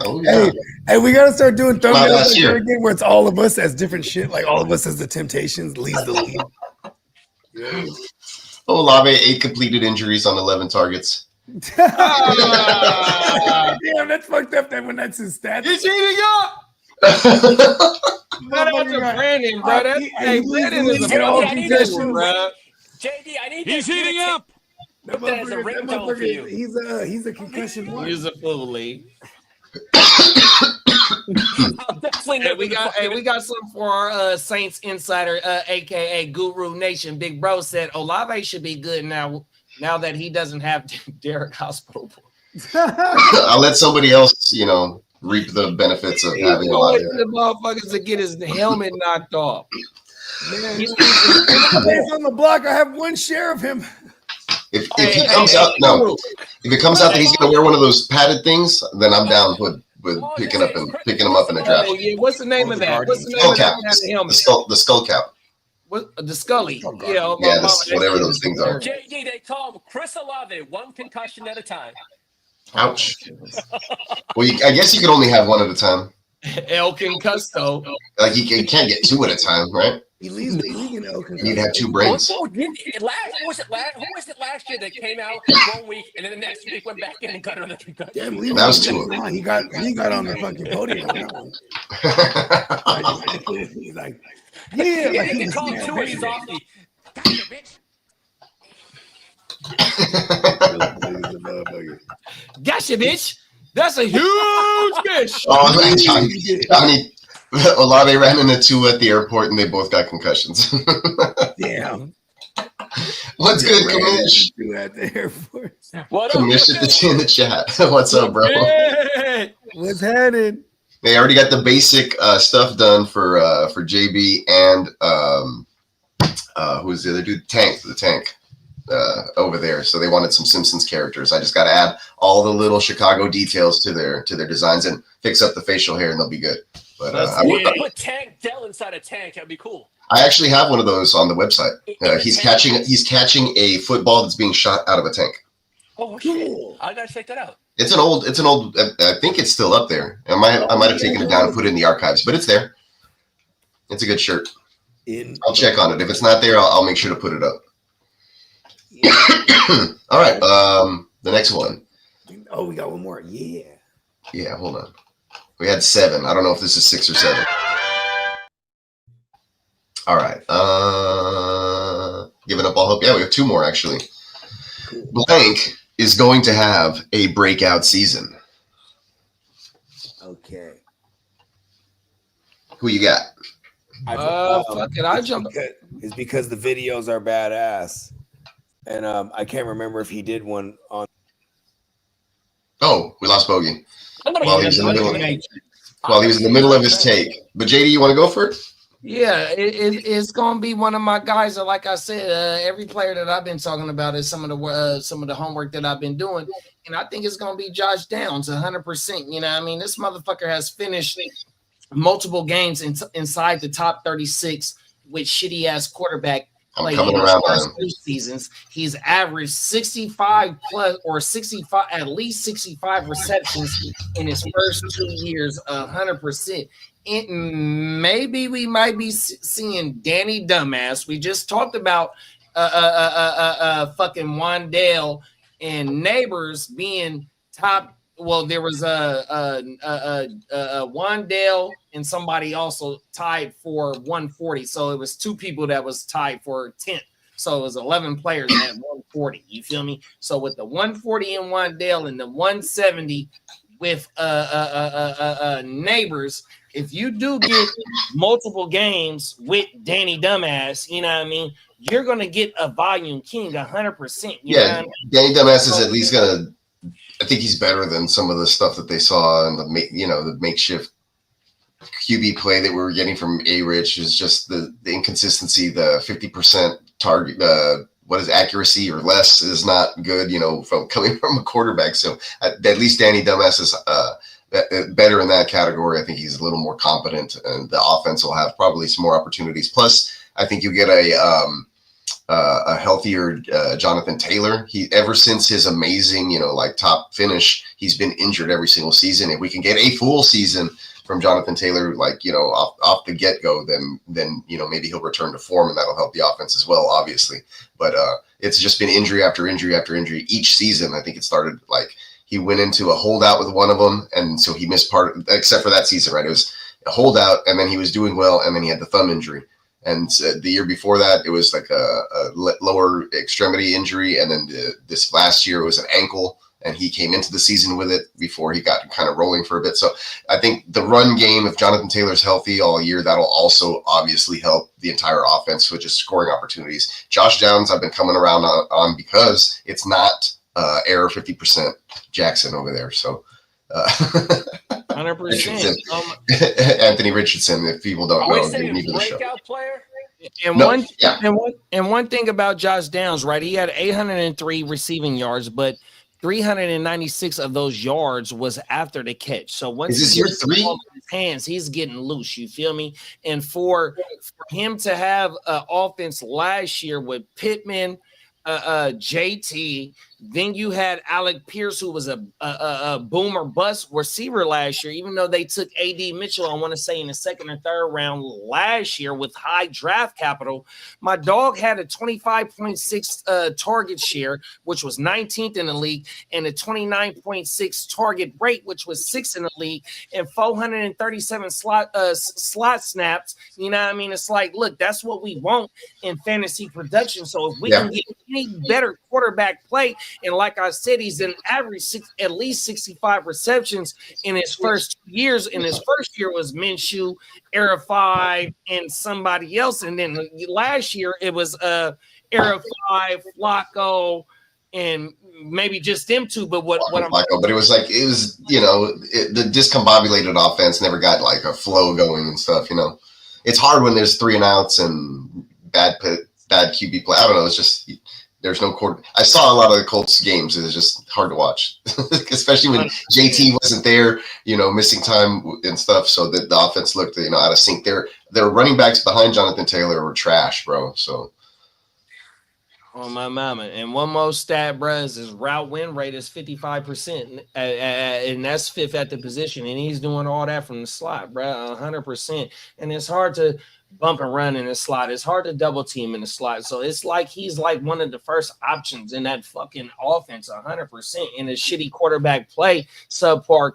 Oh, yeah. Hey, we gotta start doing thumbnails last like year. that again, where it's all of us as different shit. Like all of us as the Temptations leads the lead. Yeah. Olave 8 completed injuries on 11 targets. Damn, that's fucked up. That when that's his stats. He's heating up. Shout out to Brandon, bro. Brandon is a fucking concussion, bro. JD, I need He's that heating tape. up. Put that as a ringtone for you. He's a concussion one. He's a fully. I'll definitely Hey, we got some for our Saints insider, aka Guru Nation. Big Bro said Olave should be good now that he doesn't have Derek Hospital. I'll let somebody else, reap the benefits of having Olave. The motherfuckers to get his helmet knocked off. Man, he's on the block. I have one share of him. If he comes out, no. If it comes out that he's gonna wear one of those padded things, then I'm down with picking him up in a draft. Oh, yeah. What's the name of that? What's the name Skull of cap. that helmet? The skull cap. What the Scully? Yeah, whatever those things are. JD, they call him Chris Olave, one concussion at a time. Ouch. Well, I guess you could only have one at a time. El Concusto. Like you can't get two at a time, right? He leads the league in El Concusto. You'd have two brains. Who was it last year that came out 1 week and then the next week went back in and got another concussion? Damn, that was two. He got on the fucking podium on that one. He's like, yeah, like he called two and he's off the. Gotcha, bitch. That's a huge fish. Oh, man, Johnny. Olave ran into two at the airport and they both got concussions. Damn. What's good, Kamish? At the airport. Kamish in the chat. What's up, bro? What's happening? They already got the basic stuff done for JB and who's the other dude? The tank over there. So they wanted some Simpsons characters. I just got to add all the little Chicago details to their designs and fix up the facial hair, and they'll be good. But I put Tank Dell inside a tank. That'd be cool. I actually have one of those on the website. He's catching a football that's being shot out of a tank. Oh, cool! I gotta check that out. It's an old. I think it's still up there. I might have taken it down and put it in the archives, but it's there. It's a good shirt. I'll check on it. If it's not there, I'll make sure to put it up. All right. The next one. Oh, we got one more. Yeah. Yeah. Hold on. We had 7. I don't know if this is 6 or 7. All right. Giving up all hope. Yeah, we have 2 more actually. Cool. Blank is going to have a breakout season. Okay. Who you got? Fuck it. I jump. It's because the videos are badass. And I can't remember if he did one on. Oh, we lost Bogey. While he was in the middle of his take. But JD, you want to go for it? Yeah, it's gonna be one of my guys. Like I said, every player that I've been talking about is some of the homework that I've been doing, and I think it's gonna be Josh Downs, 100%. You know, what I mean, this motherfucker has finished multiple games inside the top 36 with shitty ass quarterback. I'm coming around on him. 2 seasons. He's averaged 65 plus or 65, at least 65 receptions in his first 2 years, 100%. And maybe we might be seeing Danny Dumbass. We just talked about fucking Wandale and Neighbors being top. Well, there was Wandale and somebody also tied for 140. So it was 2 people that was tied for 10th. So it was 11 players at 140. You feel me? So with the 140 in Wandale and the 170 with Neighbors, if you do get multiple games with Danny Dumbass, you know what I mean, you're gonna get a volume king 100%. You know what I mean? Danny Dumbass is at least gonna. I think he's better than some of the stuff that they saw in the makeshift QB play that we were getting from A-Rich. Is just the inconsistency, the 50% target, what is accuracy or less is not good, from coming from a quarterback. So at least Danny Dumbass is better in that category. I think he's a little more competent, and the offense will have probably some more opportunities. Plus, I think you get a a healthier Jonathan Taylor. He ever since his amazing, like top finish, he's been injured every single season. If we can get a full season from Jonathan Taylor, like off the get go, then maybe he'll return to form, and that'll help the offense as well, obviously. But it's just been injury after injury after injury each season. I think it started like he went into a holdout with one of them, and so he missed except for that season, right? It was a holdout, and then he was doing well, and then he had the thumb injury. And the year before that, it was like a lower extremity injury, and then this last year it was an ankle, and he came into the season with it before he got kind of rolling for a bit. So I think the run game, if Jonathan Taylor's healthy all year, that'll also obviously help the entire offense with just scoring opportunities. Josh Downs, I've been coming around on because it's not error 50% Jackson over there. So 100%. Anthony Richardson, if people don't know, they need to show. Player? And one thing about Josh Downs, right? He had 803 receiving yards, but 396 of those yards was after the catch. So once is this year 3? His hands, he's getting loose. You feel me? And for him to have an offense last year with Pittman, JT, then you had Alec Pierce, who was a boomer bust receiver last year, even though they took AD Mitchell, I want to say in the second or third round last year with high draft capital. My dog had a 25.6 target share, which was 19th in the league, and a 29.6 target rate, which was 6th in the league, and 437 slot snaps. You know what I mean? It's like, look, that's what we want in fantasy production. So if we can get any better quarterback play, and like I said, he's an average at least 65 receptions in his first 2 years. And his first year was Minshew, Era 5, and somebody else. And then last year it was Era 5, Flacco, and maybe just them two. But but it was the discombobulated offense never got like a flow going and stuff. It's hard when there's 3 and outs and bad QB play. I don't know. It's just. There's no quarter. I saw a lot of the Colts games. It was just hard to watch, especially when JT wasn't there, missing time and stuff. So that the offense looked, out of sync. Their running backs behind Jonathan Taylor were trash, bro. So. Oh, my mama. And one more stat, bro, is his route win rate is 55%. And that's 5th at the position. And he's doing all that from the slot, bro, 100%. And it's hard to bump and run in the slot. It's hard to double team in the slot. So it's like he's like one of the first options in that fucking offense, 100% in a shitty quarterback play, subpar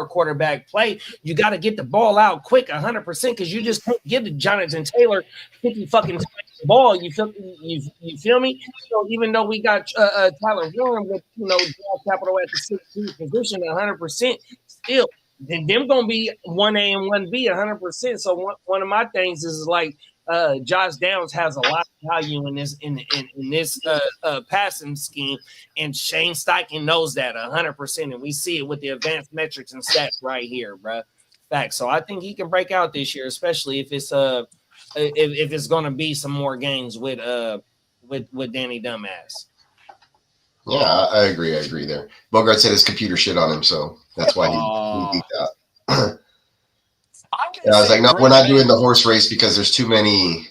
quarterback play. You got to get the ball out quick, 100%, because you just can't give to Jonathan Taylor 50 fucking times the ball. You feel me? So even though we got Tyler Warren with draft capital at the 16th position, 100%, still. Then them gonna be 1A and 1B 100%. So one of my things is like Josh Downs has a lot of value in this passing scheme, and Shane Steichen knows that 100%, and we see it with the advanced metrics and stats right here, bro. Fact. So I think he can break out this year, especially if it's gonna be some more games with Danny Dumbass. Yeah, I agree. I agree there. Bogart said his computer shit on him, so that's why he beat that. I was like, no, we're not doing the horse race because there's too many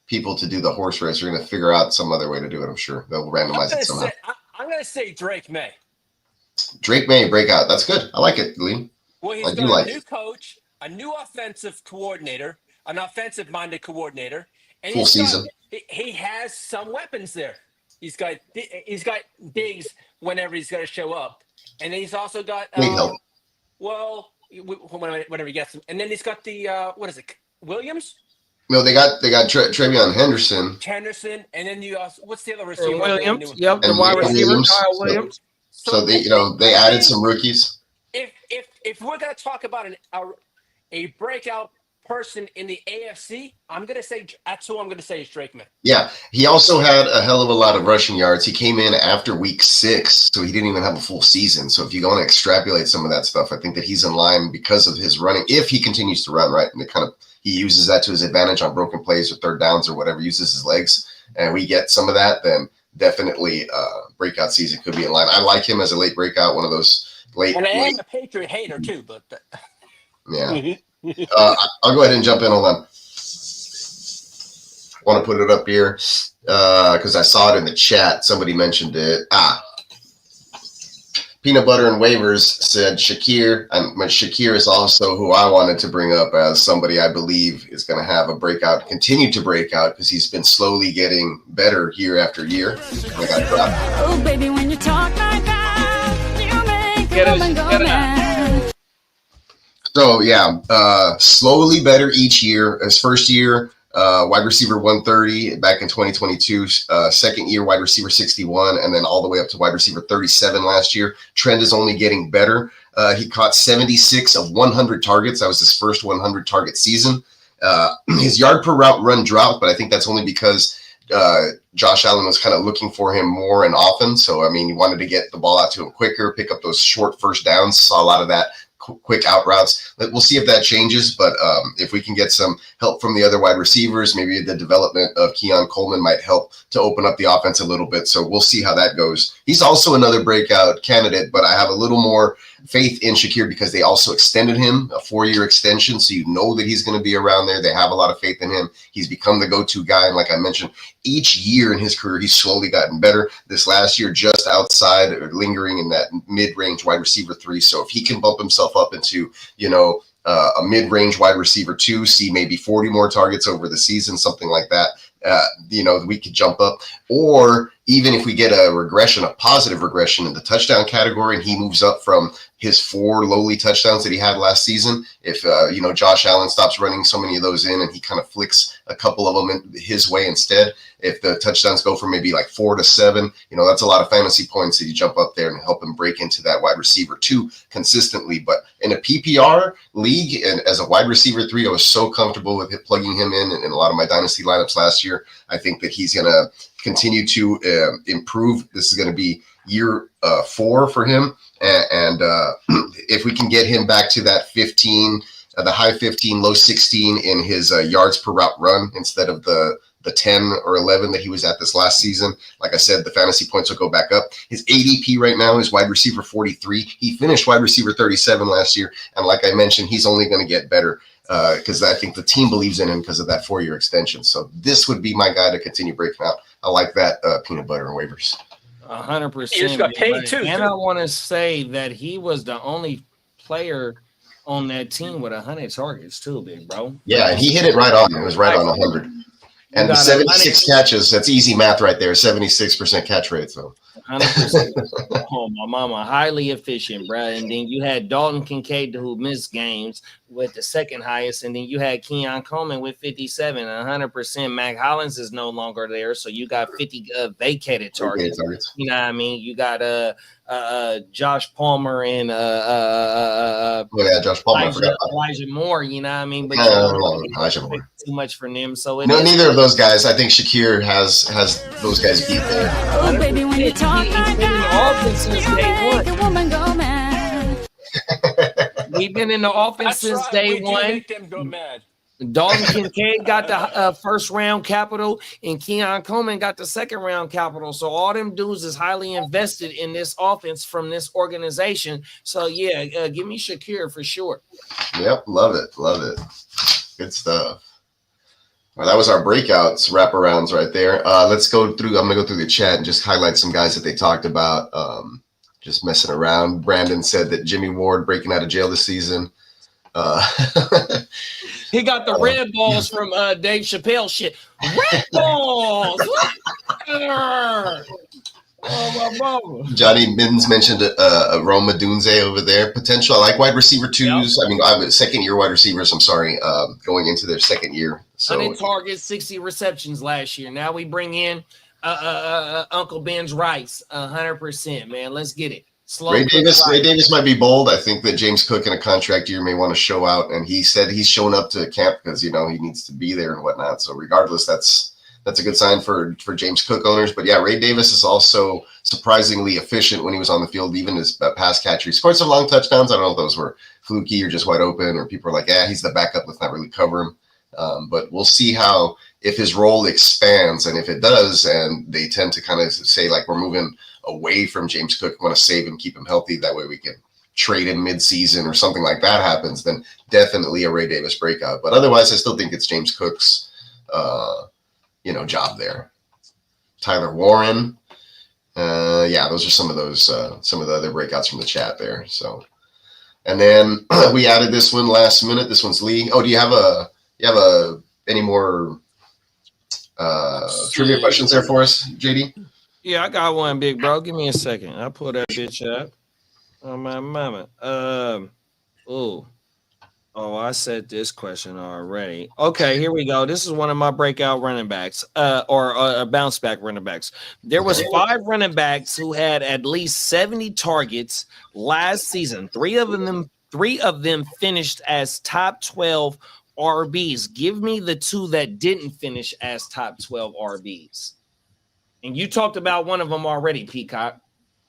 people to do the horse race. We're going to figure out some other way to do it, I'm sure. They'll randomize it somehow. I'm going to say Drake May. Drake May breakout. That's good. I like it, Lee. Well, he's got a new coach, a new offensive coordinator, an offensive-minded coordinator. And full season. He has some weapons there. He's got Diggs whenever he's going to show up, and then he's also got whenever he gets him, and then he's got the Williams? No, they got Travion Henderson, and then you also what's the other receiver? Williams, yep, the wide receiver Kyle Williams. So they added some rookies. If we're going to talk about a breakout person in the AFC, I'm going to say that's who I'm going to say is Drake May. Yeah, he also had a hell of a lot of rushing yards. He came in after week 6, so he didn't even have a full season. So if you go and extrapolate some of that stuff, I think that he's in line because of his running. If he continues to run, right, and he uses that to his advantage on broken plays or third downs or whatever, uses his legs, and we get some of that, then definitely breakout season could be in line. I like him as a late breakout, one of those late. And I am a Patriot hater too, but yeah. I'll go ahead and jump in. Hold on. want to put it up here because I saw it in the chat. Somebody mentioned it. Peanut Butter and Waivers said Shakir. Shakir is also who I wanted to bring up as somebody I believe is going to have a breakout, continue to break out because he's been slowly getting better year after year. I got dropped. Oh, baby, when you talk like that, you make a woman go mad. So, yeah, slowly better each year. His first year, wide receiver 130 back in 2022. Second year, wide receiver 61, and then all the way up to wide receiver 37 last year. Trend is only getting better. He caught 76 of 100 targets. That was his first 100 target season. His yard per route run dropped, but I think that's only because Josh Allen was kind of looking for him more and often. So, I mean, he wanted to get the ball out to him quicker, pick up those short first downs. Saw a lot of that. Quick out routes. We'll see if that changes, but if we can get some help from the other wide receivers, maybe the development of Keon Coleman might help to open up the offense a little bit. So we'll see how that goes. He's also another breakout candidate, but I have a little more faith in Shakir because they also extended him a 4-year extension. So you know that he's going to be around there. They have a lot of faith in him. He's become the go-to guy. And like I mentioned, each year in his career, he's slowly gotten better. This last year, just outside or lingering in that mid-range wide receiver 3. So if he can bump himself up into, a mid-range wide receiver 2, see maybe 40 more targets over the season, something like that, we could jump up. Or even if we get a positive regression in the touchdown category, and he moves up from his 4 lowly touchdowns that he had last season, if, Josh Allen stops running so many of those in and he kind of flicks a couple of them his way instead, if the touchdowns go from maybe like 4 to 7, that's a lot of fantasy points that you jump up there and help him break into that wide receiver 2 consistently. But in a PPR league and as a wide receiver 3, I was so comfortable with plugging him in a lot of my dynasty lineups last year. I think that he's going to continue to improve. This is going to be year 4 for him. And if we can get him back to that 15, the high 15, low 16 in his yards per route run instead of the 10 or 11 that he was at this last season, like I said, the fantasy points will go back up. His ADP right now is wide receiver 43. He finished wide receiver 37 last year. And like I mentioned, he's only going to get better because I think the team believes in him because of that 4-year extension. So this would be my guy to continue breaking out. I like that Peanut Butter and Waivers. 100%. He just got paid too. And I want to say that he was the only player on that team with 100 targets too, big bro. Yeah, he hit it right on. It was right on 100. And the 76 catches, that's easy math right there, 76% catch rate. So 100%. Oh, my mama, highly efficient, bro. And then you had Dalton Kincaid who missed games with the second highest, and then you had Keon Coleman with 57, 100%. Mac Hollins is no longer there, so you got 50 vacated targets. You know what I mean? You got Josh Palmer and Josh Palmer, Elijah Moore. You know what I mean? But Elijah Moore. Too much for them. So neither of those guys. I think Shakir has those guys beat there. Oh, baby, when you talk like that, you make a woman go mad. We've been in the offense since day one. Make them go mad. Dalton Kincaid got the first round capital, and Keon Coleman got the second round capital. So all them dudes is highly invested in this offense from this organization. So yeah, give me Shakir for sure. Yep, love it, good stuff. Well, that was our breakouts, wraparounds right there. Let's go through. I'm gonna go through the chat and just highlight some guys that they talked about. Just messing around. Brandon said that Jimmy Ward breaking out of jail this season. He got the red balls from Dave Chappelle shit. Red balls. Oh, my mama. Johnny Middens mentioned Roma Dunze over there. Potential. I like wide receiver 2s. Yep. I mean, I'm second-year wide receivers. I'm sorry, going into their second year. So 100 targets, 60 receptions last year. Now we bring in Uncle Ben's Rice, 100%. Man, let's get it. Ray Davis might be bold. I think that James Cook in a contract year may want to show out, and he said he's showing up to camp because he needs to be there and whatnot. So regardless, that's a good sign for James Cook owners. But yeah, Ray Davis is also surprisingly efficient when he was on the field. Even his pass catcher, he scored some long touchdowns. I don't know if those were fluky or just wide open, or people are like, he's the backup. Let's not really cover him. But we'll see if his role expands, and if it does, and they tend to kind of say like we're moving away from James Cook, want to save him, keep him healthy. That way we can trade him mid-season or something like that happens, then definitely a Ray Davis breakout. But otherwise, I still think it's James Cook's job there. Tyler Warren. Those are some of the other breakouts from the chat there. So, and then we added this one last minute. This one's Lee. Oh, do you have any more trivia questions there for us, JD? Yeah, I got one, big bro. Give me a second. I'll pull that bitch up. Oh my mama. I said this question already. Okay, here we go. This is one of my breakout running backs, or bounce back running backs. There was 5 running backs who had at least 70 targets last season. Three of them finished as top 12 RBs. Give me the 2 that didn't finish as top 12 RBs. And you talked about one of them already, Peacock.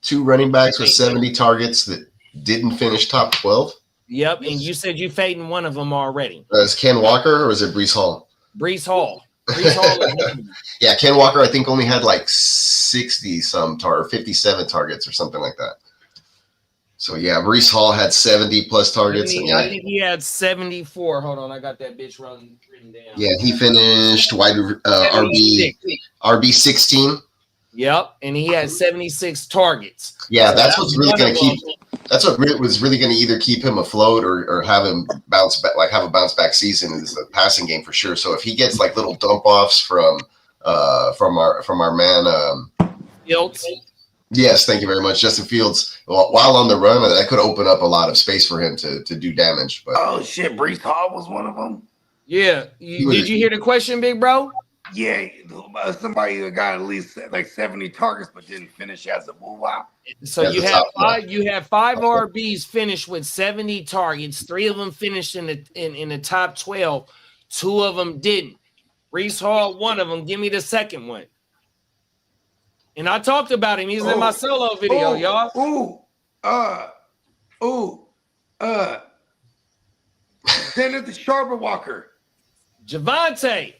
2 running backs with 70 targets that didn't finish top 12. Yep, and you said you fading one of them already. Is Ken Walker or is it Breece Hall? Breece Hall. Breece Hall. Yeah, Ken Walker, I think, only had like 60-some or 57 targets or something like that. So, yeah, Breece Hall had 70-plus targets. I think he had 74. Hold on, I got that bitch written down. Yeah, he finished RB 16. Yep, and he had 76 targets. Yeah, so that's what's really going to keep. That's what was really going to either keep him afloat or have him bounce back, like have a bounce back season, is the passing game for sure. So if he gets like little dump offs from our man Fields. Yes, thank you very much, Justin Fields. While on the run, that could open up a lot of space for him to do damage. But oh shit, Breece Hall was one of them. Yeah, did you hear the question, big bro? Yeah, somebody who got at least like 70 targets but didn't finish as a move out. So you have 5. You have 5 RBs finished with 70 targets. 3 of them finished in the top 12. 2 of them didn't. Breece Hall, one of them. Give me the second one. And I talked about him. He's in my solo video, y'all. Dennis the Sharper Walker. Javonte.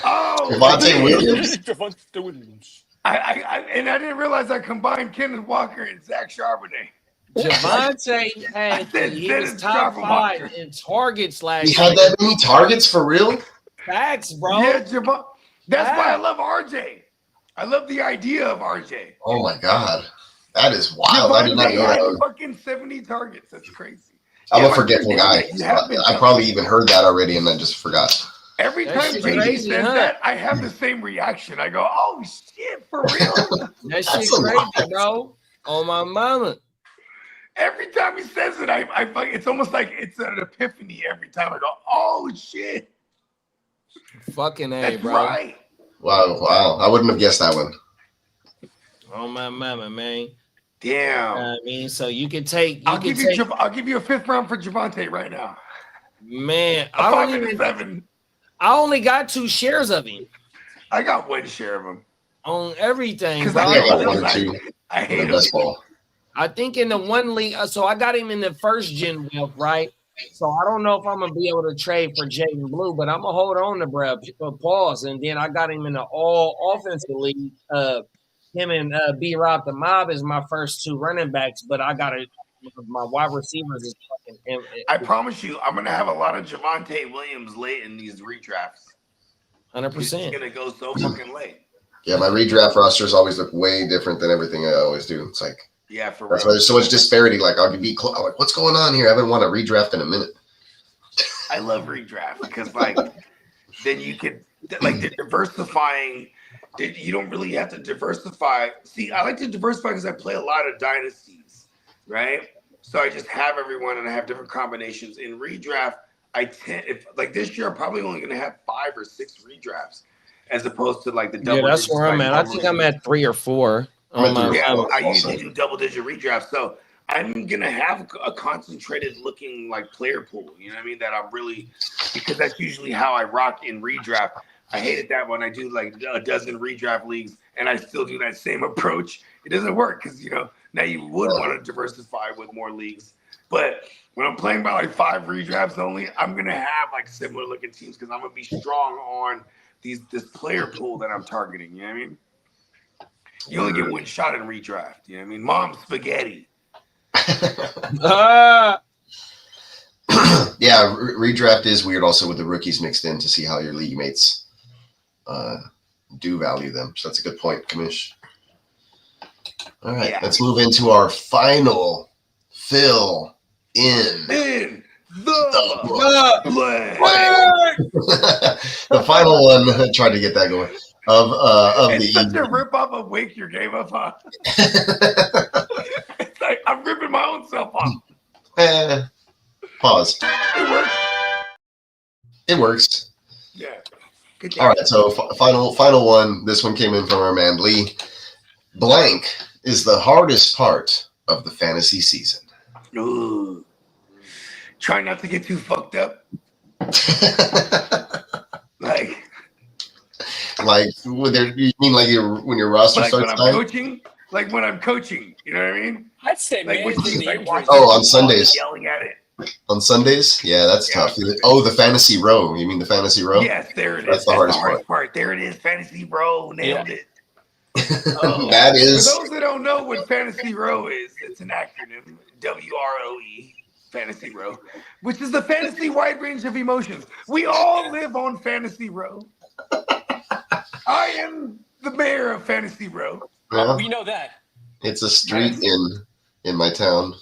Oh, Javonte Williams. Javonte Williams. I didn't realize I combined Kenneth Walker and Zach Charbonnet. Javonte he was top 5 in targets last year. He had that many targets for real? Facts, bro. Yeah, that's why I love RJ. I love the idea of RJ. Oh my god, that is wild! I did not know that. Fucking 70 targets. That's crazy. I'm a forgetful guy. I probably even heard that already and then just forgot. Every time Brady says that, I have the same reaction. I go, "Oh shit, for real?" That shit crazy, bro. On my mama. Every time he says it, I it's almost like it's an epiphany. Every time I go, "Oh shit." Fucking A, that's bro. Right. Wow. I wouldn't have guessed that one. On my mama, man. Damn. I mean, so you can take. I'll give you a 5th round for Javonte right now. Man, I only got 2 shares of him. I got 1 share of him on everything. I got 1 or 2. I hate best ball. I think in the one league, so I got him in the first gen wealth, right? So I don't know if I'm gonna be able to trade for Jaden Blue, but I'm gonna hold on to pause, and then I got him in the all offensive league. Him and B Rob the Mob is my first 2 running backs, but I got my wide receivers is fucking. I promise you, I'm gonna have a lot of Javonte Williams late in these redrafts. 100%. It's gonna go so fucking late. Yeah, my redraft rosters always look way different than everything I always do. It's like. Yeah, for that's real. why there's so much disparity. Like I'll be like, what's going on here? I haven't won a redraft in a minute. I love redraft because then you can the diversifying. You don't really have to diversify. See, I like to diversify because I play a lot of dynasties, right? So I just have everyone and I have different combinations. In redraft, this year I'm probably only going to have 5 or 6 redrafts as opposed to the double. Yeah, that's where I'm at. I think I'm at 3 or 4. I usually do double-digit redrafts, so I'm gonna have a concentrated looking player pool. You know what I mean? That I'm really, because that's usually how I rock in redraft. I hated that when I do a dozen redraft leagues and I still do that same approach. It doesn't work because now you would want to diversify with more leagues. But when I'm playing by 5 redrafts only, I'm gonna have similar looking teams because I'm gonna be strong on this player pool that I'm targeting. You know what I mean? You only get 1 shot in redraft. You know what I mean? Mom spaghetti. Yeah, redraft is weird also with the rookies mixed in to see how your league mates do value them. So that's a good point, Kamish. All right, let's move into our final fill in the final one. I tried to get that going of it's the such a rip off of Wake Your Game Up, huh? It's like I'm ripping my own self off. Pause. It works. It works. Yeah. Good All right, so final one. This one came in from our man Lee. Blank is the hardest part of the fantasy season. Ooh. Try not to get too fucked up. Like when you mean like when your roster like starts when I'm coaching? Like when I'm coaching, you know what I mean? I'd say like managing the injuries. on Sundays. Yelling at it. On Sundays? Yeah, that's tough. Oh, the fantasy row. You mean the fantasy row? Yes, there it is. That's the hardest part. There it is. Fantasy row. Nailed it. That is. For those that don't know what fantasy row is, it's an acronym. WROE. Fantasy row, which is the fantasy wide range of emotions. We all live on fantasy row. I am the mayor of fantasy row. Yeah. We know that. It's a street in my town.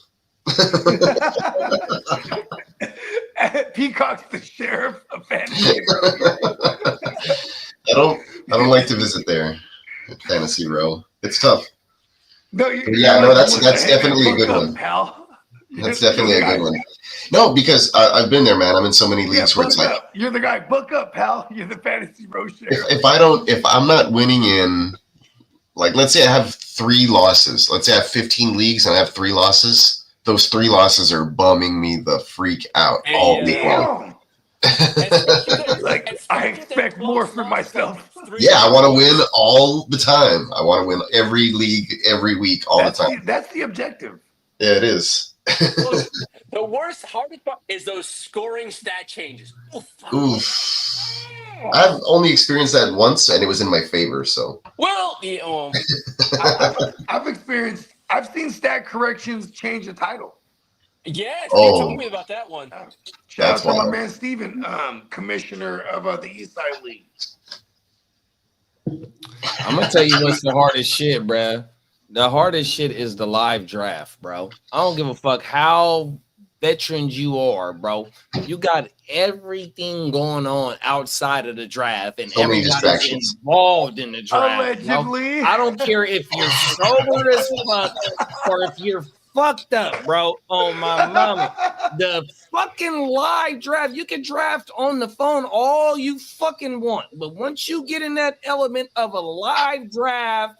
Peacock's the sheriff of fantasy row. I don't like to visit there. Fantasy row. It's tough. No, that's definitely a good one. Pal. That's definitely a good one. No, because I've been there, man. I'm in so many leagues where it's like you're the guy. Book up, pal. You're the fantasy row sheriff. If I'm not winning in, like, let's say I have 3 losses. Let's say I have 15 leagues and I have 3 losses. Those 3 losses are bumming me the freak out all week long. Like I expect more from myself. Yeah, I want to win all the time. I want to win every league, every week, all the time. That's the objective. Yeah, it is. The worst, hardest part is those scoring stat changes. Oof. I've only experienced that once, and it was in my favor. So. Well, I've seen stat corrections change the title. Yes, you told me about that one. Shout out to my man Steven, commissioner of the East Side League. I'm gonna tell you what's the hardest shit, bruh. The hardest shit is the live draft, bro. I don't give a fuck how veterans you are, bro. You got everything going on outside of the draft, and everybody's involved in the draft. Allegedly. I don't care if you're sober as fuck or if you're fucked up, bro. Oh my mama. The fucking live draft, you can draft on the phone all you fucking want. But once you get in that element of a live draft,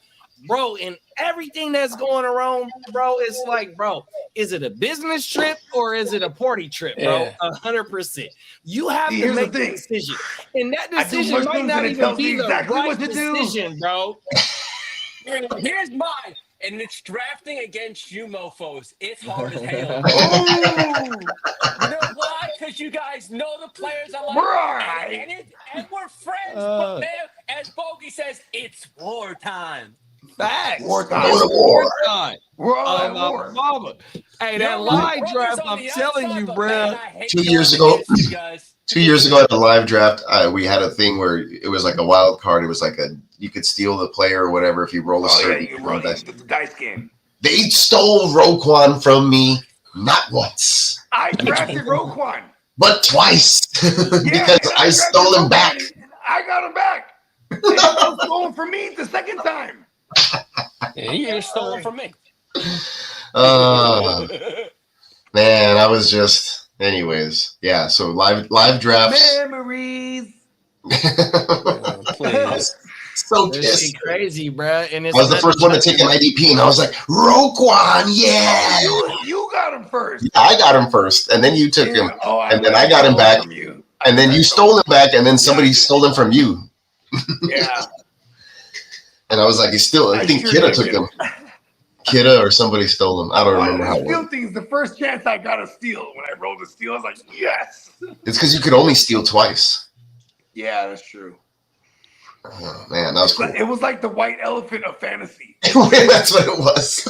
bro, and everything that's going around, bro, it's like, bro, is it a business trip or is it a party trip, bro? 100%. You have to make a decision. And that decision might not even be the right decision, bro. Here's mine. And it's drafting against you mofos. It's hard as hell. You know why? Because you guys know the players I like. And we're friends. But man, as Bogey says, it's wartime. Facts. Wartime. Wartime. We're all at war. Mama. Hey, that live draft, I'm telling you, bro. 2 years ago, 2 years ago at the live draft, we had a thing where it was like a wild card. It was like you could steal the player or whatever if you roll a certain. Yeah, you can roll the dice game. They stole Roquan from me not once. I drafted Roquan, but twice because I stole him back. I got him back. They stole him from me the second time. Yeah, you stole him from me. Man, I was just. Anyways, yeah. So live drafts. Memories. So pissed. Crazy, bro. And I was the first one to take an IDP, and I was like, Roquan, yeah. You got him first. Yeah, I got him first, and then you took him, and then I got him back, and then you stole him back, and then somebody stole him from you. Yeah. And I was like, I think Kidda took him. Kidda or somebody stole him. I don't remember how it steal went. things. The first chance I got a steal, when I rolled a steal, I was like, yes. It's because you could only steal twice. Yeah, that's true. Oh, man, that was cool. It was like the white elephant of fantasy. That's what it was.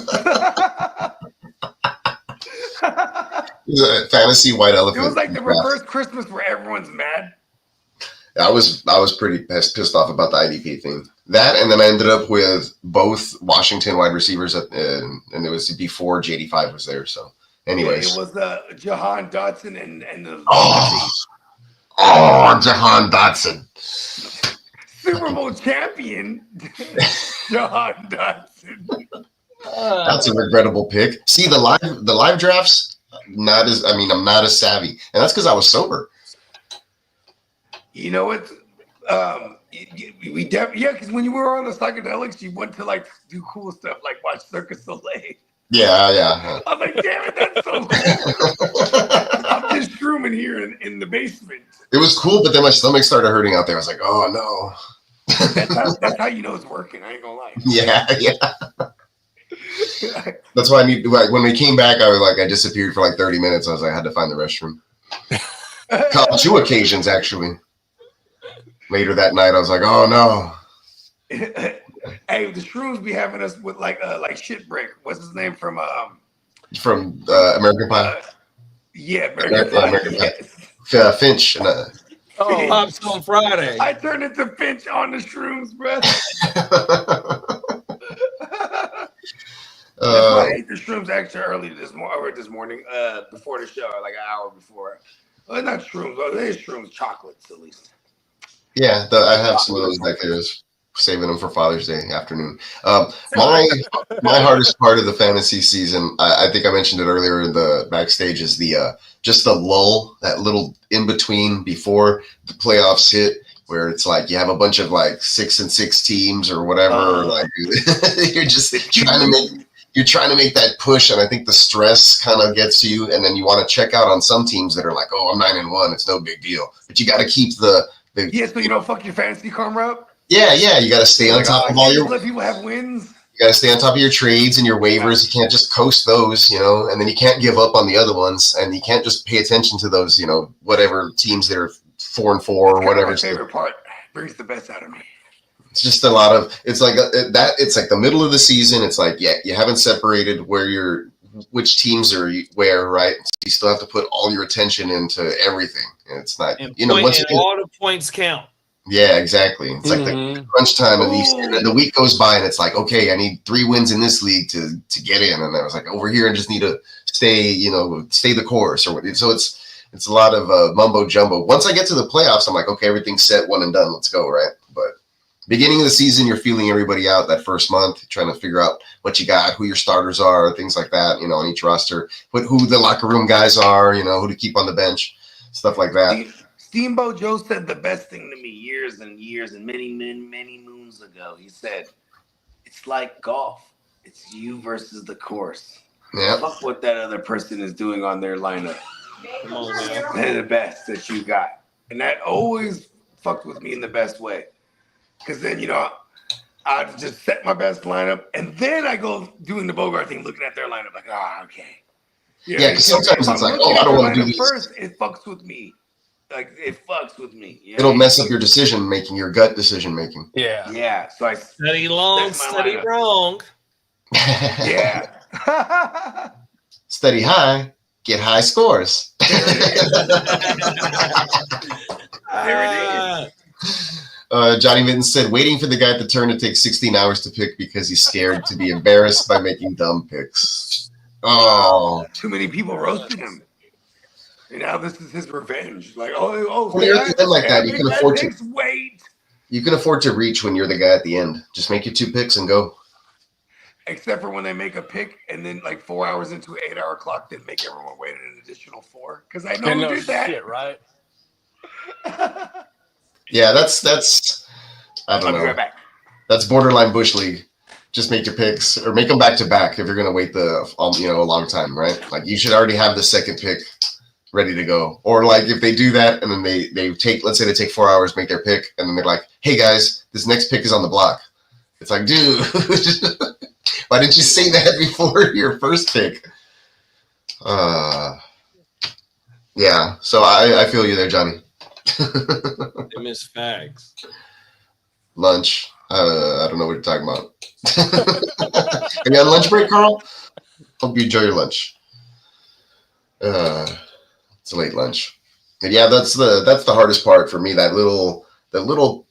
Fantasy white elephant. It was like the reverse Christmas where everyone's mad. I was pretty pissed off about the IDP thing. That, and then I ended up with both Washington wide receivers, and it was before JD5 was there. So, anyways, it was Jahan Dotson and the Jahan Dotson, Super Bowl champion, Jahan Dotson. That's a regrettable pick. See, the live drafts, I'm not as savvy, and that's because I was sober. You know what? Because when you were on the psychedelics, you went to like do cool stuff, like watch Circus Soleil. Yeah. I'm like, damn it, that's so cool. I'm just shrooming here in the basement. It was cool, but then my stomach started hurting out there. I was like, oh no. That's how you know it's working. I ain't gonna lie. Yeah. That's why when we came back, I disappeared for like 30 minutes. I had to find the restroom. On 2 occasions, actually. Later that night, I was like, oh no. Hey, the shrooms be having us with like shit break. What's his name from American Pie? Yeah, American Pie. Yes. Finch. Pops on Friday. I turned into Finch on the shrooms, bro. I ate the shrooms actually early this morning, before the show, like an hour before. Well, not shrooms. They're shrooms, chocolates at least. Yeah, I have some of those back there. Saving them for Father's Day afternoon. My hardest part of the fantasy season, I think I mentioned it earlier in the backstage, is just the lull, that little in between before the playoffs hit, where it's like you have a bunch of like 6-6 teams or whatever. Like you're just trying to make that push, and I think the stress kind of gets you, and then you want to check out on some teams that are like, oh, I'm 9-1, it's no big deal, but you got to keep the so you don't fuck your fantasy karma up. Yeah, you got to stay on top of all your. Let people have wins. You got to stay on top of your trades and your waivers. You can't just coast those, and then you can't give up on the other ones, and you can't just pay attention to those, whatever teams that are 4-4 or whatever. My favorite part brings the best out of me. It's just a lot of. It's like that. It's like the middle of the season. It's like you haven't separated which teams are where, right? So you still have to put all your attention into everything, and it's not. All the points count. Yeah, exactly. It's like the crunch time of these, and the week goes by, and it's like, okay, I need 3 wins in this league to get in, and I was like, over here, I just need to stay the course, or what. So it's a lot of mumbo jumbo. Once I get to the playoffs, I'm like, okay, everything's set, one and done, let's go, right? But beginning of the season, you're feeling everybody out that first month, trying to figure out what you got, who your starters are, things like that, on each roster, who the locker room guys are, who to keep on the bench, stuff like that. Steamboat Joe said the best thing to me years and years and many moons ago. He said, it's like golf. It's you versus the course. Yeah. Fuck what that other person is doing on their lineup. They're the best that you got. And that always fucked with me in the best way. Because then, I just set my best lineup, and then I go doing the Bogart thing, looking at their lineup like, okay. Yeah, because sometimes it's like, I don't want to do this. First, it fucks with me. Like, it fucks with me. It'll mess up your decision making, your gut decision making. Yeah. Yeah. So I study long, study wrong. Yeah. Study high, get high scores. There it is. Johnny Mitten said, waiting for the guy at the turn to take 16 hours to pick because he's scared to be embarrassed by making dumb picks. Oh. Too many people roasted him. And now this is his revenge. Like, when you're at the end like that, you can afford to wait. You can afford to reach when you're the guy at the end. Just make your 2 picks and go. Except for when they make a pick and then like 4 hours into an 8-hour clock, then make everyone wait an additional 4. Because I know who did that. Shit, right? Yeah, that's I don't know. Right back. That's borderline Bush League. Just make your picks or make them back to back if you're gonna wait a long time, right? Like you should already have the second pick ready to go. Or like if they do that and then they take, let's say they take 4 hours, make their pick, and then they're like, hey guys, this next pick is on the block. It's like, dude, why didn't you say that before your first pick? Yeah, so I feel you there, Johnny. They miss fags. Lunch. I don't know what you're talking about. Are you on lunch break, Carl? Hope you enjoy your lunch. It's a late lunch. And yeah, that's the hardest part for me. That little little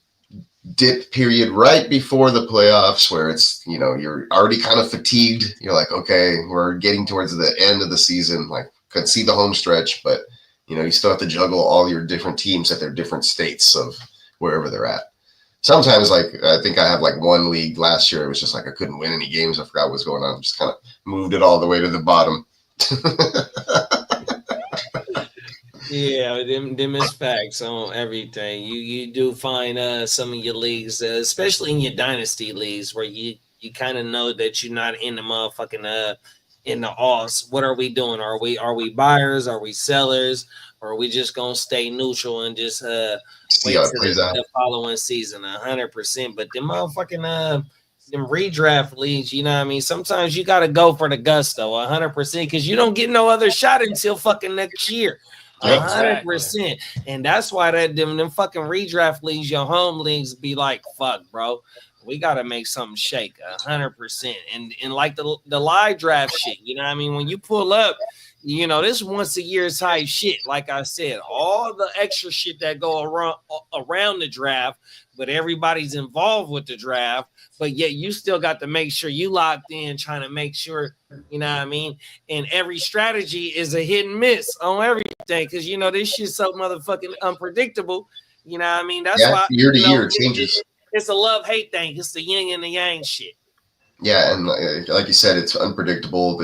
dip period right before the playoffs where it's, you're already kind of fatigued. You're like, okay, we're getting towards the end of the season. Like, could see the home stretch, but you still have to juggle all your different teams at their different states of wherever they're at. Sometimes, like, I think I have like one league last year. It was just like I couldn't win any games. I forgot what was going on. Just kind of moved it all the way to the bottom. Yeah, them is facts on everything. You do find some of your leagues, especially in your dynasty leagues, where you kind of know that you're not in the motherfucking in the offs. What are we doing? Are we buyers? Are we sellers? Or are we just gonna stay neutral and just wait till the following season? 100%. But them motherfucking them redraft leagues, you know what I mean? Sometimes you gotta go for the gusto, 100%, because you don't get no other shot until fucking next year. 100%. And that's why them fucking redraft leagues, your home leagues, be like, fuck, bro. We gotta make something shake 100%. And like the live draft shit, you know what I mean? When you pull up, this once a year type shit. Like I said, all the extra shit that go around the draft, but everybody's involved with the draft, but yet you still got to make sure you locked in, trying to make sure, you know what I mean? And every strategy is a hit and miss on everything, because this shit's so motherfucking unpredictable. You know what I mean? That's why year to year it changes. It's a love-hate thing. It's the yin and the yang shit. Yeah, and like you said, it's unpredictable.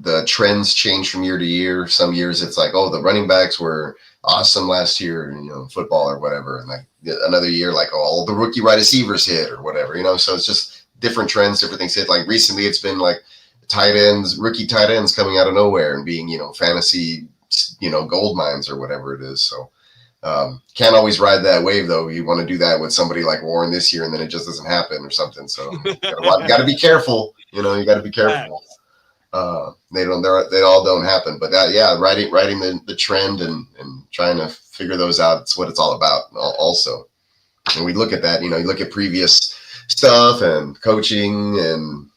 The trends change from year to year. Some years it's like, oh, the running backs were awesome last year, football or whatever. And like another year, like, oh, all the rookie wide receivers hit or whatever, So it's just different trends, different things hit. Like recently it's been like rookie tight ends coming out of nowhere and being, fantasy, gold mines or whatever it is. So can't always ride that wave though. You want to do that with somebody like Warren this year and then it just doesn't happen or something. So you got to be careful. You got to be careful. They all don't happen, but writing the trend and trying to figure those out. It's what it's all about also. And we look at that, you look at previous stuff and coaching and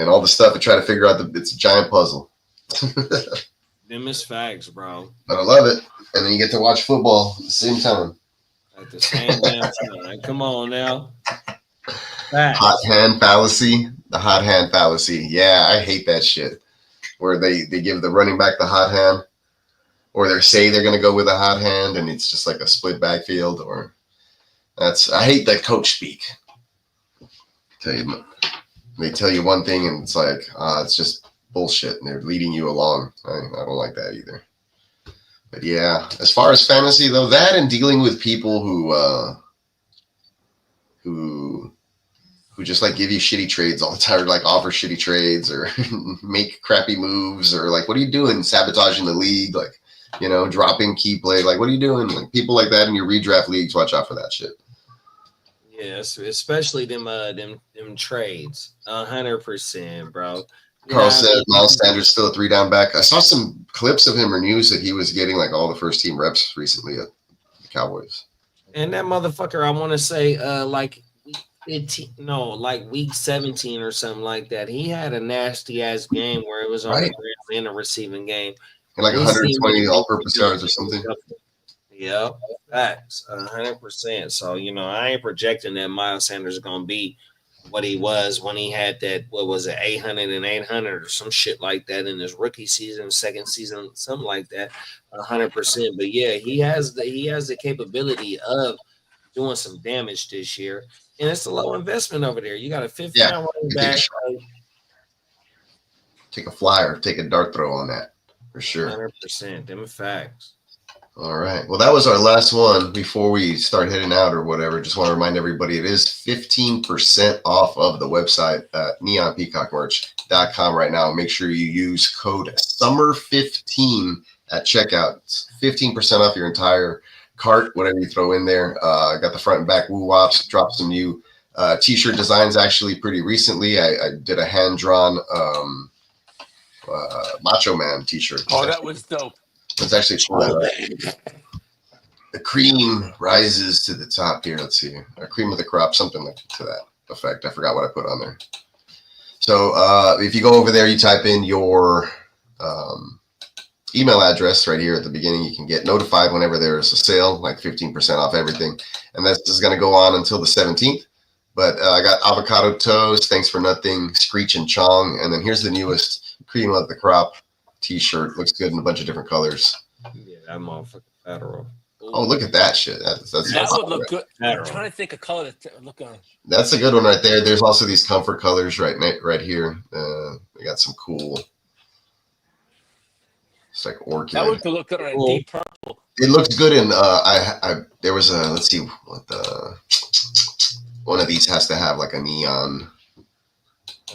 all the stuff and try to figure out it's a giant puzzle. Them is facts, bro. But I love it. And then you get to watch football at the same time. At the same damn time. Come on now. Facts. Hot hand fallacy. The hot hand fallacy. Yeah, I hate that shit. Where they give the running back the hot hand, or they say they're going to go with a hot hand, and it's just like a split backfield. I hate that coach speak. They tell you one thing, and it's like it's just bullshit, and they're leading you along. I don't like that either. But yeah, as far as fantasy though, that and dealing with people who just like give you shitty trades all the time, or like offer shitty trades or make crappy moves, or like, what are you doing? Sabotaging the league, like, dropping key play. Like, what are you doing? Like, people like that in your redraft leagues, watch out for that shit. Yes, especially them trades. 100%, bro. Carl said Miles Sanders still a 3-down back. I saw some clips of him or news that he was getting like all the first team reps recently at the Cowboys. And that motherfucker, I want to say like week 17 or something like that. He had a nasty ass game where it was on the ground in a receiving game. And like 120 all-purpose yards or something. Yep, facts, 100%. So I ain't projecting that Miles Sanders is gonna be what he was when he had that, what was it, 800 and 800 or some shit like that in his rookie season, second season, something like that, 100%. But yeah, he has the capability of doing some damage this year. And it's a low investment over there. You got a fifth round running back. Take a flyer, take a dart throw on that for sure. 100%. Them facts. All right. Well, that was our last one before we start heading out or whatever. Just want to remind everybody it is 15% off of the website at neonpeacockmerch.com right now. Make sure you use code SUMMER15 at checkout. It's 15% off your entire cart, whatever you throw in there. Got the front and back woo-wops, dropped some new t-shirt designs actually pretty recently. I did a hand-drawn Macho Man t-shirt. Oh, that was dope. It's actually cool. The cream rises to the top here. Let's see. A cream of the crop, something like to that effect. I forgot what I put on there. So if you go over there, you type in your email address right here at the beginning. You can get notified whenever there's a sale, like 15% off everything. And this is going to go on until the 17th. But I got avocado toast, thanks for nothing, Screech and Chong. And then here's the newest cream of the crop t-shirt. Looks good in a bunch of different colors. Yeah, that motherfucker federal. Oh, look at that shit. That's that would look good. I'm trying to think of color to look on. That's a good one right there. There's also these comfort colors right here. We got some cool. It's like orchid. That would look good on a deep purple. It looks good in. There was a. Let's see what the. One of these has to have like a neon.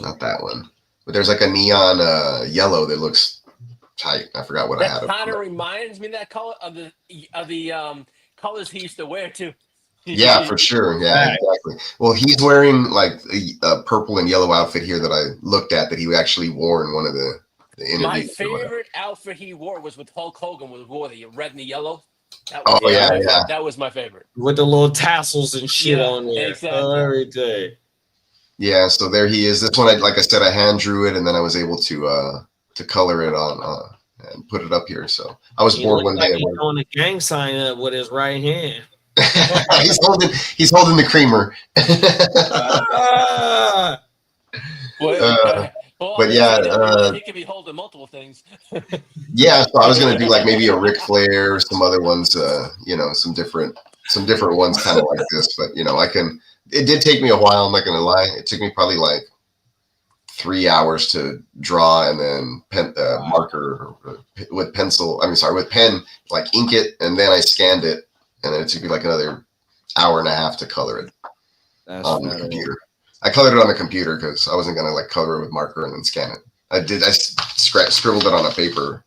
Not that one, but there's like a neon yellow that looks tight. I forgot what I had. That kind of reminds me of that color of the colors he used to wear too. Yeah, for sure. Yeah, exactly. Well, he's wearing like a purple and yellow outfit here that I looked at that he actually wore in one of the interviews. My favorite outfit he wore was with Hulk Hogan, wore the red and the yellow. That was my favorite. With the little tassels and shit on there. Exactly. Every day. Yeah, so there he is. This one, like I said, I hand drew it, and then I was able to color it on and put it up here. So I was bored one day. He's doing a gang sign up with his right hand. he's holding the creamer. But yeah, he could be holding multiple things. Yeah, so I was gonna do like maybe a Ric Flair, some other ones, some different ones, kind of like this. But I can. It did take me a while. I'm not gonna lie. It took me probably like 3 hours to draw, and then marker with pencil. With pen, like ink it, and then I scanned it, and then it took me like another hour and a half to color it on the computer. I colored it on the computer because I wasn't gonna like color it with marker and then scan it. I scribbled it on a paper.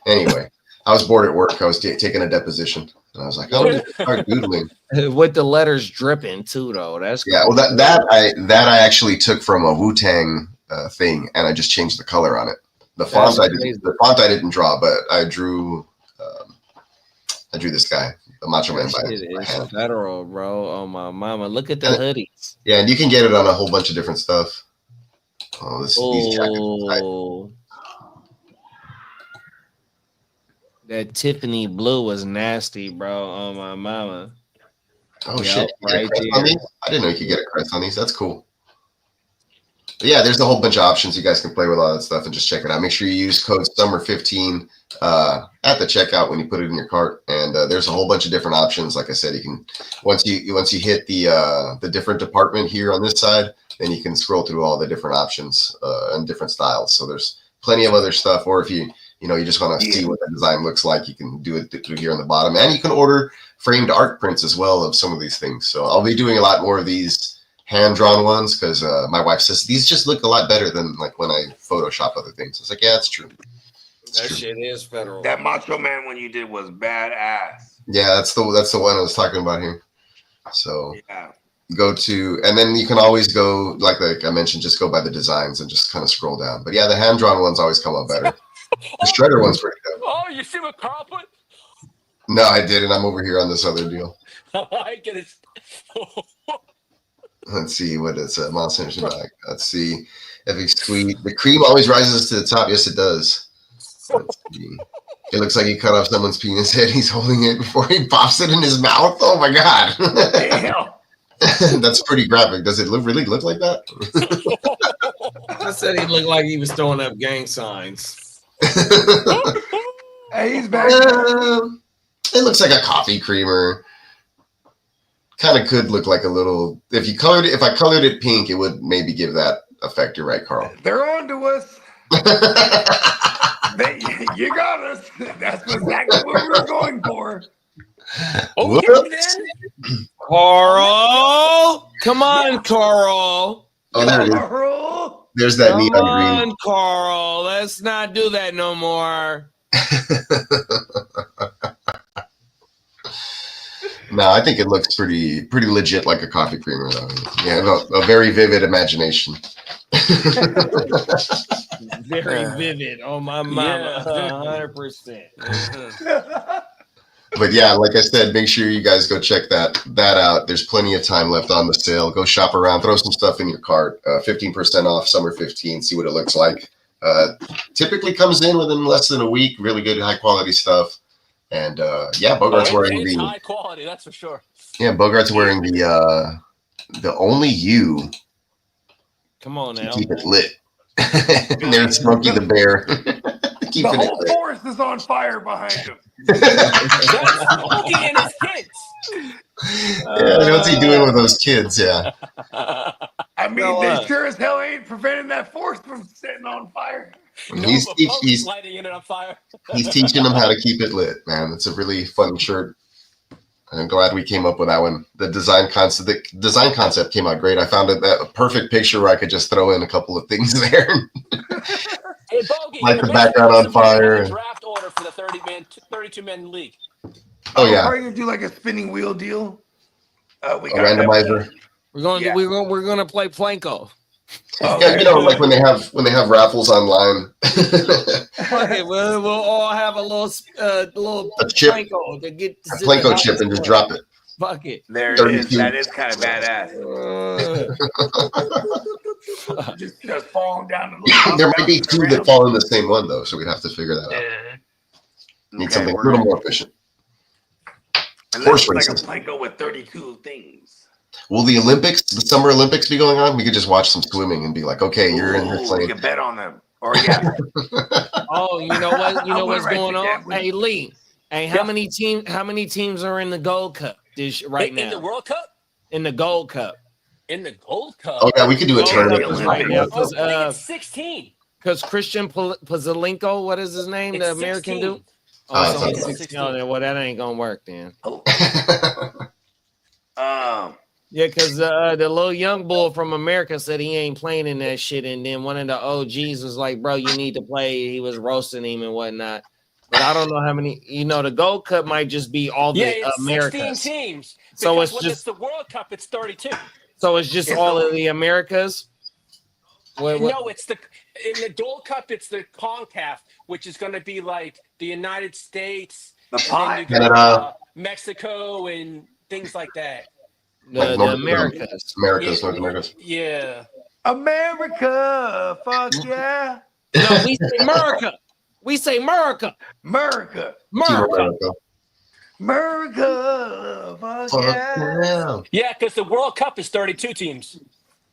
Anyway, I was bored at work. I was taking a deposition, and I was like, "Oh, start doodling." With the letters dripping too, though. That's cool. Yeah. Well, that I actually took from a Wu-Tang thing, and I just changed the color on it. The font I didn't draw, but I drew. I drew this guy, the Macho Man. It's federal, bro. Oh my mama! Look at the hoodies. Yeah, and you can get it on a whole bunch of different stuff. Oh, these jackets. That Tiffany blue was nasty, bro. Oh my mama. Oh shit! Right on these? I didn't know you could get a crest on these. That's cool. But yeah, there's a whole bunch of options. You guys can play with all that stuff and just check it out. Make sure you use code SUMMER15 at the checkout when you put it in your cart. And there's a whole bunch of different options. Like I said, you can once you hit the different department here on this side, then you can scroll through all the different options and different styles. So there's plenty of other stuff. Or if you just want to see what the design looks like, you can do it through here on the bottom. And you can order framed art prints as well of some of these things. So I'll be doing a lot more of these hand-drawn ones because my wife says these just look a lot better than like when I Photoshop other things. It's like, yeah, it's true. Shit is federal. That Macho Man one you did was badass. Yeah, that's the one I was talking about here. So go to, and then you can always go like I mentioned, just go by the designs and just kind of scroll down. But yeah, the hand-drawn ones always come out better. The shredder one's pretty good. Oh, you see what Carl put? No, I didn't. I'm over here on this other deal. I get it. Let's see what it's Monster Energy back. Let's see. Epic Sweet. The cream always rises to the top. Yes, it does. Let's see. It looks like he cut off someone's penis head. He's holding it before he pops it in his mouth. Oh my god. Damn. That's pretty graphic. Does it really look like that? I said he looked like he was throwing up gang signs. Hey, he's back. It looks like a coffee creamer. Kind of could look like a little. If I colored it pink, it would maybe give that effect. You're right, Carl. They're on to us. You got us. That's exactly what we were going for. Okay, then. Carl, come on, Carl. Oh, there it is. There's that neon green. Come on, Carl. Let's not do that no more. No, I think it looks pretty legit, like a coffee creamer, though. Yeah, a very vivid imagination. Very vivid. Oh my mama, 100%. But yeah, like I said, make sure you guys go check that out. There's plenty of time left on the sale. Go shop around, throw some stuff in your cart. 15% off, summer 15. See what it looks like. Typically comes in within less than a week. Really good, high quality stuff. And Bogart's wearing it's the high quality, that's for sure. Bogart's wearing the only you. Come on to now. keep it lit. There's Smokey the Bear. The whole forest is on fire behind him. That's Smokey and his kids. Yeah, what's he doing with those kids? Yeah. I mean, they sure as hell ain't preventing that forest from setting on fire. He's lighting it on fire. He's teaching them how to keep it lit, man. It's a really fun shirt. I'm glad we came up with that one. The design concept came out great. I found it a perfect picture where I could just throw in a couple of things there. Hey, Bogey, Light the background on fire. Draft order for the 32-man league. Oh yeah. Are you gonna do like a spinning wheel deal? We got randomizer. We're gonna play Planko. Yeah, like when they have raffles online. Okay, we'll all have a little chip, Planko to get a Planko chip, and just drop it. Fuck it. There it is. That is kind of badass. just falling down. There might be two that fall in the same one though, so we'd have to figure that out. Need something a little more efficient. Unless it's like a Planko with 32 things. Will the Summer Olympics be going on? We could just watch some swimming and be like, okay, you're in your plane. We could bet on them. Or yeah. Oh, you know what? You know what's going on? Hey, Lee. Hey, how many teams are in the Gold Cup right now? In the World Cup? In the Gold Cup. In the Gold Cup. Oh yeah, we could do a tournament right now. 16. Because Christian Pazelenko, what is his name? It's the American 16. dude. Oh, it's only 16. Oh, well, that ain't gonna work then. Yeah, because the little young bull from America said he ain't playing in that shit, and then one of the OGs was like, "Bro, you need to play." He was roasting him and whatnot. But I don't know how many. The Gold Cup might just be all the Americas. 16 teams. So it's when just it's the World Cup. It's 32. So it's just all of the Americas. No, it's in the Gold Cup. It's the CONCACAF, which is going to be like the United States, Canada, Mexico, and things like that. The Americas. North Americas. Yeah. America, fuck yeah. No, we say America. We say America. America. America, fuck yeah. Yeah, because the World Cup is 32 teams.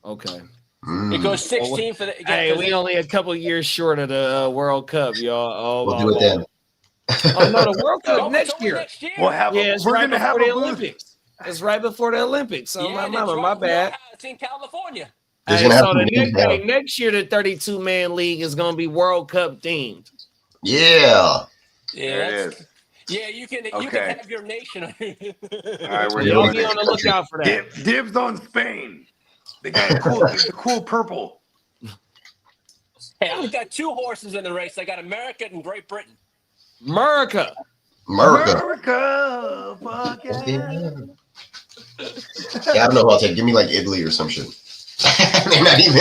Okay. It goes 16 for the. Hey, we only a couple years short of the World Cup, y'all. Oh, we'll do it then. Oh no, the World Cup next year. We'll have. It's right before the Olympics. It's right before the Olympics. So my bad. It's in California. Hey, so the next year, the 32-man league is going to be World Cup themed. Yeah. Yeah. Yeah, you can have your nation. All right, we're Y'all be on the lookout for that. Dibs on Spain. They got the cool purple. Hey, I've got two horses in the race. I got America and Great Britain. America, fuck yeah. Yeah, I don't know who I'll take. Give me like Italy or some shit. They're not even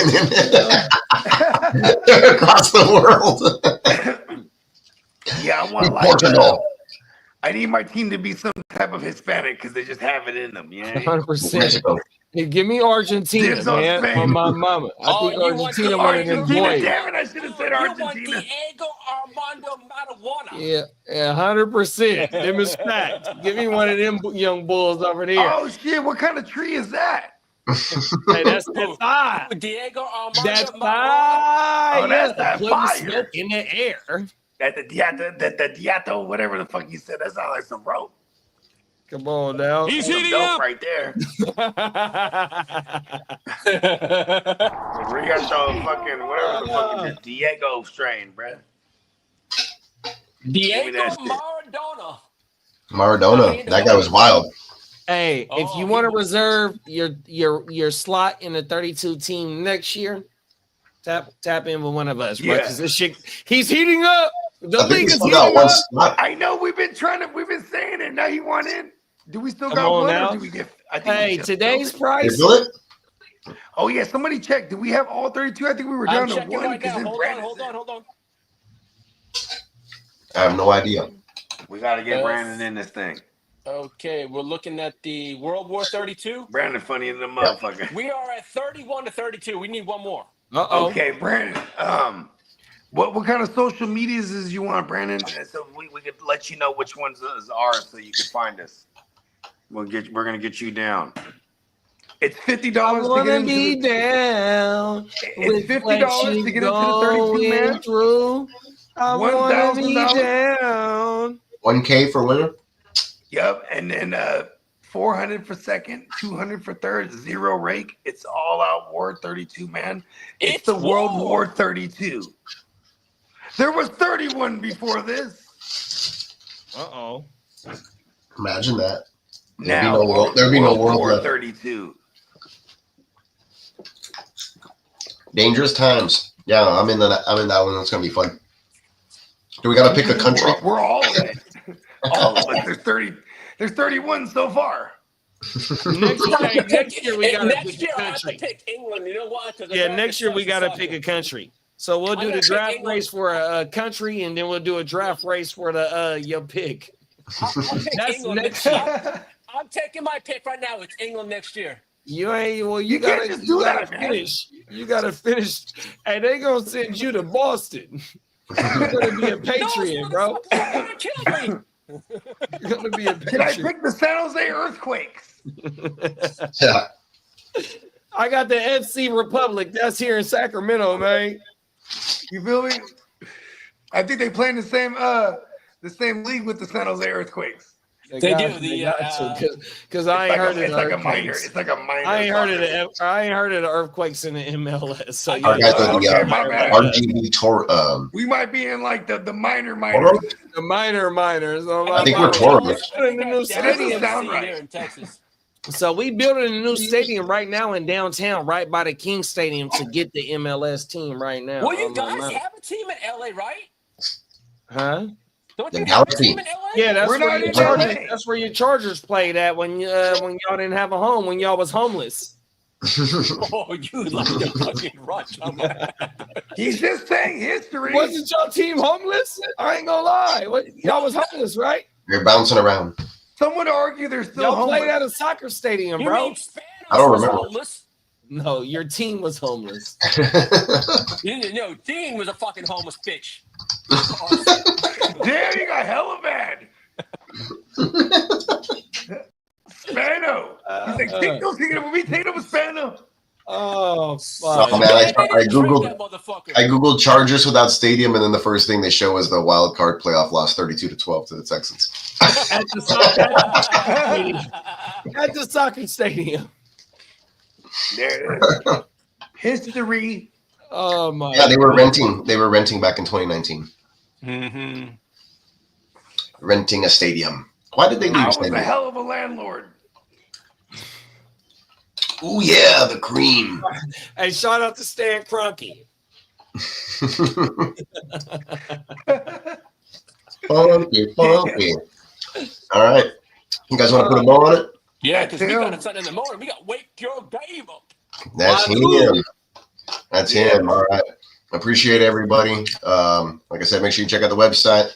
across the world. Yeah, I want Portugal. I need my team to be some type of Hispanic because they just have it in them. Yeah, 100%. Hey, give me Argentina, man. On my mama. I think Argentina one of them boys. Damn it! I should have said Argentina. You want Diego Armando Maradona. Yeah, 100%. Them is facts. Give me one of them young bulls over there. Oh shit! What kind of tree is that? Hey, that's fire. Diego Armando. That's fire. Oh, that's that fire. Smoke in the air. That the diato, whatever the fuck you said. That sounds like some rope. Come on now. He's heating up right there. Riato fucking whatever the fuck is Diego strain, bruh. Diego Maradona. That guy was wild. Hey, if you want to reserve your slot in the 32 team next year, tap in with one of us, right? Because this shit, he's heating up. The league is heating up. I know we've been saying it. Now he won in. Do we still got one? Or do we get? Hey, today's price. Oh yeah, somebody check. Do we have all 32? I think we were down to one. Right hold on. I have no idea. We got to get Brandon in this thing. Okay, we're looking at the World War 32. Brandon funny in the motherfucker. We are at 31 to 32. We need one more. Uh-oh. Okay, Brandon. What kind of social medias is you want, Brandon? So we could let you know which ones is ours, so you can find us. We're gonna get you down. It's $50 to get into be the, down. It's $50 to get into the 32 man. Through. I wanna be $1,000 down. 1K for winner. Yep, and then 400 for second, 200 for third, 0 rake. It's all out war 32 man. It's the World War 32. There was 31 before this. Uh-oh. Imagine that. Now There'd be no world War left. 32. Dangerous times. Yeah, I'm in that one. That's gonna be fun. Do we gotta pick a country? We're all in it. All of us. There's 31 so far. Next year we gotta Next pick year a I have to country. pick England. You know why? Yeah, next year we gotta pick a country. So we'll do the draft race for a country, and then we'll do a draft race for the your pick. I'll pick That's England next year. I'm taking my pick right now. It's England next year. You ain't well. You gotta can't just do that, man. finish. You gotta finish, and they gonna send you to Boston. You're gonna be a Patriot, bro. You're gonna kill me. You're gonna be a Can I Patriot. pick the San Jose Earthquakes? Yeah. I got the FC Republic. That's here in Sacramento, man. You feel me? I think they play in the same league with the San Jose Earthquakes. They do. Because I ain't heard of It's the like a minor. earthquakes. It's like a minor. I ain't heard of the earthquakes in the MLS. So Our guys are okay, my bad. RGB tour. We might be in like the minor. The minors. I think we're Taurus. In the new stadium. sound right. Here in Texas. So we building a new stadium right now in downtown, right by the King Stadium, to get the MLS team right now. Well, you guys have a team in LA, right? Huh? Don't The you have a Galaxy. team in LA? Yeah, that's We're where not your in Chargers. LA. That's where your Chargers played at when y'all didn't have a home, when y'all was homeless. Oh, you like the fucking rush. He's just saying history. Wasn't y'all team homeless? I ain't gonna lie. Y'all was homeless, right? You're bouncing around. Some would argue they're still Y'all homeless. played at a soccer stadium, You bro. mean Spanos I don't was remember. homeless? No, your team was homeless. No, Dean was a fucking homeless bitch. Damn, you got hella bad. Spano. He's like, take those tickets with me. Take them with Spano. Oh, fuck. Oh man, I googled That motherfucker. I googled Chargers without stadium, and then the first thing they show is the wild card playoff loss, 32-12 to the Texans. At the soccer stadium. There. History. Oh my. Yeah, they were renting. They were renting back in 2019. Mm-hmm. Renting a stadium. Why did they I lose? was a hell of a landlord. Oh yeah, the cream. Hey, shout out to Stan Kroenke. funky. All right, you guys want to put a bow on it? Yeah, because we got something in the morning. We got to wake your game up. That's him. That's him. All right. Appreciate everybody. Like I said, make sure you check out the website.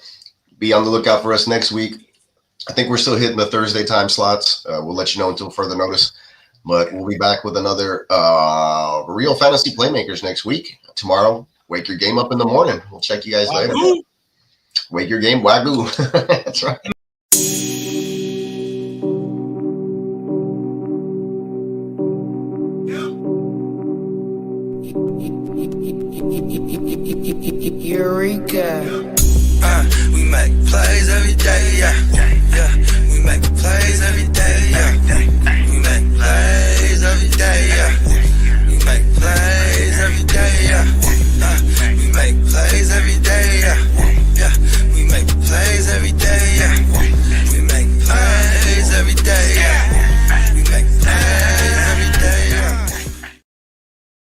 Be on the lookout for us next week. I think we're still hitting the Thursday time slots. We'll let you know until further notice. But we'll be back with another Real Fantasy Playmakers next week. Tomorrow, wake your game up in the morning. We'll check you guys later. Wake your game, Wagyu. That's right. Eureka. We make plays every day, yeah. We make plays